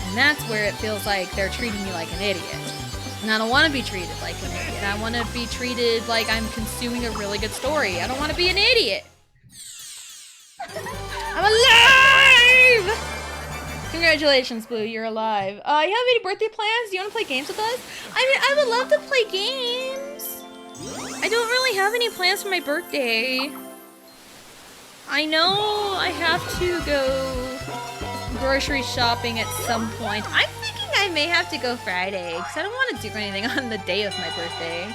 And that's where it feels like they're treating me like an idiot. And I don't want to be treated like an idiot. I want to be treated like I'm consuming a really good story. I don't want to be an idiot. I'm alive! Congratulations, Blue, you're alive. You have any birthday plans? Do you want to play games with us? I mean, I would love to play games. I don't really have any plans for my birthday. I know I have to go grocery shopping at some point. I'm thinking I may have to go Friday, because I don't want to do anything on the day of my birthday.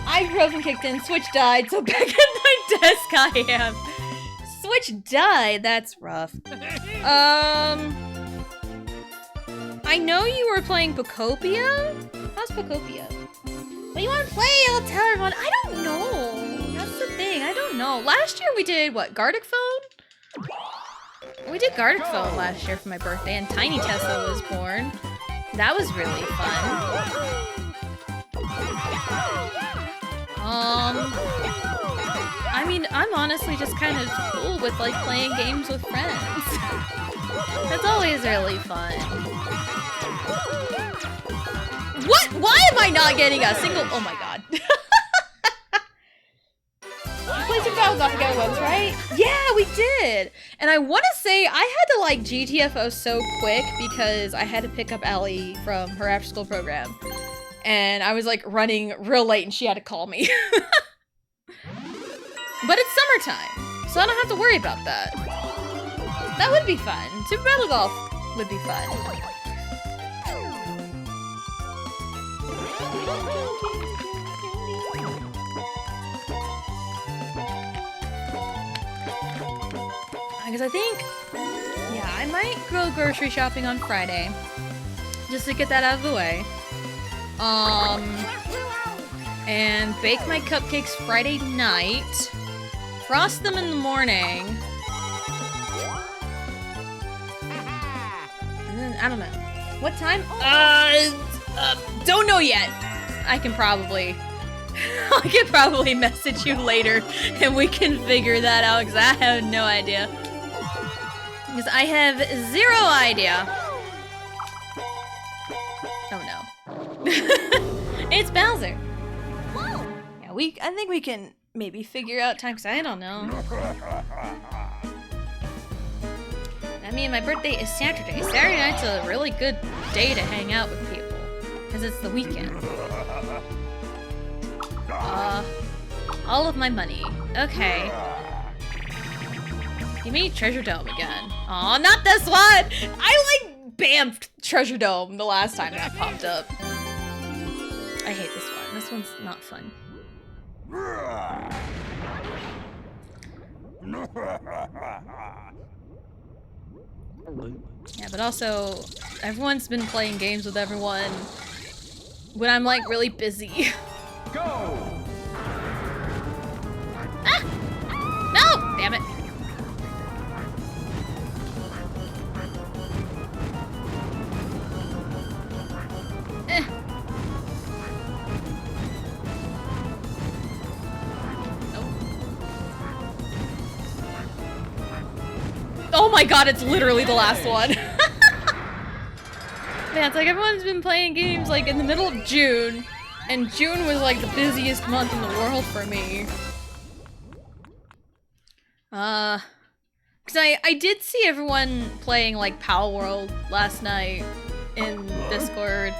I grew up and kicked in, Switch died, so back at my desk I am. Switch died? That's rough. I know you were playing Pokopia? How's Pokopia? What do you want to play? I'll tell everyone. I don't know. That's the thing. I don't know. Last year we did, what, Gartic Phone? We did Gartic Phone last year for my birthday, and Tiny Tesla was born. That was really fun. I mean, I'm honestly just kind of cool with, like, playing games with friends. That's always really fun. What? Why am I not getting a single? Oh my god. We played some Battles together once, right? Yeah, we did. And I want to say I had to like GTFO so quick because I had to pick up Ellie from her after school program. And I was like running real late and she had to call me. But it's summertime, so I don't have to worry about that. That would be fun. Super Battle Golf would be fun. Because I think, yeah, I might go grocery shopping on Friday. Just to get that out of the way. And bake my cupcakes Friday night. Frost them in the morning. And then, I don't know. What time? Don't know yet. I can probably message you later and we can figure that out because I have no idea. Because I have zero idea. Oh no. It's Bowser. Yeah, I think we can maybe figure out time because I don't know. I mean, my birthday is Saturday. Saturday night's a really good day to hang out with people because it's the weekend. All of my money. Okay. Give me Treasure Dome again. Aw, not this one! I like bamfed Treasure Dome the last time that popped up. I hate this one. This one's not fun. Yeah, but also, everyone's been playing games with everyone when I'm like really busy. Go! Ah! No! Damn it. Oh my god, it's literally the last one. Man, it's like everyone's been playing games like in the middle of June, and June was like the busiest month in the world for me. Cause I did see everyone playing like Power World last night in Discord.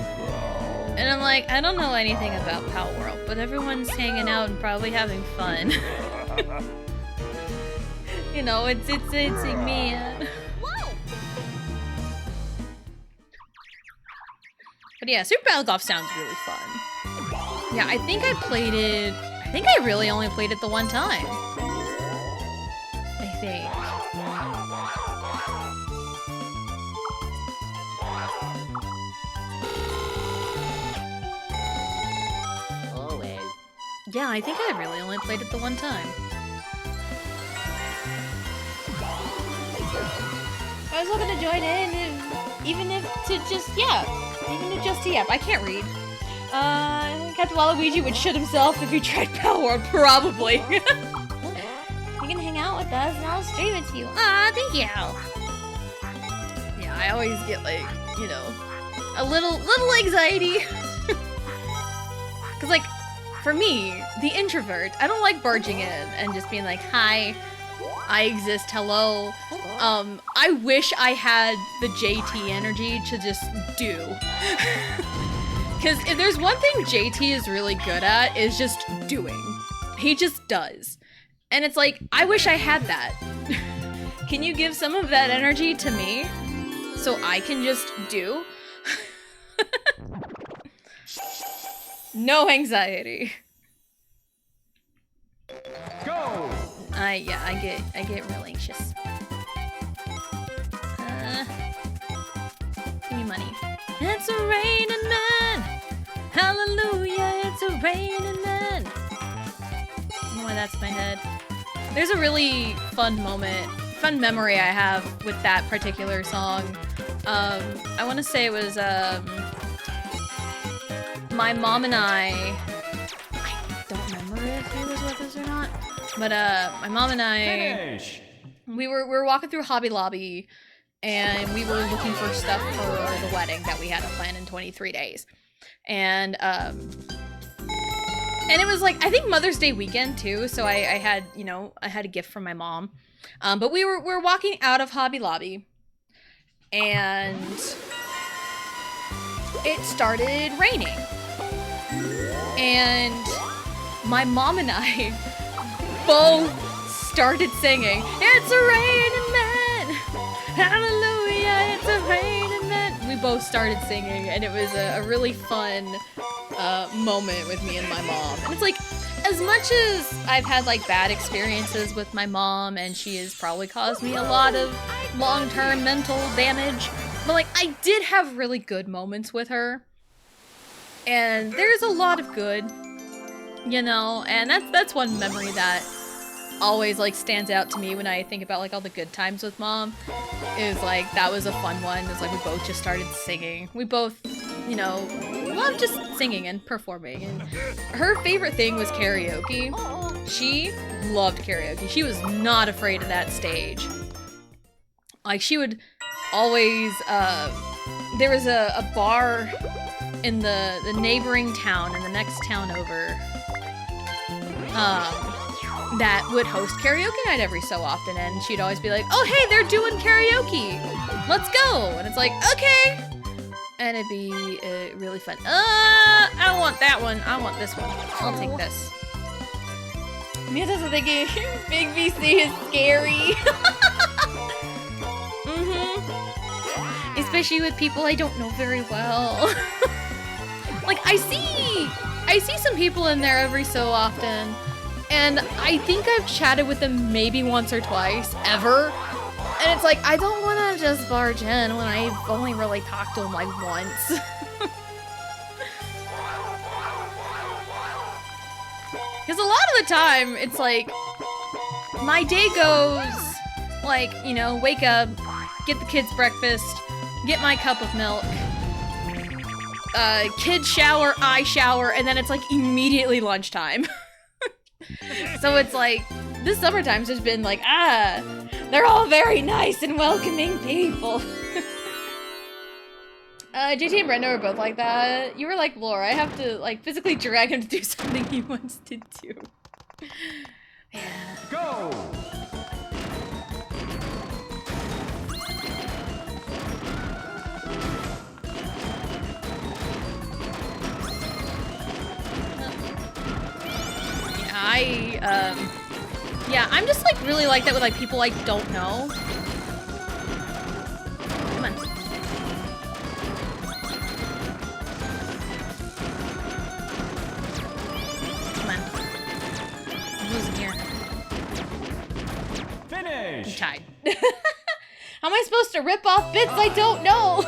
And I'm like, I don't know anything about Power World, but everyone's hanging out and probably having fun. You know, it's a man. But yeah, Super Battle Golf sounds really fun. Yeah, I think I really only played it the one time. I think. Oh well. Yeah, I think I really only played it the one time. I was looking to join in, even if to just yap. I can't read. Captain Waluigi would shit himself if he tried Power World, probably. You can hang out with us and I'll stream it to you. Ah, thank you. Yeah, I always get like, you know, a little anxiety. Cause like, for me, the introvert, I don't like barging in and just being like, hi, I exist, hello. I wish I had the JT energy to just do. Because if there's one thing JT is really good at, is just doing. He just does. And it's like, I wish I had that. Can you give some of that energy to me? So I can just do? No anxiety. Go! I get real anxious. Give me money. It's a raining man! Hallelujah, it's a raining man! I don't know why that's in my head. There's a really fun memory I have with that particular song. I want to say it was, my mom and I don't remember if he was with us or not, but my mom and I, we were walking through Hobby Lobby, and we were looking for stuff for the wedding that we had to plan in 23 days. And it was like, I think Mother's Day weekend too, so I had, you know, I had a gift from my mom. But we were walking out of Hobby Lobby, and it started raining. And my mom and I both started singing, "It's a raining man, hallelujah, it's a raining man." We both started singing, and it was a really fun moment with me and my mom. And it's like, as much as I've had like bad experiences with my mom, and she has probably caused me a lot of long-term mental damage, but like I did have really good moments with her. And there's a lot of good, you know, and that's one memory that always like stands out to me when I think about like all the good times with mom. Is like, that was a fun one. It's like we both just started singing. We both, you know, love just singing and performing. And her favorite thing was karaoke. She loved karaoke. She was not afraid of that stage. Like, she would always, there was a bar in the neighboring town, in the next town over, that would host karaoke night every so often, and she'd always be like, "Oh hey, they're doing karaoke, let's go!" And it's like, okay, and it'd be really fun. I don't want that one, I want this one. I'll take this. Mia doesn't think Big VC is scary. Especially with people I don't know very well. Like, I see some people in there every so often, and I think I've chatted with them maybe once or twice, ever. And it's like, I don't want to just barge in when I've only really talked to them like once. Because a lot of the time, it's like, my day goes, like, you know, wake up, get the kids breakfast, get my cup of milk, kids shower, I shower, and then it's like immediately lunchtime. So it's like, this summertime's just been like, they're all very nice and welcoming people. JT and Brenda were both like that. You were like, Laura, I have to like physically drag him to do something he wants to do. Yeah. Go! Yeah, I'm just like really like that with like people I don't know. Come on. Come on. I'm losing here. Finish! I'm tied. How am I supposed to rip off bits I don't know?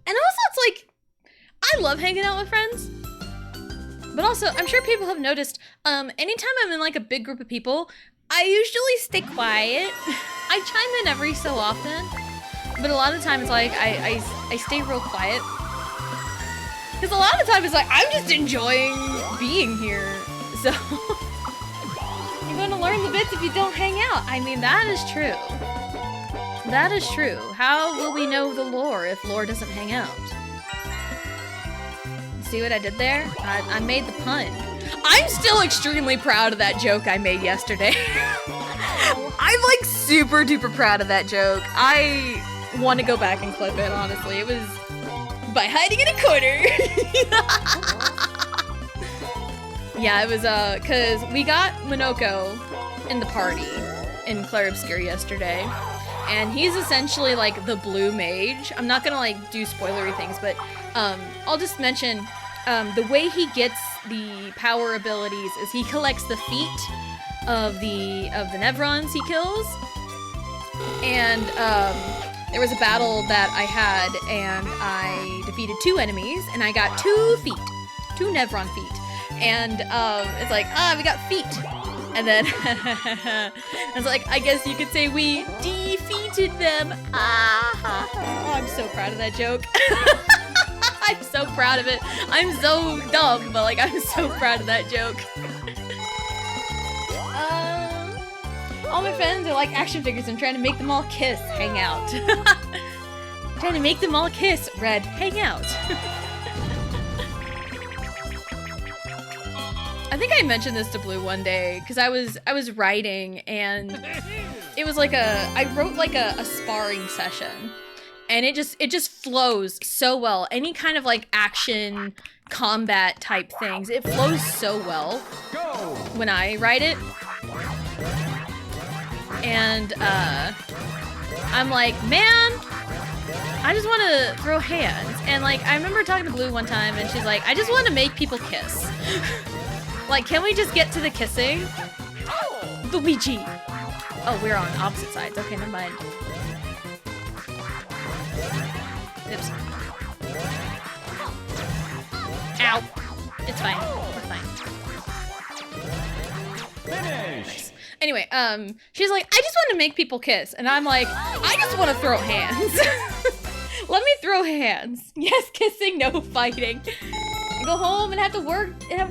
And also it's like, I love hanging out with friends. But also, I'm sure people have noticed, anytime I'm in like a big group of people, I usually stay quiet. I chime in every so often, but a lot of times like I stay real quiet. Because a lot of times it's like, I'm just enjoying being here. So, you're gonna learn the bits if you don't hang out. I mean, that is true. That is true. How will we know the lore if lore doesn't hang out? See what I did there? I made the pun. I'm still extremely proud of that joke I made yesterday. I'm like super duper proud of that joke. I want to go back and clip it, honestly. It was by hiding in a corner. Yeah, it was cause we got Monoko in the party in Clair Obscur yesterday. And he's essentially like the blue mage. I'm not gonna like do spoilery things, but I'll just mention the way he gets the power abilities is he collects the feet of the Nevrons he kills. And there was a battle that I had, and I defeated 2 enemies, and I got 2 feet, 2 Nevron feet. And it's like, we got feet. And then it's like, I guess you could say we defeated them. I'm so proud of that joke. I'm so proud of it. I'm so dumb, but like, I'm so proud of that joke. All my friends are like action figures. I'm trying to make them all kiss, hang out. Trying to make them all kiss. Red, hang out. I think I mentioned this to Blue one day because I was writing and it was like I wrote like a sparring session and it just flows so well. Any kind of like action combat type things, it flows so well when I write it. And I'm like, man, I just want to throw hands. And like I remember talking to Blue one time and she's like, I just want to make people kiss. Like, can we just get to the kissing? Luigi! Oh, we're on opposite sides. Okay, never mind. Oops. Ow. It's fine. We're fine. Finish. Anyway, she's like, I just want to make people kiss. And I'm like, I just want to throw hands. Let me throw hands. Yes, kissing, no fighting. Go home and have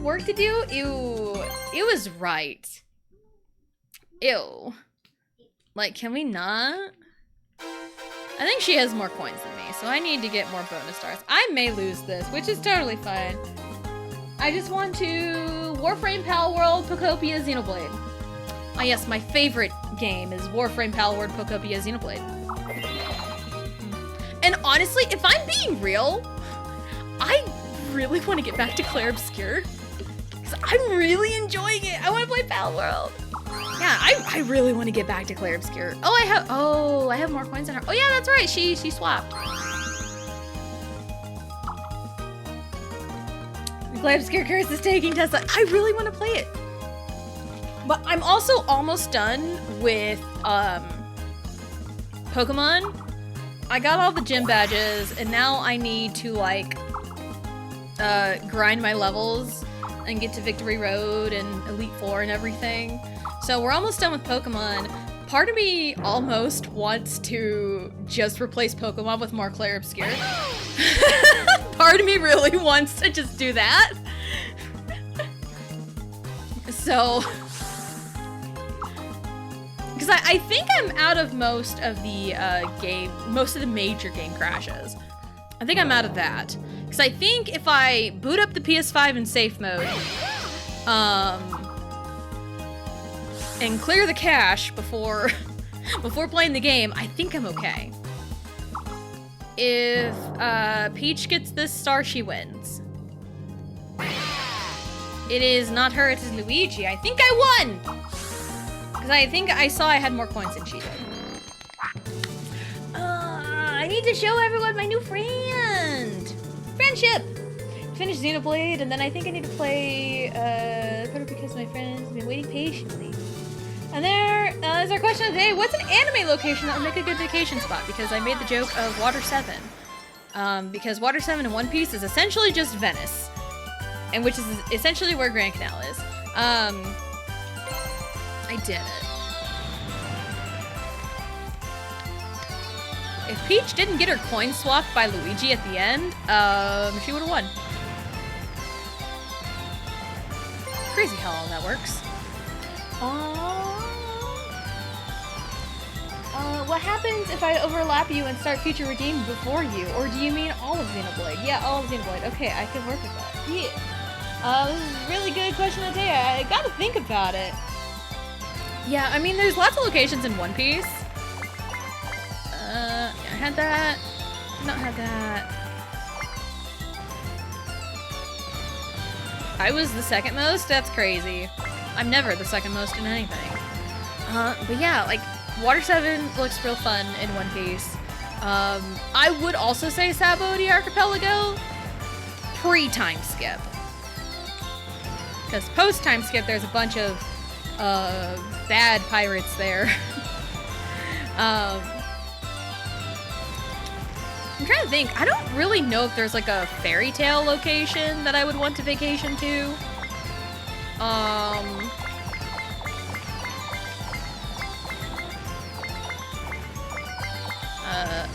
work to do? Ew. It was right. Ew. Like, can we not? I think she has more coins than me, so I need to get more bonus stars. I may lose this, which is totally fine. I just want to Warframe Palworld Pocopia Xenoblade. Ah yes, my favorite game is Warframe Palworld Pocopia Xenoblade. And honestly, if I'm being real, I really want to get back to Clair Obscur because I'm really enjoying it. I want to play Palworld. Yeah, I really want to get back to Clair Obscur. Oh, I have more coins than her. Oh yeah, that's right. She swapped. Clair Obscur Curse is taking Tesla. I really want to play it. But I'm also almost done with Pokemon. I got all the gym badges and now I need to like grind my levels and get to Victory Road and Elite Four and everything. So we're almost done with Pokemon. Part of me almost wants to just replace Pokemon with more Clair Obscur. Part of me really wants to just do that. So, because I think I'm out of most of the most of the major game crashes. I think I'm out of that. Because I think if I boot up the PS5 in safe mode, and clear the cache before playing the game, I think I'm okay. If Peach gets this star, she wins. It is not her, it is Luigi. I think I won! Because I think I saw I had more coins than she did. I need to show everyone my new friend! Friendship! Finish Xenoblade, and then I think I need to play, because my friends have been waiting patiently. And there is our question of the day. What's an anime location that would make a good vacation spot? Because I made the joke of Water 7. Because Water 7 in One Piece is essentially just Venice. And which is essentially where Grand Canal is. I did it. If Peach didn't get her coin swapped by Luigi at the end, she would have won. Crazy how all that works. What happens if I overlap you and start Future Redeem before you? Or do you mean all of Xenoblade? Yeah, all of Xenoblade. Okay, I can work with that. Yeah. This is a really good question of the day. I gotta think about it. Yeah, I mean, there's lots of locations in One Piece. Yeah, I had that. Not had that. I was the second most? That's crazy. I'm never the second most in anything. But yeah, like, Water 7 looks real fun in One Piece. I would also say Sabaody Archipelago, pre-time skip. Because post-time skip, there's a bunch of bad pirates there. I'm trying to think. I don't really know if there's like a fairy tale location that I would want to vacation to.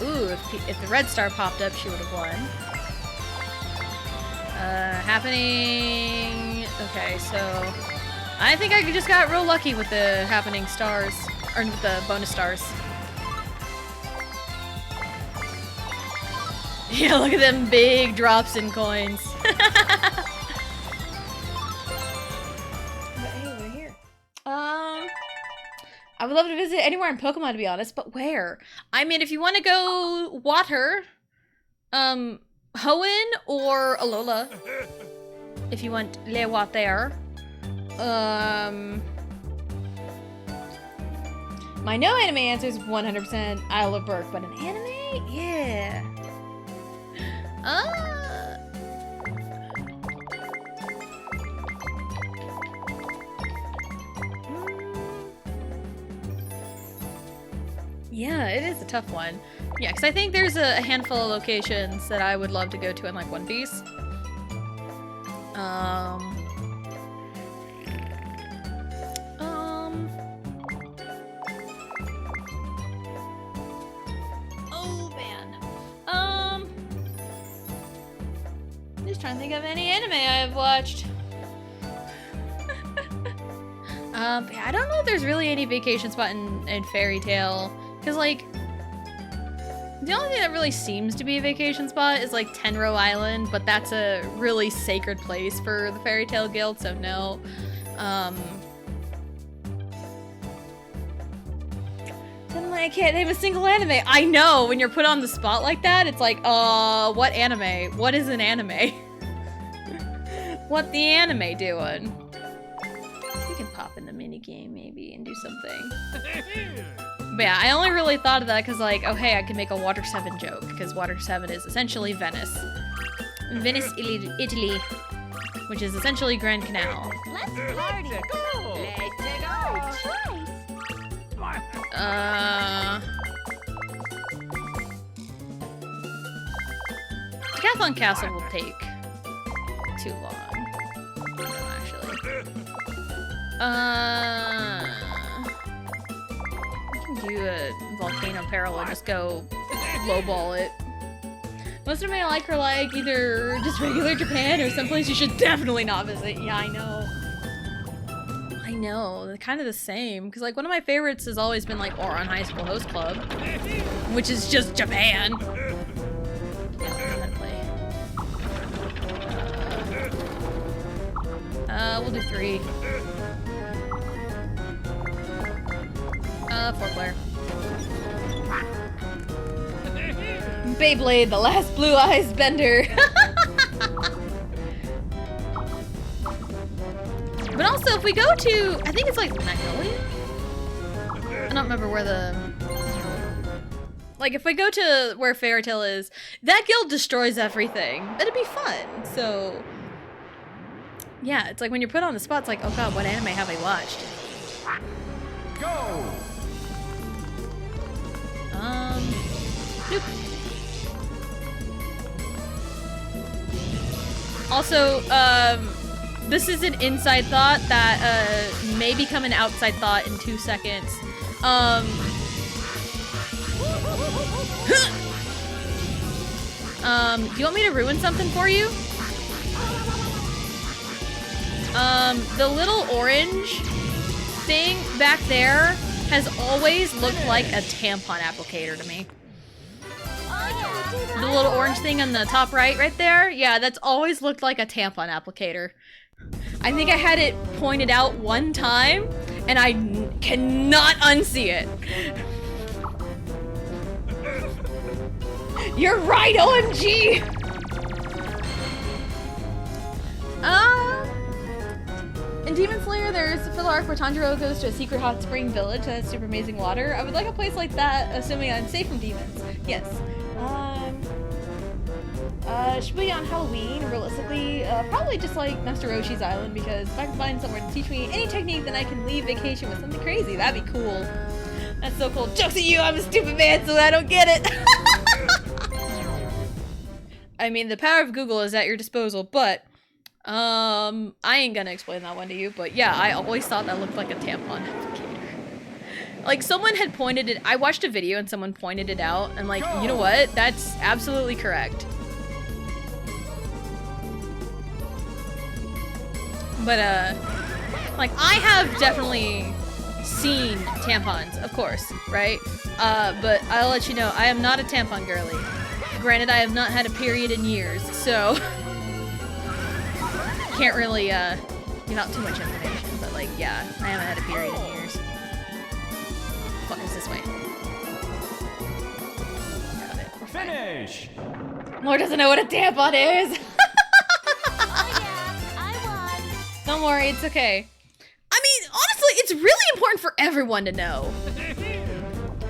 Ooh, if the red star popped up, she would have won. Happening. Okay, so I think I just got real lucky with the happening stars, or with the bonus stars. Yeah, look at them big drops in coins. But hey, we're here. I would love to visit anywhere in Pokemon, to be honest, but where? I mean, if you want to go water, Hoenn or Alola. If you want Le Water. My no anime answer is 100% Isle of Berk, but an anime? Yeah. Yeah, it is a tough one. Yeah, because I think there's a handful of locations that I would love to go to in like One Piece. Oh man. Just trying to think of any anime I've watched. Yeah, I don't know if there's really any vacation spot in Fairy Tail. Because, like, the only thing that really seems to be a vacation spot is, like, Tenro Island, but that's a really sacred place for the Fairy Tail Guild, so no. Suddenly I can't name a single anime. I know, when you're put on the spot like that, it's like, what anime? What is an anime? What the anime doing? We can pop in the minigame, maybe, and do something. But yeah, I only really thought of that because, like, oh hey, I could make a Water 7 joke, because Water 7 is essentially Venice. Venice, Italy, which is essentially Grand Canal. Let's party. Let's go. Decathlon Castle will take too long. No, actually. Do a Volcano Peril and just go lowball it. Most of them I like are like either just regular Japan or someplace you should definitely not visit. Yeah, I know. I know, they're kind of the same. Because like one of my favorites has always been like Ouran High School Host Club, which is just Japan. We'll do 3. 4-player. Beyblade, the last blue eyes bender. But also, if we go to, I think it's like Magnolia? I don't remember where the... Like, if we go to where Fairy Tail is, that guild destroys everything. That'd be fun, so... Yeah, it's like when you're put on the spot, it's like, oh god, what anime have I watched? Go! Nope. Also, this is an inside thought that, may become an outside thought in 2 seconds. Do you want me to ruin something for you? The little orange thing back there has always looked like a tampon applicator to me. The little orange thing on the top right there? Yeah, that's always looked like a tampon applicator. I think I had it pointed out one time, and I cannot unsee it. You're right, OMG! In Demon Slayer, there's a filler arc where Tanjiro goes to a secret hot spring village that has super amazing water. I would like a place like that, assuming I'm safe from demons. Yes. Should be on Halloween, realistically. Probably just like Master Roshi's Island, because if I can find somewhere to teach me any technique, then I can leave vacation with something crazy. That'd be cool. That's so cool. Jokes at you, I'm a stupid man, so I don't get it. I mean, the power of Google is at your disposal, but I ain't gonna explain that one to you, but yeah, I always thought that looked like a tampon applicator. Like, someone had pointed it, I watched a video and someone pointed it out, and like, you know what? That's absolutely correct. But, like, I have definitely seen tampons, of course, right? But I'll let you know, I am not a tampon girly. Granted, I have not had a period in years, so can't really give out too much information, but like, yeah, I haven't had a period in years. What is this way? Got it. We're fine. Finish. Laura doesn't know what a tampon is. Oh yeah, I won. Don't worry, it's okay. I mean, honestly, it's really important for everyone to know.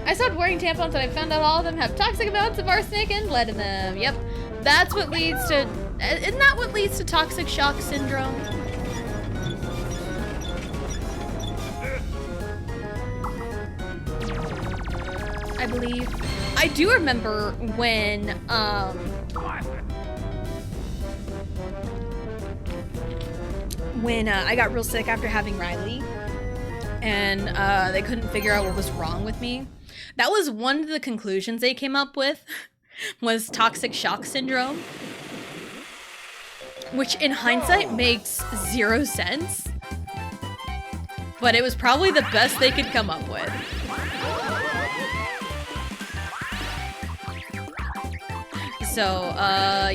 I stopped wearing tampons and I found out all of them have toxic amounts of arsenic and lead in them. Yep. That's what leads to... Isn't that what leads to toxic shock syndrome? I believe. I do remember when, I got real sick after having Riley, and they couldn't figure out what was wrong with me. That was one of the conclusions they came up with, was toxic shock syndrome, which in hindsight makes 0 sense, but it was probably the best they could come up with. So,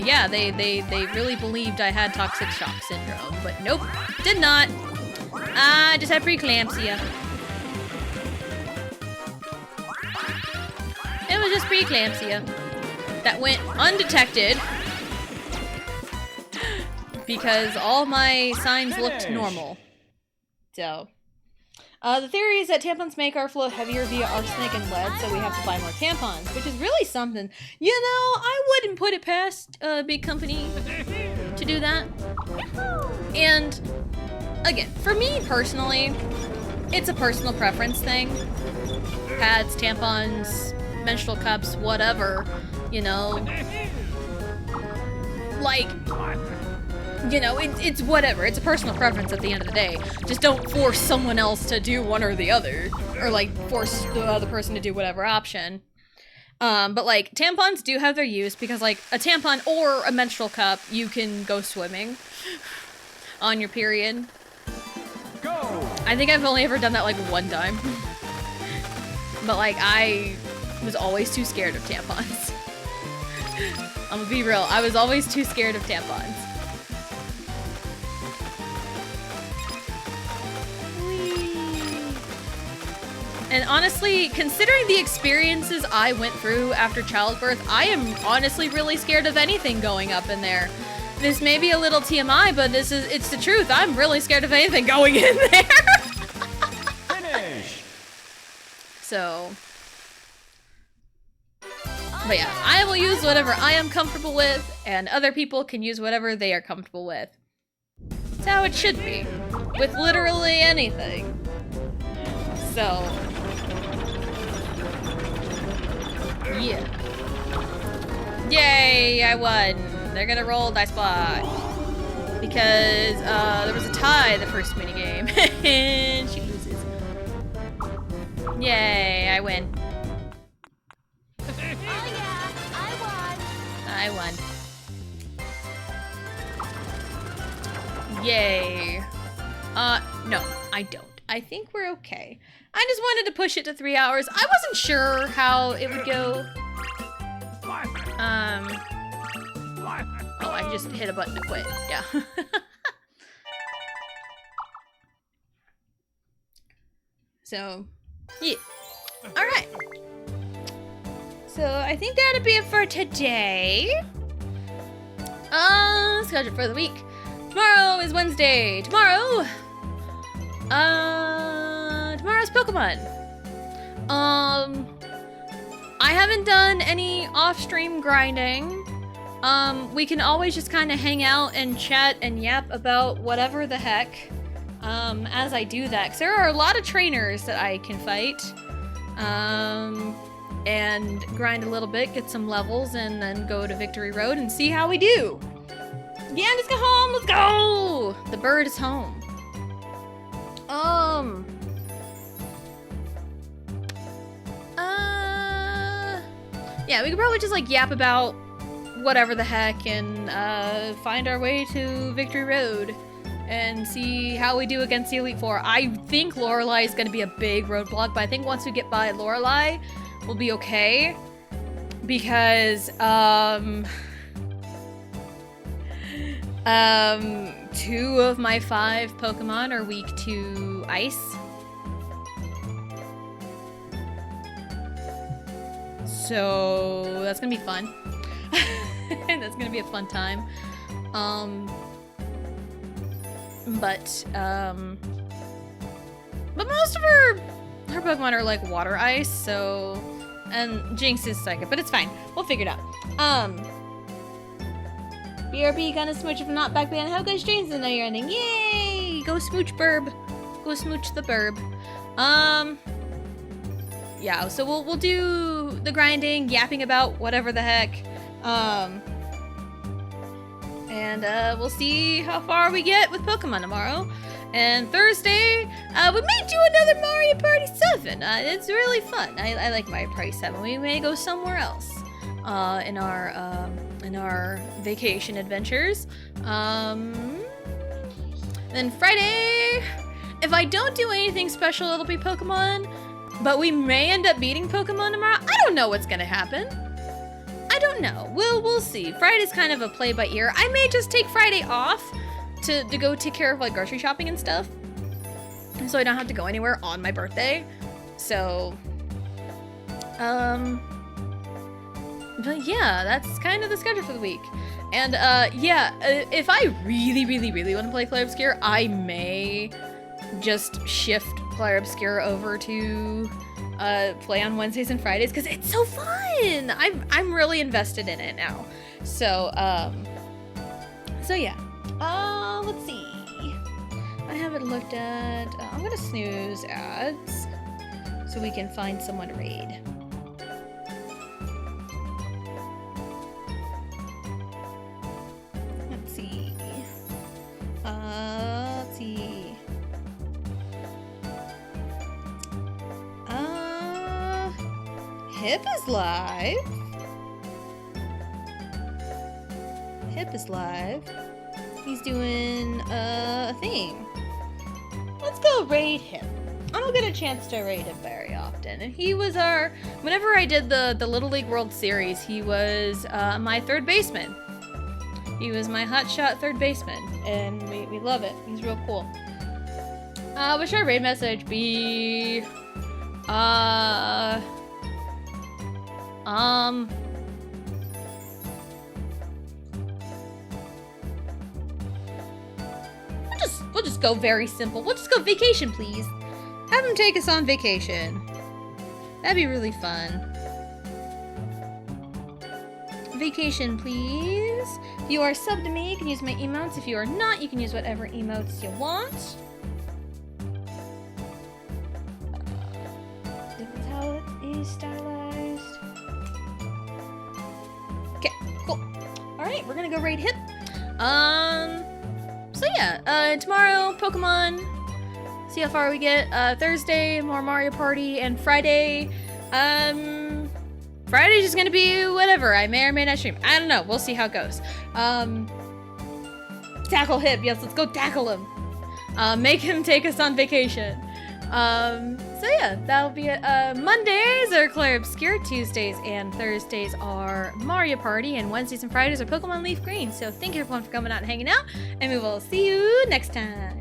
yeah, they really believed I had toxic shock syndrome, but nope, did not. I just had preeclampsia. It was just preeclampsia that went undetected because all my signs looked normal. So, the theory is that tampons make our flow heavier via arsenic and lead, so we have to buy more tampons, which is really something. You know, I wouldn't put it past a big company to do that. And, again, for me personally, it's a personal preference thing. Pads, tampons, menstrual cups, whatever, you know. Like, you know, it's whatever. It's a personal preference at the end of the day. Just don't force someone else to do one or the other. Or, like, force the other person to do whatever option. But, like, tampons do have their use because, like, a tampon or a menstrual cup, you can go swimming on your period. Go. I think I've only ever done that, like, one time. But, like, I was always too scared of tampons. I'm gonna be real. I was always too scared of tampons. And honestly, considering the experiences I went through after childbirth, I am honestly really scared of anything going up in there. This may be a little TMI, but it's the truth. I'm really scared of anything going in there. Finish. So, but yeah, I will use whatever I am comfortable with, and other people can use whatever they are comfortable with. That's how it should be, with literally anything. So, yeah. Yay, I won. They're gonna roll dice block. Because, there was a tie the first minigame, and she loses. Yay, I win. Oh yeah, I won. Yay. No, I don't. I think we're okay. I just wanted to push it to 3 hours. I wasn't sure how it would go. Oh, I just hit a button to quit. Yeah. So, yeah. Alright. So, I think that'll be it for today. Schedule for the week. Tomorrow is Wednesday. Tomorrow's Pokemon. I haven't done any off-stream grinding. We can always just kind of hang out and chat and yap about whatever the heck, as I do that. 'Cause there are a lot of trainers that I can fight, and grind a little bit, get some levels, and then go to Victory Road and see how we do. Yeah, let's go home, let's go! The bird is home. Yeah, we could probably just, like, yap about whatever the heck and, find our way to Victory Road and see how we do against the Elite Four. I think Lorelei is gonna be a big roadblock, but I think once we get by Lorelei, we'll be okay. because, 2 of my 5 Pokemon are weak to ice. So that's gonna be fun. That's gonna be a fun time. But most of her Pokemon are like water ice, so, and Jinx is psychic, but it's fine. We'll figure it out. BRB gonna smooch if I'm not back behind. How goes James and you're ending? Yay! Go smooch burb. Go smooch the burb. Yeah, so we'll do the grinding, yapping about whatever the heck. And we'll see how far we get with Pokemon tomorrow. And Thursday, we may do another Mario Party 7. It's really fun. I like Mario Party 7. We may go somewhere else in our vacation adventures. Then Friday, if I don't do anything special, it'll be Pokemon. But we may end up beating Pokemon tomorrow. I don't know what's gonna happen. I don't know. We'll see. Friday's kind of a play by ear. I may just take Friday off to go take care of like grocery shopping and stuff, so I don't have to go anywhere on my birthday. So, but yeah, that's kind of the schedule for the week. And yeah, if I really want to play Clair Obscure, I may just shift Clair Obscure over to play on Wednesdays and Fridays because it's so fun. I'm really invested in it now. So yeah. Let's see. I haven't looked at. I'm gonna snooze ads so we can find someone to raid. Let's see. Let's see. Hip is live. Hip is live. He's doing a thing. Let's go raid him. I don't get a chance to raid him very often. And he was whenever I did the Little League World Series, he was my third baseman. He was my hotshot third baseman. And we love it. He's real cool. What should our raid message be? We'll just go very simple. We'll just go vacation, please. Have him take us on vacation. That'd be really fun. Vacation, please. If you are subbed to me, you can use my emotes. If you are not, you can use whatever emotes you want. This is how it is stylized. Okay, cool. Alright, we're gonna go raid Hip. So yeah, tomorrow, Pokemon. See how far we get. Thursday, more Mario Party, and Friday, Friday's just gonna be whatever. I may or may not stream. I don't know. We'll see how it goes. Tackle Hip. Yes, let's go tackle him. Make him take us on vacation. So yeah, that'll be it. Mondays are Clair Obscure, Tuesdays and Thursdays are Mario Party, and Wednesdays and Fridays are Pokemon Leaf Green. So thank you everyone for coming out and hanging out, and we will see you next time.